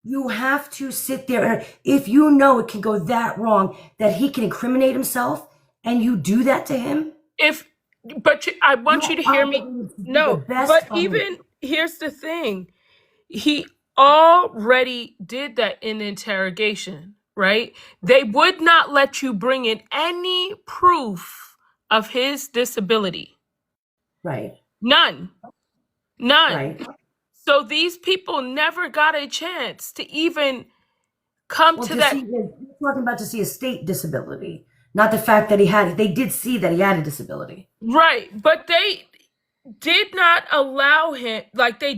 Speaker 2: You have to sit there. If you know it can go that wrong, that he can incriminate himself, and you do that to him.
Speaker 1: I want you to hear me. No, but even here's the thing. He already did that in the interrogation, right? They would not let you bring in any proof of his disability.
Speaker 2: Right.
Speaker 1: None.
Speaker 2: Right.
Speaker 1: So these people never got a chance to even come to that.
Speaker 2: You're talking about to see a state disability. Not the fact that they did see that he had a disability.
Speaker 1: Right. But they did not allow him, like the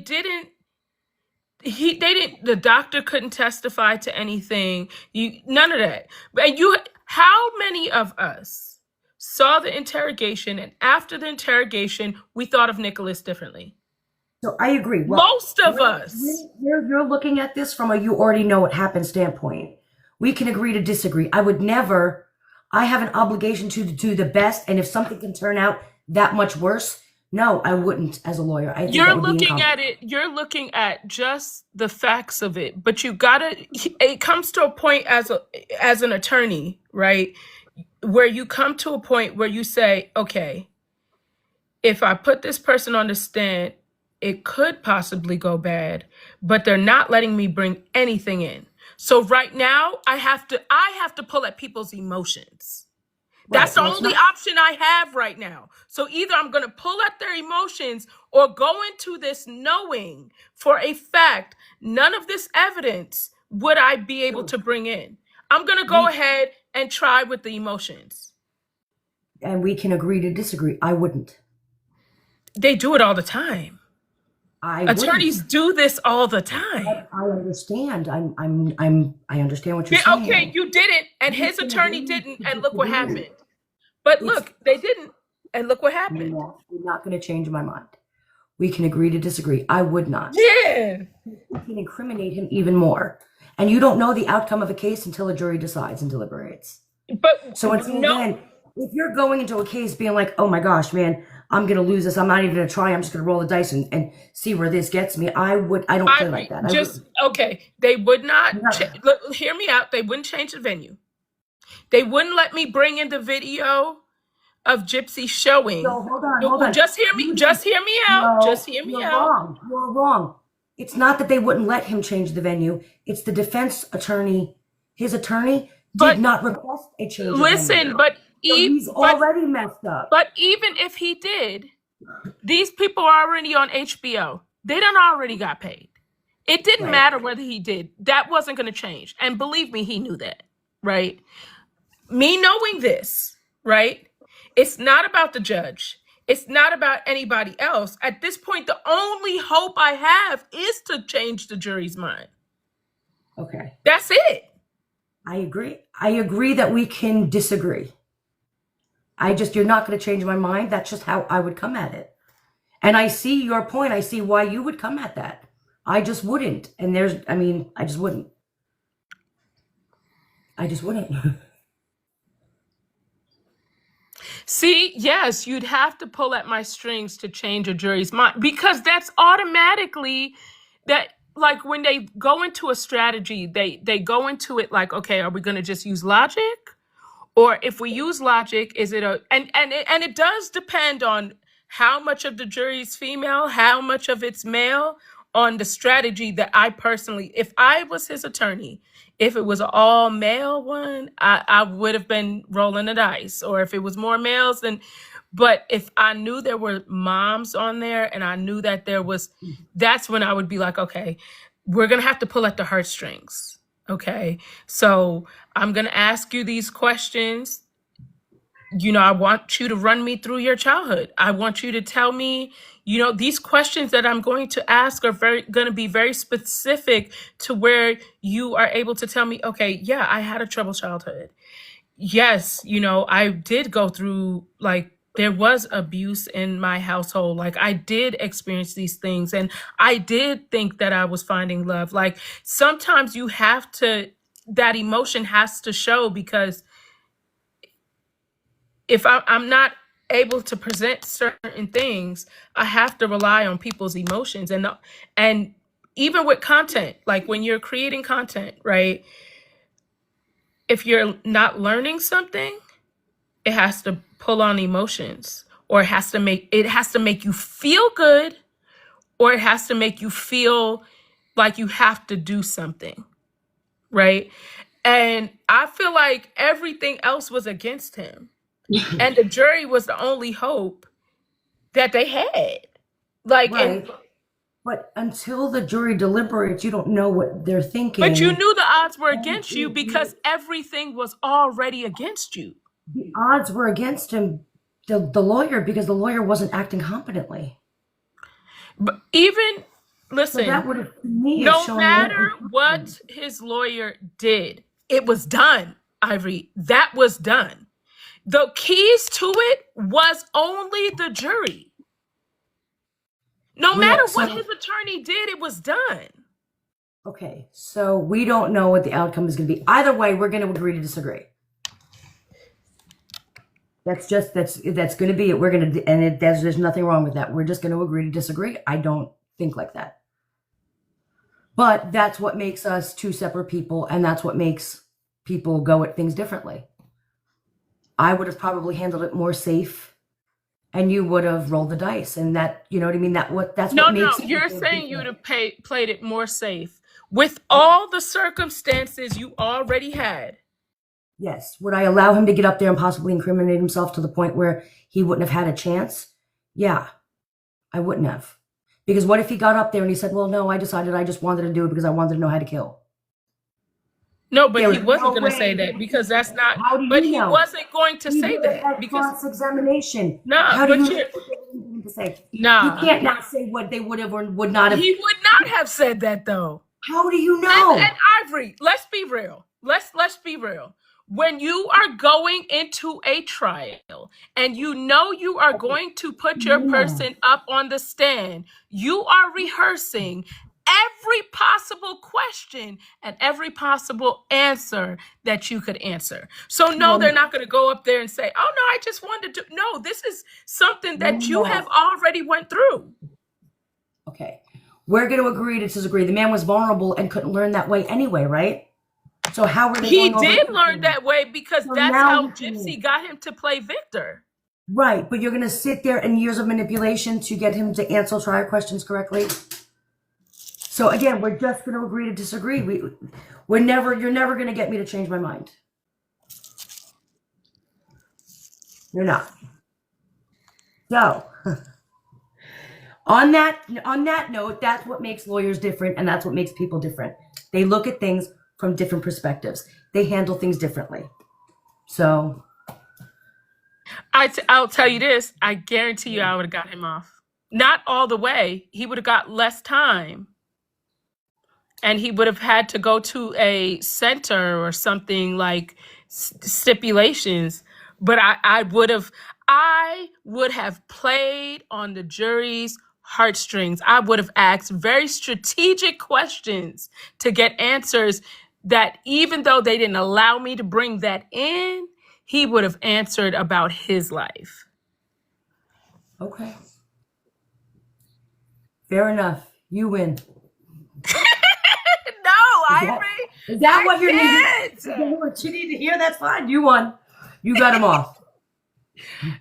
Speaker 1: doctor couldn't testify to anything. None of that. And how many of us saw the interrogation and after the interrogation, we thought of Nicholas differently?
Speaker 2: So I agree. Well,
Speaker 1: most of us.
Speaker 2: You're looking at this from a you already know what happened standpoint. We can agree to disagree. I have an obligation to do the best, and if something can turn out that much worse, no, I wouldn't as a lawyer. You're looking at just the facts of it, but it comes to a point as an attorney, right? Where you come to a point where you say, okay, if I put this person on the stand, it could possibly go bad, but they're not letting me bring anything in. So right now, I have to pull at people's emotions. That's the only option I have right now. So either I'm going to pull at their emotions or go into this knowing for a fact none of this evidence would I be able to bring in. I'm going to go ahead and try with the emotions. And we can agree to disagree. I wouldn't.
Speaker 1: They do it all the time. Attorneys do this all the time.
Speaker 2: I understand. I understand what you're saying.
Speaker 1: Okay, you didn't, and his attorney didn't, and look what happened. But look, they didn't, and look what happened.
Speaker 2: We're not going to change my mind. We can agree to disagree. I would not.
Speaker 1: Yeah.
Speaker 2: We can incriminate him even more. And you don't know the outcome of a case until a jury decides and deliberates. So then, if you're going into a case being like, oh my gosh, man, I'm going to lose this. I'm not even going to try. I'm just going to roll the dice and see where this gets me. I don't play like that.
Speaker 1: Okay. They would not, hear me out. They wouldn't change the venue. They wouldn't let me bring in the video of Gypsy showing.
Speaker 2: No, hold on.
Speaker 1: Just hear me out. Just hear me out.
Speaker 2: You're wrong. It's not that they wouldn't let him change the venue. It's the defense attorney. His attorney did not request a change of venue.
Speaker 1: Listen, but
Speaker 2: he's already messed up.
Speaker 1: But even if he did, these people are already on HBO. They done already got paid. It didn't
Speaker 2: Right.
Speaker 1: matter whether he did. That wasn't going to change. And believe me, he knew that, right? Me knowing this, right? It's not about the judge. It's not about anybody else. At this point, the only hope I have is to change the jury's mind.
Speaker 2: Okay.
Speaker 1: That's it.
Speaker 2: I agree. I agree that we can disagree. You're not going to change my mind. That's just how I would come at it. And I see your point. I see why you would come at that. I just wouldn't. And I just wouldn't. I just wouldn't.
Speaker 1: See, yes, you'd have to pull at my strings to change a jury's mind, because that's automatically that, like, when they go into a strategy, they go into it like, okay, are we going to just use logic? Or if we use logic, is it and it does depend on how much of the jury is female, how much of it's male, on the strategy that I personally, if I was his attorney, if it was an all male one, I would have been rolling the dice. Or if it was more males, then, but if I knew there were moms on there and I knew that that's when I would be like, okay, we're going to have to pull at the heartstrings. Okay. So I'm going to ask you these questions. I want you to run me through your childhood. I want you to tell me, these questions that I'm going to ask are going to be very specific to where you are able to tell me, okay, yeah, I had a troubled childhood. Yes, I did go through, like, there was abuse in my household. Like, I did experience these things, and I did think that I was finding love. Like, sometimes that emotion has to show, because if I'm not able to present certain things, I have to rely on people's emotions. And even with content, like when you're creating content, right? If you're not learning something, it has to pull on emotions, or it has to make you feel good, or it has to make you feel like you have to do something, right? And I feel like everything else was against him. And the jury was the only hope that they had. Like,
Speaker 2: right. But until the jury deliberates, you don't know what they're thinking.
Speaker 1: But you knew the odds were against you because everything was already against you.
Speaker 2: The odds were against him, the lawyer, because the lawyer wasn't acting competently.
Speaker 1: But listen,
Speaker 2: so that would have, me,
Speaker 1: no matter what his lawyer did, it was done, Ivory. That was done. The keys to it was only the jury. No matter what his attorney did, it was done.
Speaker 2: Okay, so we don't know what the outcome is going to be. Either way, we're going to agree to disagree. That's going to be it. We're going to, and there's nothing wrong with that. We're just going to agree to disagree. I don't think like that. But that's what makes us two separate people, and that's what makes people go at things differently. I would have probably handled it more safe, and you would have rolled the dice, and that, you know what I mean? That's what makes it.
Speaker 1: No, you're saying you would have played it more safe with all the circumstances you already had.
Speaker 2: Yes. Would I allow him to get up there and possibly incriminate himself to the point where he wouldn't have had a chance? Yeah, I wouldn't have. Because what if he got up there and he said, well, no, I decided I just wanted to do it because I wanted to know how to kill.
Speaker 1: No, but he wasn't going to say that, because that's not. But he wasn't going to say that because
Speaker 2: cross-examination.
Speaker 1: No, but you
Speaker 2: No, he can't not say what they would have or would not have.
Speaker 1: He would not have said that, though.
Speaker 2: How do you know?
Speaker 1: And Ivory, let's be real. Let's be real. When you are going into a trial and you know you are going to put your person up on the stand, you are rehearsing every possible question and every possible answer that you could answer. So no, they're not going to go up there and say, oh no, I just wanted to. No, this is something that you have already went through.
Speaker 2: Okay. We're going to agree to disagree. The man was vulnerable and couldn't learn that way anyway, right? So how were they
Speaker 1: He did learn that way because that's how Gypsy got him to play Victor.
Speaker 2: Right, but you're going to sit there and years of manipulation to get him to answer trial questions correctly? So again, we're just going to agree to disagree. You're never going to get me to change my mind. You're not. So, On that note, that's what makes lawyers different, and that's what makes people different. They look at things from different perspectives. They handle things differently. So
Speaker 1: I'll tell you this. I guarantee you I would have got him off. Not all the way. He would have got less time. And he would have had to go to a center or something like stipulations. But I would have played on the jury's heartstrings. I would have asked very strategic questions to get answers that, even though they didn't allow me to bring that in, he would have answered about his life.
Speaker 2: okay, fair enough. You win. Is that what you need? What you need to hear? That's fine. You won. You got him off.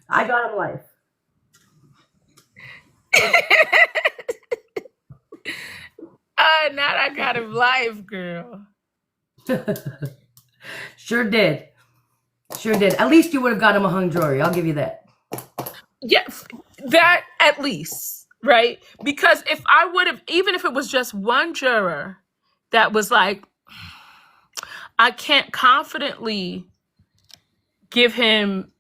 Speaker 2: I got him life.
Speaker 1: Not I got him live, girl.
Speaker 2: Sure did. At least you would have got him a hung jury. I'll give you that.
Speaker 1: Yeah, that at least, right? Because if I would have, even if it was just one juror that was like, I can't confidently give him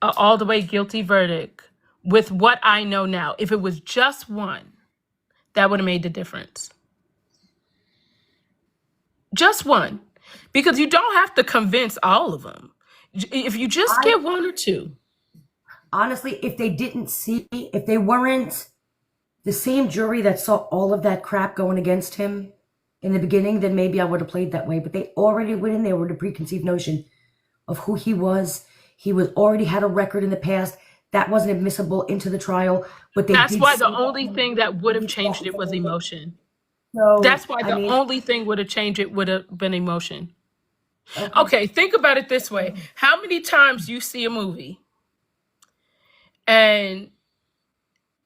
Speaker 1: an all the way guilty verdict with what I know now. If it was just one, that would have made the difference. Just one. Because you don't have to convince all of them. If you just get one or two.
Speaker 2: Honestly, if they weren't the same jury that saw all of that crap going against him in the beginning, then maybe I would have played that way. But they already went in there with a preconceived notion of who he was. He was already had a record in the past that wasn't admissible into the trial. But
Speaker 1: that's why the only thing that would have changed it was emotion.
Speaker 2: So,
Speaker 1: that's why the only thing would have changed it would have been emotion. Okay, think about it this way. How many times you see a movie and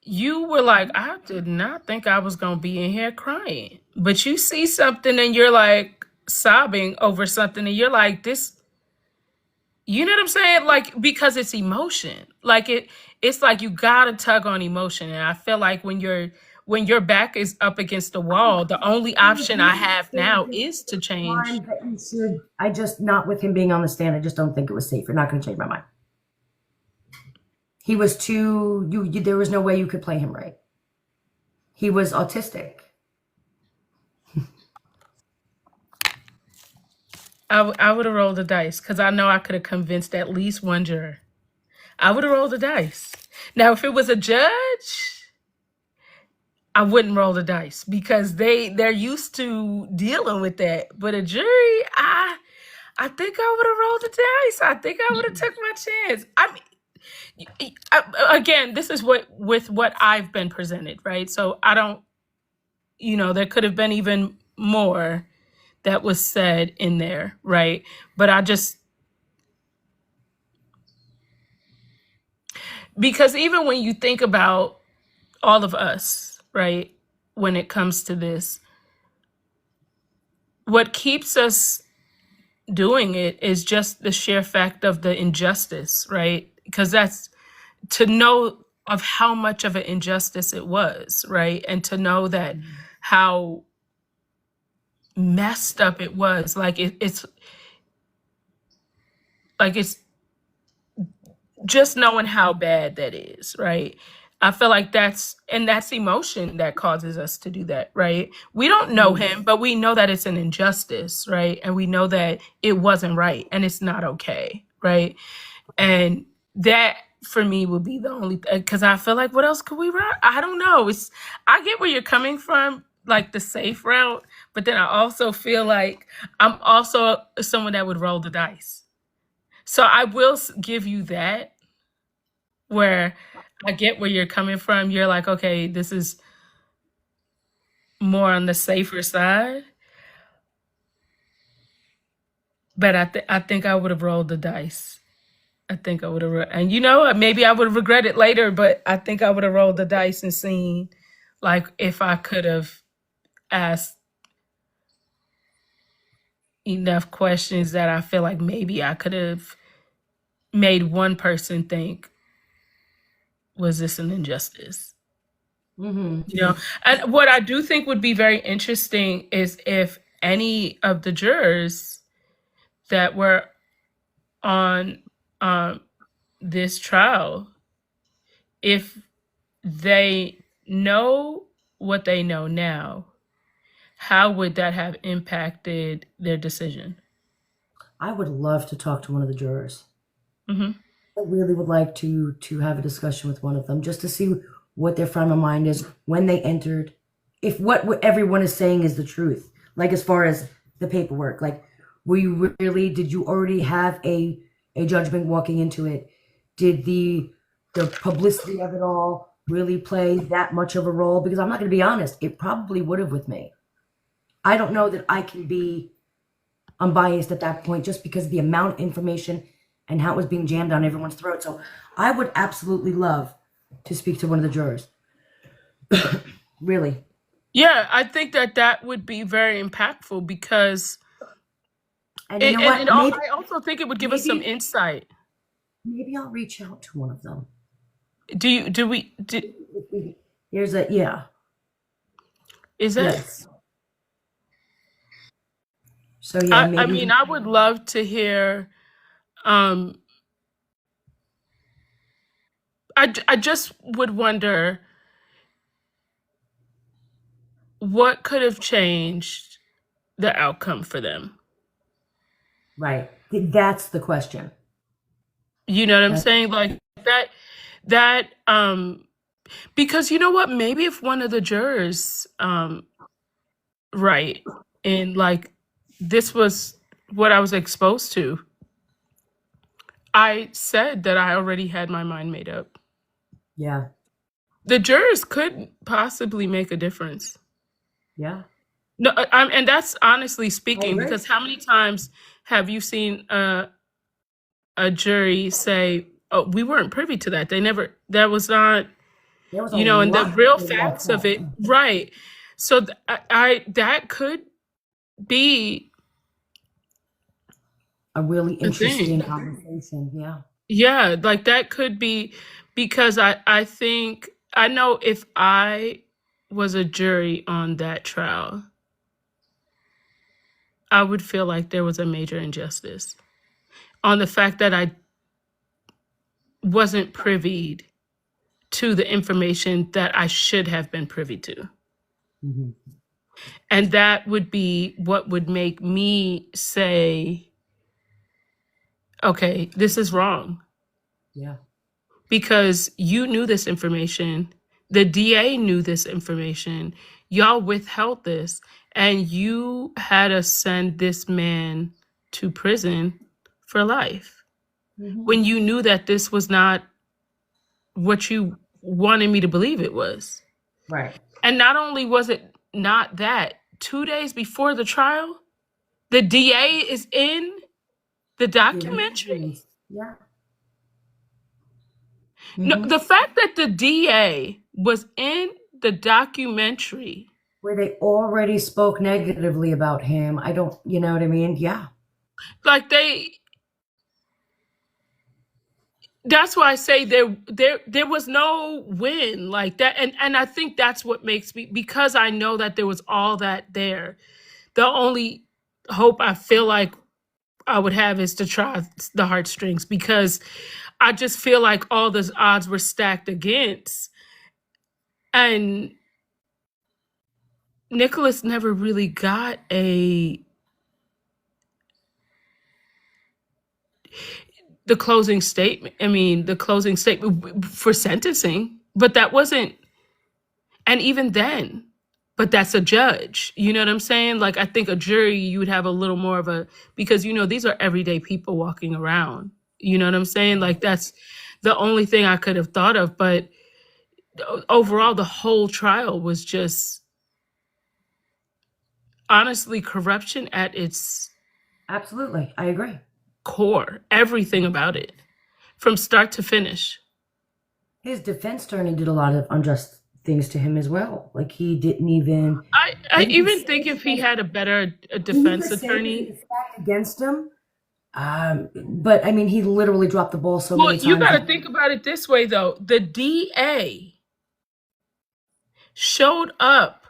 Speaker 1: you were like, I did not think I was going to be in here crying. But you see something and you're like sobbing over something and you're like, this, you know what I'm saying? Like, because it's emotion. Like it's like you got to tug on emotion. And I feel like when your back is up against the wall, the only option I have now is to change.
Speaker 2: I just, not with him being on the stand, I just don't think it was safe. You're not going to change my mind. He was there was no way you could play him right. He was autistic.
Speaker 1: I would have rolled the dice because I know I could have convinced at least one juror. I would have rolled the dice. Now, if it was a judge, I wouldn't roll the dice because they're used to dealing with that. But a jury, I think I would have rolled the dice. I think I would have took my chance. I mean, again, this is with what I've been presented, right? So I don't, there could have been even more that was said in there, right? But because even when you think about all of us, right, when it comes to this, what keeps us doing it is just the sheer fact of the injustice, right? Because that's to know of how much of an injustice it was, right? And to know that how messed up it was. It's just knowing how bad that is, right? I feel like that's emotion that causes us to do that, right? We don't know him, but we know that it's an injustice, right? And we know that it wasn't right and it's not okay, right? And that for me would be the only, because I feel like what else could we write? I don't know. I get where you're coming from, like the safe route, but then I also feel like I'm also someone that would roll the dice. So I will give you that, where I get where you're coming from. You're like, okay, this is more on the safer side. But I think I would have rolled the dice. I think I would have, and maybe I would have regretted later, but I think I would have rolled the dice and seen, like, if I could have asked enough questions that I feel like maybe I could have made one person think, was this an injustice?
Speaker 2: Mm-hmm.
Speaker 1: You know, and what I do think would be very interesting is if any of the jurors that were on um, this trial, if they know what they know now, how would that have impacted their decision?
Speaker 2: I would love to talk to one of the jurors.
Speaker 1: Hmm.
Speaker 2: I really would like to have a discussion with one of them just to see what their frame of mind is when they entered. If what everyone is saying is the truth, like as far as the paperwork, like did you already have a judgment walking into it? Did the publicity of it all really play that much of a role? Because I'm not going to be honest, it probably would have with me. I don't know that I can be unbiased at that point just because of the amount of information and how it was being jammed down everyone's throat. So I would absolutely love to speak to one of the jurors. Really.
Speaker 1: Yeah, I think that that would be very impactful because,
Speaker 2: And you know what?
Speaker 1: I also think it would give us some
Speaker 2: Maybe
Speaker 1: insight.
Speaker 2: maybe I'll reach out to one of them. Here's a yeah.
Speaker 1: Is it?
Speaker 2: Yes. So yeah,
Speaker 1: I
Speaker 2: maybe
Speaker 1: mean, I would love to hear. Um, I just would wonder what could have changed the outcome for them.
Speaker 2: right. That's the question.
Speaker 1: You know what I'm
Speaker 2: Uh,
Speaker 1: saying? Like that because you know what? Maybe if one of the jurors right, and like this was what I was exposed to, I said that I already had my mind made up.
Speaker 2: yeah.
Speaker 1: The jurors could possibly make a difference.
Speaker 2: Yeah.
Speaker 1: No, and that's honestly
Speaker 2: I
Speaker 1: speaking,
Speaker 2: agree.
Speaker 1: because how many times have you seen a jury say, "Oh, we weren't privy to that. They never. That was not."
Speaker 2: There was a
Speaker 1: You know, and the
Speaker 2: lot
Speaker 1: real
Speaker 2: they left
Speaker 1: facts of
Speaker 2: out.
Speaker 1: it, right? So I that could be
Speaker 2: A really
Speaker 1: the
Speaker 2: interesting
Speaker 1: thing.
Speaker 2: conversation. Yeah.
Speaker 1: Yeah, like that could be because I think I know if I was a jury on that trial, I would feel like there was a major injustice on the fact that I wasn't privy to the information that I should have been privy to.
Speaker 2: Hmm.
Speaker 1: And that would be what would make me say, okay, this is wrong
Speaker 2: Yeah.
Speaker 1: because you knew this information. The DA knew this information. Y'all withheld this, and you had us send this man to prison for life
Speaker 2: Hmm.
Speaker 1: when you knew that this was not what you wanted me to believe it was.
Speaker 2: Right.
Speaker 1: And not only was it not that, 2 days before the trial, the DA is in the
Speaker 2: Giving
Speaker 1: documentary.
Speaker 2: interviews. Yeah.
Speaker 1: No,
Speaker 2: Hmm.
Speaker 1: the fact that the DA was in the documentary,
Speaker 2: Where they already spoke negatively about him. I don't, you know what I mean? Yeah.
Speaker 1: like that's why I say there was no win like that. And I think that's what makes me, because I know that there was all that there. The only hope I feel like I would have is to try the heartstrings, because I just feel like all the odds were stacked against. And Nicholas never really got the closing statement. I mean, the closing statement for sentencing, but that wasn't, and even then, but that's a judge. You know what I'm saying? Like, I think a jury, you would have a little more of a, because, you know, these are everyday people walking around. You know what I'm saying? Like, that's the only thing I could have thought of. But overall, the whole trial was just honestly corruption at its
Speaker 2: Absolutely. I agree.
Speaker 1: core, everything about it, from start to finish.
Speaker 2: His defense attorney did a lot of unjust things to him as well. Like he didn't even.
Speaker 1: I even think if he had a better defense attorney.
Speaker 2: Stacked against him. But I mean, he literally dropped the ball so
Speaker 1: Well,
Speaker 2: many
Speaker 1: you
Speaker 2: times.
Speaker 1: got to think about it this way, though. The DA showed up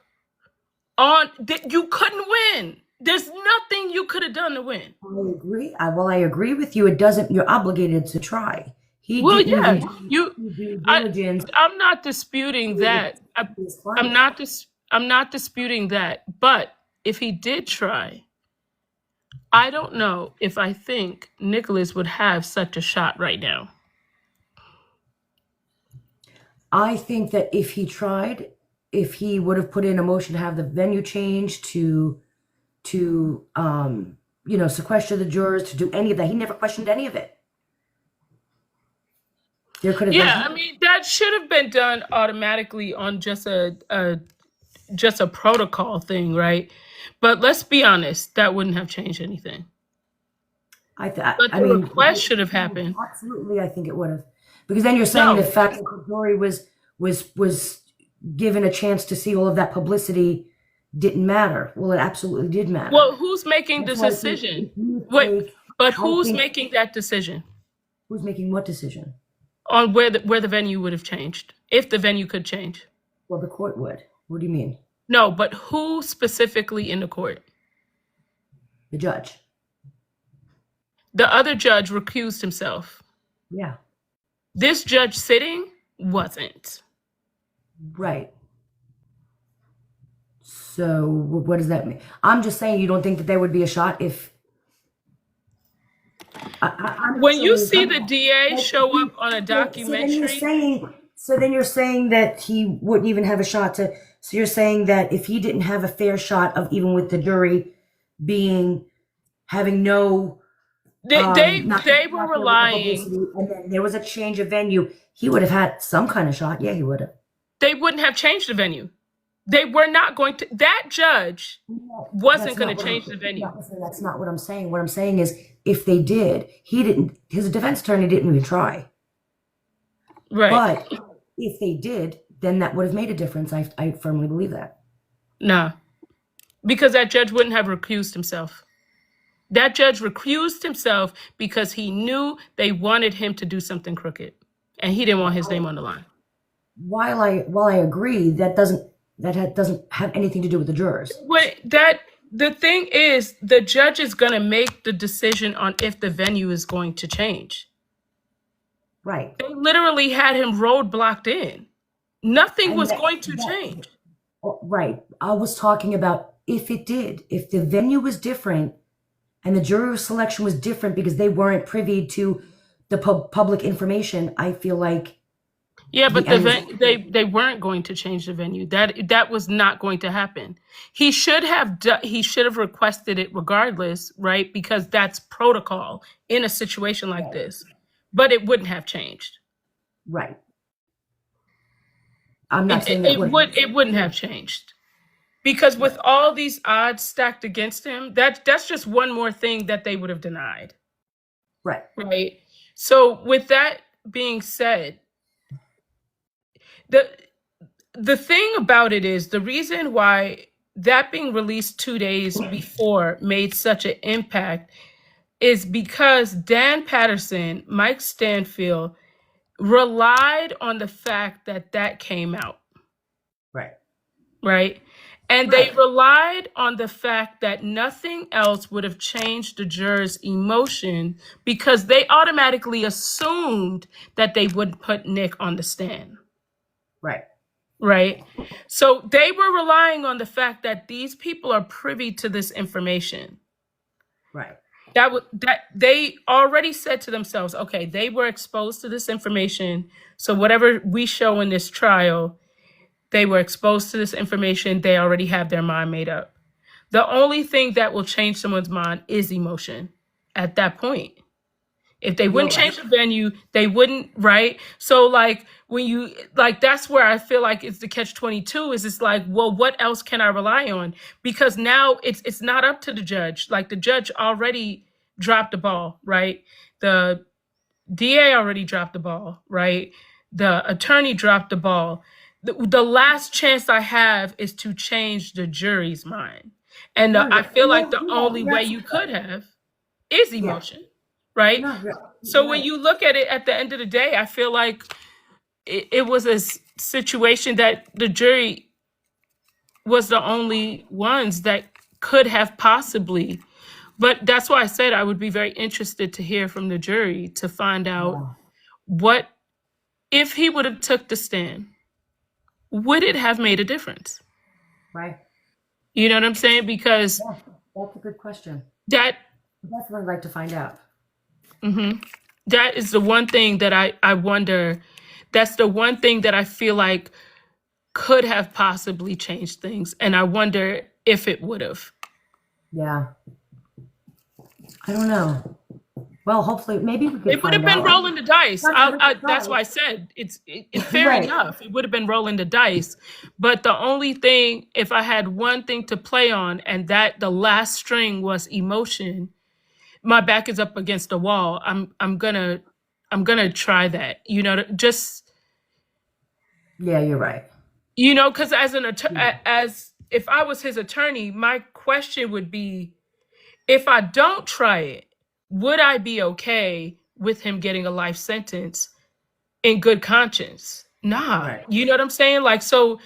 Speaker 1: on that, you couldn't win. There's nothing you could have done to win.
Speaker 2: I agree. I agree with you. It doesn't. You're obligated to try. He
Speaker 1: Well,
Speaker 2: didn't
Speaker 1: yeah,
Speaker 2: even
Speaker 1: you.
Speaker 2: do due
Speaker 1: I,
Speaker 2: diligence.
Speaker 1: I'm not disputing that.
Speaker 2: His
Speaker 1: I'm
Speaker 2: client.
Speaker 1: not disputing that. But if he did try, I don't know if I think Nicholas would have such a shot right now.
Speaker 2: I think that if he tried, if he would have put in a motion to have the venue changed to sequester the jurors, to do any of that, he never questioned any of it. There could have
Speaker 1: Yeah,
Speaker 2: been.
Speaker 1: I mean that should have been done automatically on just a protocol thing, right? But let's be honest, that wouldn't have changed anything. But the request should have happened.
Speaker 2: Absolutely, I think it would have, because then you're saying
Speaker 1: No.
Speaker 2: the fact that the jury was given a chance to see all of that publicity didn't matter. Well, it absolutely did matter.
Speaker 1: Well, who's making the
Speaker 2: That's why I think
Speaker 1: decision?
Speaker 2: if you
Speaker 1: Wait,
Speaker 2: take-
Speaker 1: but
Speaker 2: I
Speaker 1: who's
Speaker 2: think-
Speaker 1: making that decision
Speaker 2: Who's making what decision?
Speaker 1: on where the venue would have changed, if the venue could change?
Speaker 2: Well, the court would. What do you mean?
Speaker 1: No, but who specifically in the court?
Speaker 2: The judge.
Speaker 1: The other judge recused himself.
Speaker 2: Yeah.
Speaker 1: This judge sitting wasn't.
Speaker 2: Right. So what does that mean? I'm just saying you don't think that there would be a shot if.
Speaker 1: When you see the DA show up on a documentary.
Speaker 2: So then you're saying that he wouldn't even have a shot to. So you're saying that if he didn't have a fair shot of, even with the jury having no.
Speaker 1: They were relying.
Speaker 2: And then there was a change of venue. He would have had some kind of shot. Yeah, he would have.
Speaker 1: They wouldn't have changed the venue. They were not going to. That judge wasn't going to change the venue.
Speaker 2: That's not what I'm saying. What I'm saying is, if they did, he didn't. His defense attorney didn't even try.
Speaker 1: Right.
Speaker 2: But if they did, then that would have made a difference. I firmly believe that.
Speaker 1: Nah, because that judge wouldn't have recused himself. That judge recused himself because he knew they wanted him to do something crooked, and he didn't want his name on the line.
Speaker 2: While I agree, that doesn't have anything to do with the jurors.
Speaker 1: The thing is, the judge is going to make the decision on if the venue is going to change.
Speaker 2: Right.
Speaker 1: They literally had him roadblocked in. Nothing was going to change.
Speaker 2: Right. I was talking about if it did, if the venue was different and the jury selection was different because they weren't privy to the public information, I feel like.
Speaker 1: Yeah, but they weren't going to change the venue. That was not going to happen. He should have requested it regardless, right? Because that's protocol in a situation like this. But it wouldn't have changed.
Speaker 2: Right. I'm not saying that
Speaker 1: it wouldn't have changed. Because with all these odds stacked against him, that's just one more thing that they would have denied.
Speaker 2: Right.
Speaker 1: Right. So with that being said, the thing about it is, the reason why that being released 2 days before made such an impact is because Dan Patterson, Mike Stanfield, relied on the fact that came out.
Speaker 2: Right.
Speaker 1: Right. And they relied on the fact that nothing else would have changed the jurors' emotion because they automatically assumed that they would put Nick on the stand.
Speaker 2: Right.
Speaker 1: Right. So they were relying on the fact that these people are privy to this information.
Speaker 2: Right.
Speaker 1: That they already said to themselves, okay, they were exposed to this information. So whatever we show in this trial, they were exposed to this information. They already have their mind made up. The only thing that will change someone's mind is emotion at that point. If they wouldn't change the venue, they wouldn't, right? So like when you, like, that's where I feel like it's the catch-22 is it's like, well, what else can I rely on? Because now it's not up to the judge. Like the judge already dropped the ball, right? The DA already dropped the ball, right? The attorney dropped the ball. The last chance I have is to change the jury's mind. And I feel like the only way you could have is emotion. Right? So when you look at it at the end of the day, I feel like it was a situation that the jury was the only ones that could have possibly. But that's why I said I would be very interested to hear from the jury to find out
Speaker 2: Yeah.
Speaker 1: what if he would have took the stand, would it have made a difference?
Speaker 2: Right.
Speaker 1: You know what I'm saying? Because
Speaker 2: Yeah, that's a good question.
Speaker 1: that
Speaker 2: I'd definitely like to find out.
Speaker 1: that is the one thing that I wonder. That's the one thing that I feel like could have possibly changed things, and I wonder if it would have.
Speaker 2: Yeah. I don't know. Well, hopefully, maybe we could
Speaker 1: It would have
Speaker 2: find
Speaker 1: been
Speaker 2: out.
Speaker 1: rolling the dice.
Speaker 2: Not to
Speaker 1: That's
Speaker 2: try.
Speaker 1: why I said it's fair
Speaker 2: Right.
Speaker 1: enough. It would have been rolling the dice. But the only thing, if I had one thing to play on, and that the last string was emotion, my back is up against the wall. I'm gonna try that. You know, just
Speaker 2: Yeah, you're right.
Speaker 1: because as if I was his attorney, my question would be, if I don't try it, would I be okay with him getting a life sentence in good conscience? Nah.
Speaker 2: Right.
Speaker 1: You know what I'm saying? Like, so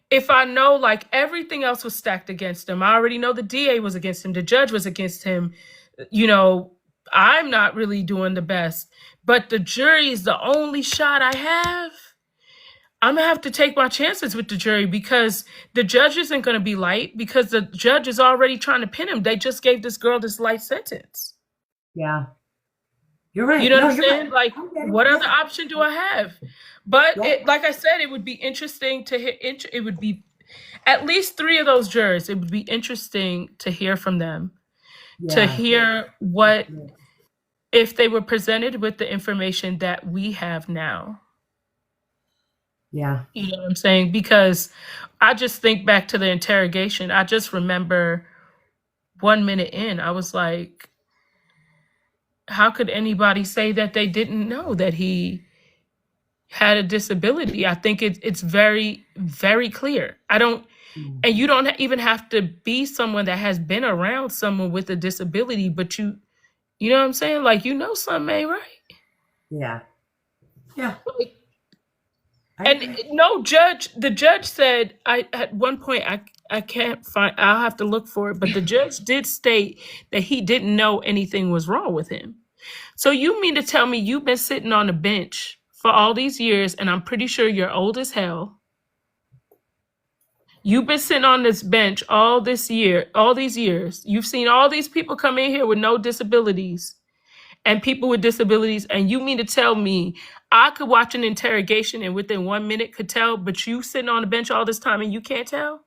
Speaker 1: if I know like everything else was stacked against him, I already know the DA was against him, the judge was against him, I'm not really doing the best, but the jury is the only shot I have. I'm gonna have to take my chances with the jury, because the judge isn't gonna be light, because the judge is already trying to pin him. They just gave this girl this life sentence.
Speaker 2: Yeah. You're right.
Speaker 1: You know
Speaker 2: No,
Speaker 1: what I'm
Speaker 2: you're
Speaker 1: saying?
Speaker 2: right.
Speaker 1: Like,
Speaker 2: I get it.
Speaker 1: what
Speaker 2: Yeah.
Speaker 1: other option do I have? But
Speaker 2: Yeah.
Speaker 1: like I said, it would be interesting to hear. It would be at least 3 of those jurors. It would be interesting to hear from them, to
Speaker 2: Yeah.
Speaker 1: hear what, if they were presented with the information that we have now.
Speaker 2: Yeah.
Speaker 1: You know what I'm saying? Because I just think back to the interrogation. I just remember 1 minute in, I was like, how could anybody say that they didn't know that he had a disability? I think it's very, very clear. And you don't even have to be someone that has been around someone with a disability, but you know what I'm saying? Like, something ain't right.
Speaker 2: Yeah. Yeah.
Speaker 1: Like,
Speaker 2: I
Speaker 1: and
Speaker 2: agree.
Speaker 1: the judge said, at one point, I can't find, I'll have to look for it, but the judge did state that he didn't know anything was wrong with him. So you mean to tell me you've been sitting on a bench for all these years, and I'm pretty sure you're old as hell. You've been sitting on this bench all these years. You've seen all these people come in here with no disabilities and people with disabilities, and you mean to tell me I could watch an interrogation and within 1 minute could tell, but you sitting on the bench all this time and you can't tell?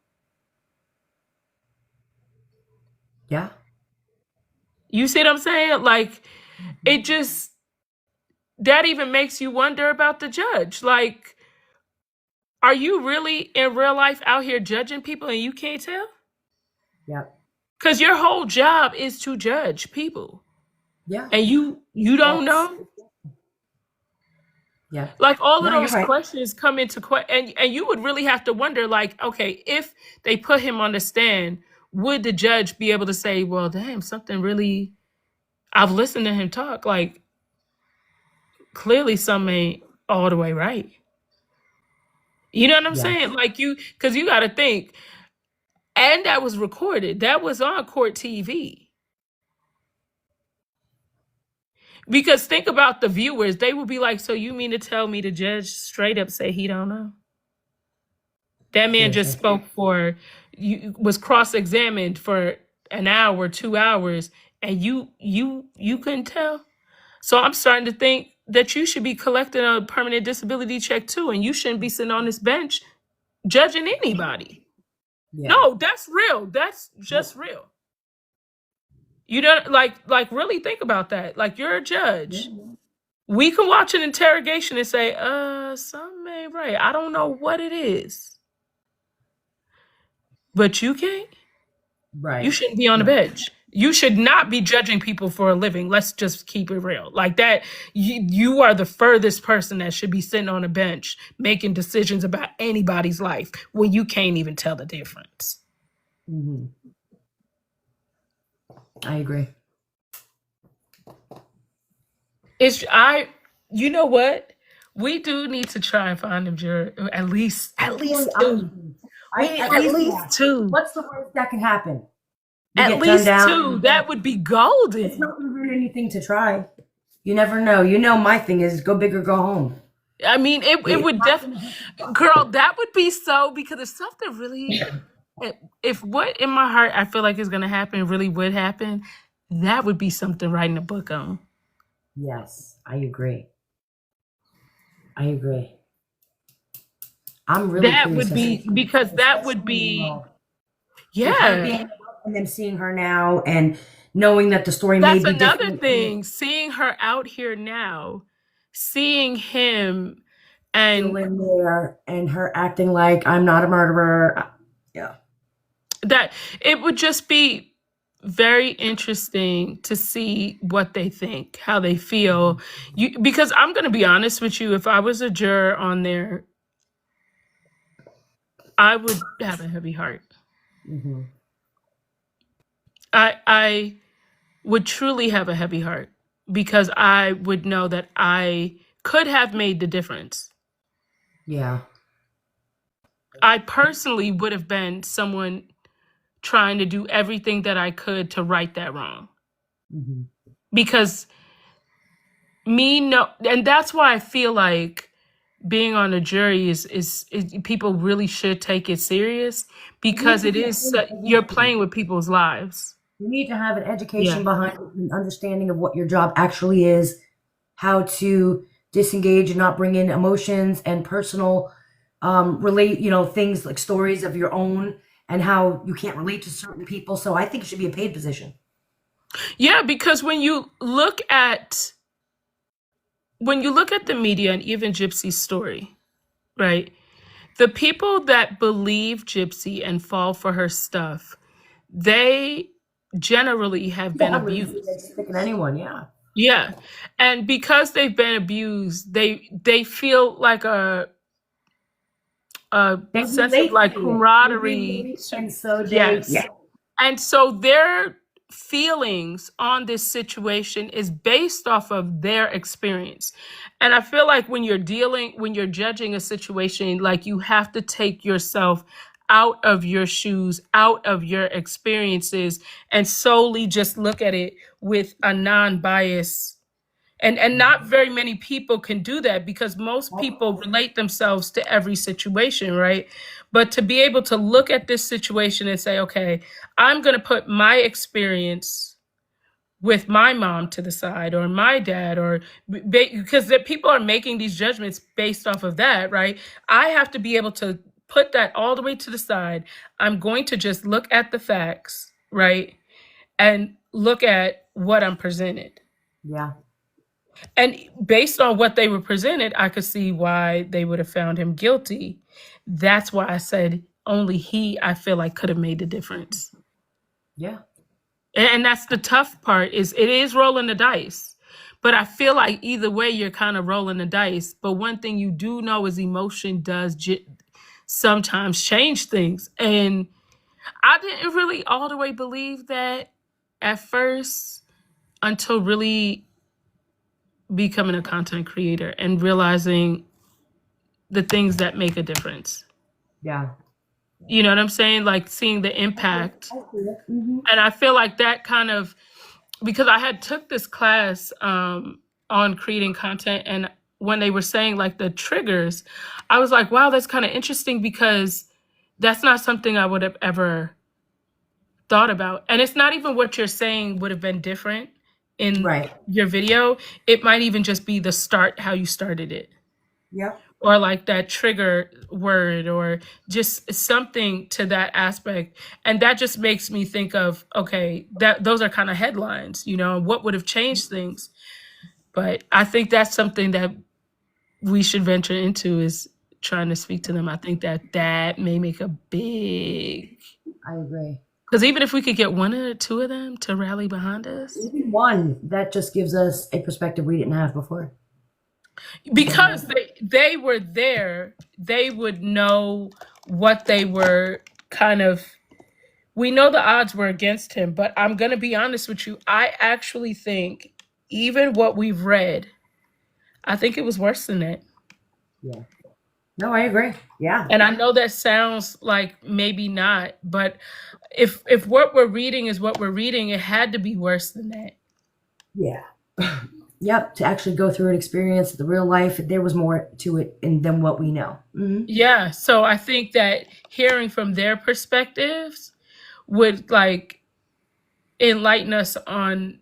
Speaker 2: Yeah.
Speaker 1: You see what I'm saying? Like, it just, that even makes you wonder about the judge. Like, are you really in real life out here judging people and you can't tell?
Speaker 2: Yeah.
Speaker 1: Because your whole job is to judge people.
Speaker 2: Yeah.
Speaker 1: And you don't know?
Speaker 2: Yeah.
Speaker 1: Like, all
Speaker 2: No,
Speaker 1: of
Speaker 2: you're
Speaker 1: those
Speaker 2: right.
Speaker 1: questions come into question, and you would really have to wonder, like, okay, if they put him on the stand, would the judge be able to say, well, damn, something really, I've listened to him talk, like, clearly something ain't all the way right. You know what I'm
Speaker 2: Yeah.
Speaker 1: saying? Like, because you got to think, and that was recorded, that was on court TV. Because think about the viewers, they would be like, so you mean to tell me the judge straight up say he don't know? That man just
Speaker 2: Seriously.
Speaker 1: was cross-examined for an hour, 2 hours, and you couldn't tell? So I'm starting to think that you should be collecting a permanent disability check too, and you shouldn't be sitting on this bench judging anybody.
Speaker 2: Yeah.
Speaker 1: No, that's real. That's just real. You don't like really think about that. Like, you're a judge. We can watch an interrogation and say, something ain't right. I don't know what it is. But you can't.
Speaker 2: Right.
Speaker 1: You shouldn't be on the bench. You should not be judging people for a living. Let's just keep it real. Like that, you are the furthest person that should be sitting on a bench making decisions about anybody's life when you can't even tell the difference.
Speaker 2: Mm-hmm. I agree.
Speaker 1: You know what? We do need to try and find them jurors, at least two.
Speaker 2: At
Speaker 1: At
Speaker 2: least
Speaker 1: least
Speaker 2: yeah.
Speaker 1: two.
Speaker 2: What's the worst that can happen? You
Speaker 1: At
Speaker 2: get
Speaker 1: least
Speaker 2: turned down.
Speaker 1: two. That would be
Speaker 2: It's
Speaker 1: golden.
Speaker 2: not really anything to try. You never know. You know, my thing is go big or go home.
Speaker 1: I mean, it would definitely, girl, that would be so, because if something really, if what in my heart I feel like is going to happen really would happen, that would be something writing a book on.
Speaker 2: Yes, I agree. I agree. I'm really
Speaker 1: That
Speaker 2: curious.
Speaker 1: would be, because that would be,
Speaker 2: With her
Speaker 1: yeah.
Speaker 2: being and then seeing her now and knowing that the story may
Speaker 1: That's
Speaker 2: be
Speaker 1: another
Speaker 2: different.
Speaker 1: thing. Seeing her out here now, seeing him, and
Speaker 2: Still in there, and her acting like I'm not a murderer. Yeah.
Speaker 1: that it would just be very interesting to see what they think, how they feel. Because I'm going to be honest with you, if I was a juror on there, I would have a heavy heart.
Speaker 2: Mm-hmm.
Speaker 1: I would truly have a heavy heart, because I would know that I could have made the difference.
Speaker 2: Yeah.
Speaker 1: I personally would have been someone trying to do everything that I could to right that wrong.
Speaker 2: Mm-hmm.
Speaker 1: Because and that's why I feel like being on a jury is people really should take it serious, because it is you're playing with people's lives.
Speaker 2: You need to have an education
Speaker 1: Yeah.
Speaker 2: behind it, an understanding of what your job actually is, how to disengage and not bring in emotions and personal relate, things like stories of your own and how you can't relate to certain people. So I think it should be a paid position.
Speaker 1: Yeah, because when you look at the media and even Gypsy's story, right? The people that believe Gypsy and fall for her stuff, they generally have been abused.
Speaker 2: Just picking anyone, yeah.
Speaker 1: Yeah. And because they've been abused, they feel like a sense of like camaraderie.
Speaker 2: And so
Speaker 1: Yes.
Speaker 2: yeah.
Speaker 1: And so their feelings on this situation is based off of their experience. And I feel like when you're judging a situation, like you have to take yourself out of your shoes, out of your experiences, and solely just look at it with a non-bias. And not very many people can do that, because most people relate themselves to every situation, right? But to be able to look at this situation and say, okay, I'm going to put my experience with my mom to the side, or my dad, or because people are making these judgments based off of that, right? I have to be able to put that all the way to the side. I'm going to just look at the facts, right? And look at what I'm presented.
Speaker 2: Yeah.
Speaker 1: And based on what they were presented, I could see why they would have found him guilty. That's why I said only he, I feel like, could have made the difference.
Speaker 2: Yeah.
Speaker 1: And that's the tough part, is it is rolling the dice. But I feel like either way, you're kind of rolling the dice. But one thing you do know is emotion does sometimes change things. And I didn't really all the way believe that at first, until really becoming a content creator and realizing the things that make a difference.
Speaker 2: Yeah.
Speaker 1: You know what I'm saying? Like seeing the impact.
Speaker 2: Mm-hmm.
Speaker 1: And I feel like that kind of, because I had took this class on creating content, and when they were saying like the triggers, I was like, wow, that's kind of interesting, because that's not something I would have ever thought about. And it's not even what you're saying would have been different in your video. It might even just be the start, how you started it.
Speaker 2: Yeah.
Speaker 1: Or like that trigger word, or just something to that aspect. And that just makes me think of, okay, those are kind of headlines, what would have changed things. But I think that's something that we should venture into, is trying to speak to them. I think that may make a big...
Speaker 2: I agree.
Speaker 1: Because even if we could get one or two of them to rally behind us.
Speaker 2: Even one, that just gives us a perspective we didn't have before.
Speaker 1: Because they were there, they would know what they were kind of... We know the odds were against him, but I'm going to be honest with you. I actually think even what we've read, I think it was worse than that.
Speaker 2: Yeah. No, I agree. Yeah.
Speaker 1: And I know that sounds like maybe not, but if what we're reading is what we're reading, it had to be worse than that.
Speaker 2: Yeah. Yep. To actually go through an experience, the real life, there was more to it than what we know.
Speaker 1: Yeah, so I think that hearing from their perspectives would like enlighten us on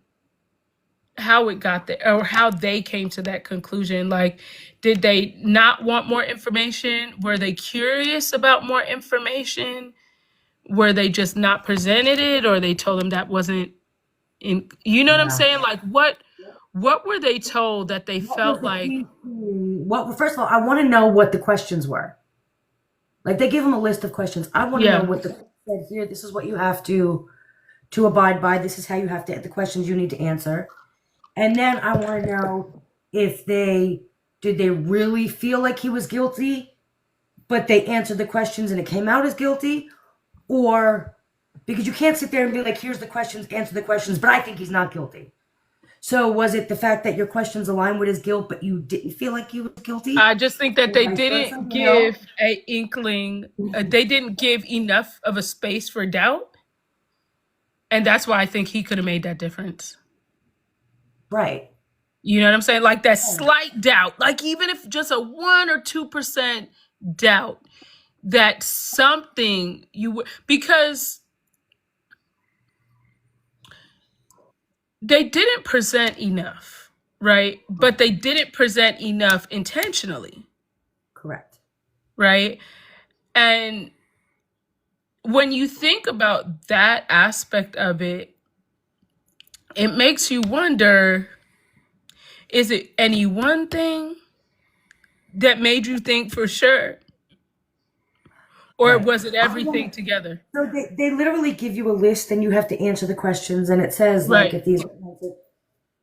Speaker 1: how it got there or how they came to that conclusion. Like, did they not want more information? Were they curious about more information? Were they just not presented it, or they told them that wasn't in, you know what I'm
Speaker 2: Yeah.
Speaker 1: saying? Like what were they told that they
Speaker 2: What was
Speaker 1: felt
Speaker 2: the
Speaker 1: like?
Speaker 2: key? What? First of all, I want to know what the questions were. Like they give them a list of questions. I want to know
Speaker 1: Yeah.
Speaker 2: what the said here. This is what you have to abide by. This is how you have to the questions you need to answer. And then I want to know if did they really feel like he was guilty, but they answered the questions and it came out as guilty, or because you can't sit there and be like, here's the questions, answer the questions, but I think he's not guilty. So was it the fact that your questions align with his guilt, but you didn't feel like he was guilty?
Speaker 1: I just think that
Speaker 2: Or
Speaker 1: they
Speaker 2: vice versa,
Speaker 1: didn't
Speaker 2: you know?
Speaker 1: give a inkling. They didn't give enough of a space for doubt, and that's why I think he could have made that difference.
Speaker 2: Right.
Speaker 1: You know what I'm saying? Like that slight doubt, like even if just a 1 or 2% doubt that something you would, because they didn't present enough, right? But they didn't present enough intentionally,
Speaker 2: Correct.
Speaker 1: right? And when you think about that aspect of it, it makes you wonder, is it any one thing that made you think for sure? Or
Speaker 2: Right.
Speaker 1: was it everything together?
Speaker 2: So they literally give you a list and you have to answer the questions and it says like
Speaker 1: Right.
Speaker 2: if these.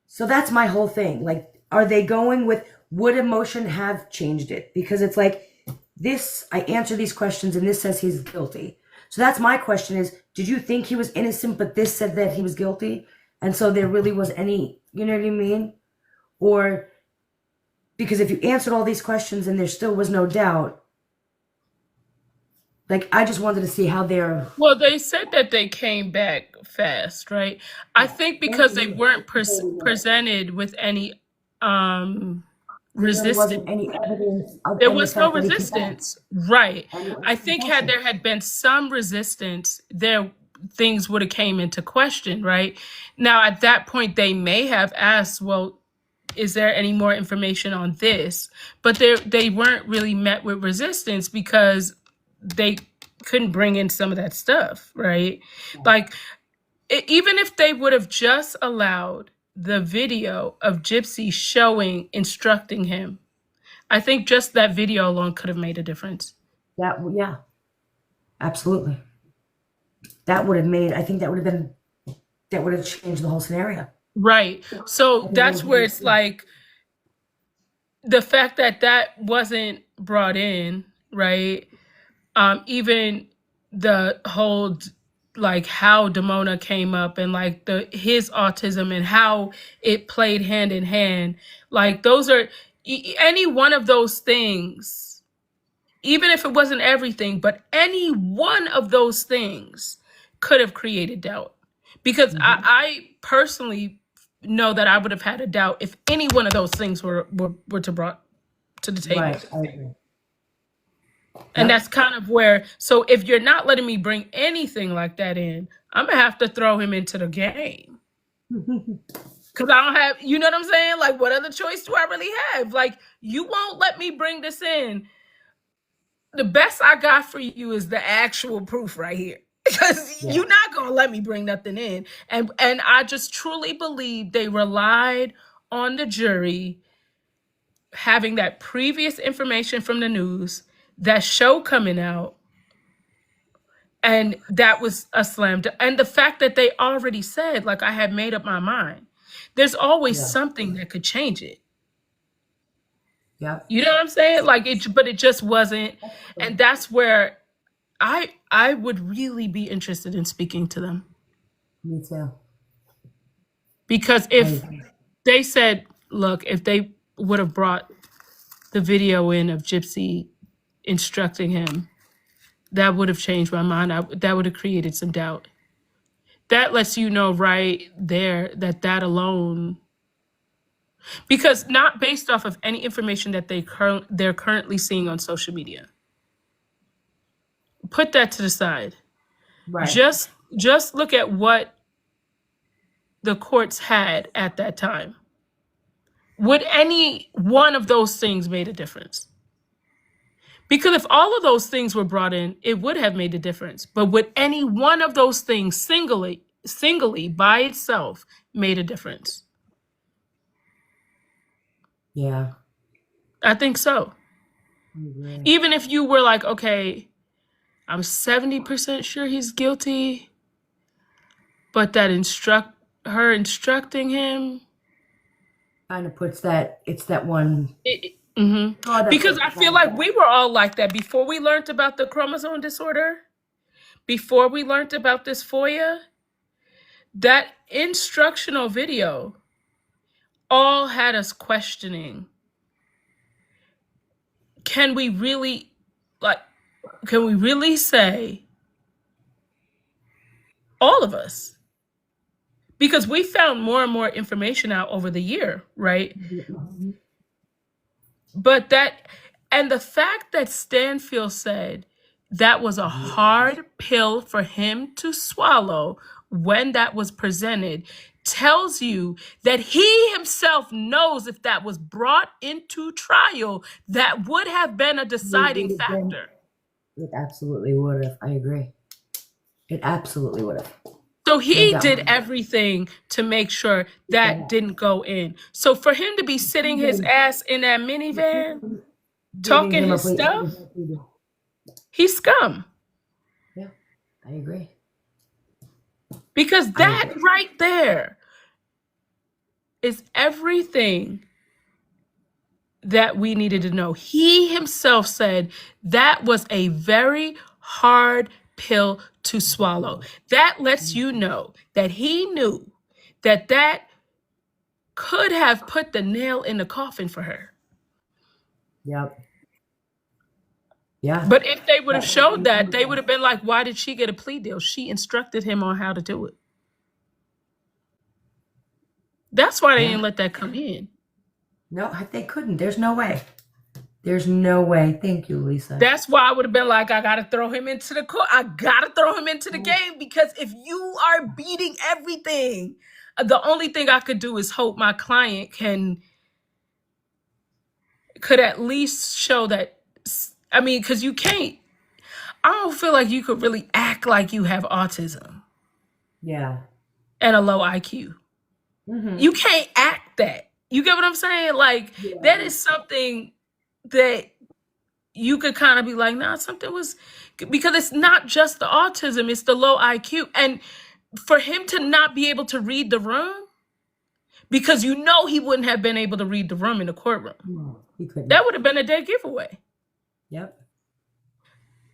Speaker 2: So that's my whole thing. Like, are they going with would emotion have changed it? Because it's like this, I answer these questions and this says he's guilty. So that's my question is, did you think he was innocent, but this said that he was guilty? And so there really was any, you know what I mean? Or because if you answered all these questions and there still was no doubt, like I just wanted to see how they're.
Speaker 1: Well, they said that they came back fast, right? I think because they weren't presented with any
Speaker 2: There
Speaker 1: resistance.
Speaker 2: wasn't any evidence of
Speaker 1: There
Speaker 2: any
Speaker 1: was no
Speaker 2: fact that he came back.
Speaker 1: resistance, right?
Speaker 2: And
Speaker 1: I think had there had been some resistance, there things would have came into question, right? Now at that point they may have asked, well, is there any more information on this? But they weren't really met with resistance because they couldn't bring in some of that stuff, right? Like even if they would have just allowed the video of Gypsy showing, instructing him, I think just that video alone could have made a difference.
Speaker 2: Yeah, absolutely. That would have made. I think that would have changed the whole scenario.
Speaker 1: Right. So that's where it's like the fact that that wasn't brought in, right? Even the whole like how Damona came up and like his autism and how it played hand in hand, like those are any one of those things, even if it wasn't everything, but any one of those things could have created doubt. Because I personally know that I would have had a doubt if any one of those things were to brought to the table.
Speaker 2: Right. I agree.
Speaker 1: And
Speaker 2: Yep.
Speaker 1: that's kind of where, so if you're not letting me bring anything like that in, I'm gonna have to throw him into the game. Because I don't have, you know what I'm saying? Like, what other choice do I really have? Like, you won't let me bring this in. The best I got for you is the actual proof right here. Because you're not gonna let me bring nothing in. And I just truly believe they relied on the jury having that previous information from the news, that show coming out, and that was a slam dunk. And the fact that they already said, like, I had made up my mind. There's always something that could change it.
Speaker 2: Yeah.
Speaker 1: You know what I'm saying? Like but it just wasn't. And that's where I would really be interested in speaking to them.
Speaker 2: Me too.
Speaker 1: Because if they said, look, if they would have brought the video in of Gypsy instructing him, that would have changed my mind. That would have created some doubt. That lets you know right there that alone, because not based off of any information that they're currently seeing on social media. Put that to the side.
Speaker 2: Right.
Speaker 1: Just look at what the courts had at that time. Would any one of those things made a difference? Because if all of those things were brought in, it would have made a difference. But would any one of those things singly by itself made a difference?
Speaker 2: Yeah.
Speaker 1: I think so.
Speaker 2: Mm-hmm.
Speaker 1: Even if you were like, okay, I'm 70% sure he's guilty, but that instructing him
Speaker 2: kind of puts that, it's that one.
Speaker 1: Because I feel like we were all like that before we learned about the chromosome disorder, before we learned about this FOIA. That instructional video all had us questioning, can we really say, all of us? Because we found more and more information out over the year, right?
Speaker 2: Mm-hmm.
Speaker 1: But and the fact that Stanfield said that was a hard pill for him to swallow when that was presented tells you that he himself knows if that was brought into trial, that would have been a deciding factor.
Speaker 2: It absolutely would have. I agree. It absolutely would have.
Speaker 1: So he did everything to make sure that didn't go in. So for him to be sitting his ass in that minivan, talking his stuff, he's scum.
Speaker 2: Yeah, I agree.
Speaker 1: Because that right there is everything that we needed to know. He himself said that was a very hard pill to swallow. That lets you know that he knew that could have put the nail in the coffin for her.
Speaker 2: Yep. Yeah.
Speaker 1: But if they would have showed that, they would have been like, why did she get a plea deal? She instructed him on how to do it. That's why they didn't let that come in.
Speaker 2: No, they couldn't. There's no way. There's no way. Thank you, Lisa.
Speaker 1: That's why I would have been like, I got to throw him into the court. I got to throw him into the game, because if you are beating everything, the only thing I could do is hope my client could at least show that. I mean, because you can't, I don't feel like you could really act like you have autism.
Speaker 2: Yeah.
Speaker 1: And a low IQ. Mm-hmm. You can't act that. You get what I'm saying? Like, that is something that you could kind of be like, nah, something was, because it's not just the autism, it's the low IQ. And for him to not be able to read the room, because he wouldn't have been able to read the room in the courtroom.
Speaker 2: No, he couldn't.
Speaker 1: That would have been a dead giveaway.
Speaker 2: Yep.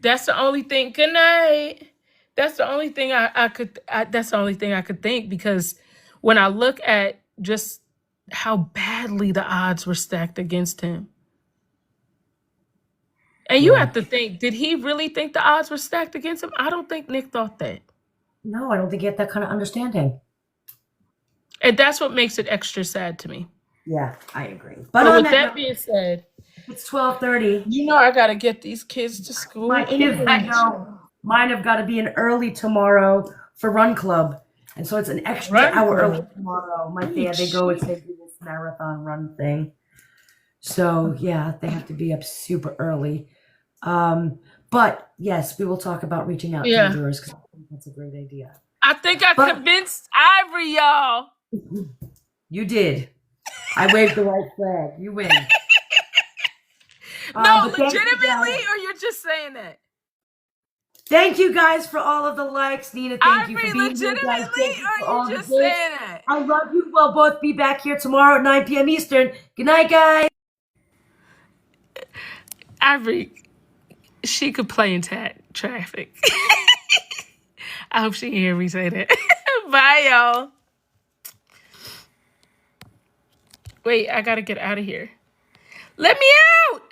Speaker 1: That's the only thing. Good night. That's the only thing that's the only thing I could think, because when I look at just how badly the odds were stacked against him. And you have to think, did he really think the odds were stacked against him? I don't think Nick thought that.
Speaker 2: No, I don't think he had that kind of understanding.
Speaker 1: And that's what makes it extra sad to me.
Speaker 2: Yeah, I agree.
Speaker 1: But with that being said,
Speaker 2: it's 12:30.
Speaker 1: You know I got to get these kids to school.
Speaker 2: My kids, I know. Mine have got to be in early tomorrow for Run Club. And so it's an extra hour early tomorrow. They go and say do this marathon run thing. So, yeah, they have to be up super early. But, yes, we will talk about reaching out to the jurors, because I think that's a great idea.
Speaker 1: I think I convinced Ivory, y'all.
Speaker 2: You did. I waved the white flag. You win.
Speaker 1: No, legitimately, or you're just saying that?
Speaker 2: Thank you guys for all of the likes. Nina, thank you for being
Speaker 1: legitimately,
Speaker 2: here.
Speaker 1: or are you just saying that?
Speaker 2: I love you. We'll both be back here tomorrow at 9 p.m. Eastern. Good night, guys.
Speaker 1: Ivory, she could play in traffic. I hope she can hear me say that. Bye, y'all. Wait, I gotta get out of here. Let me out!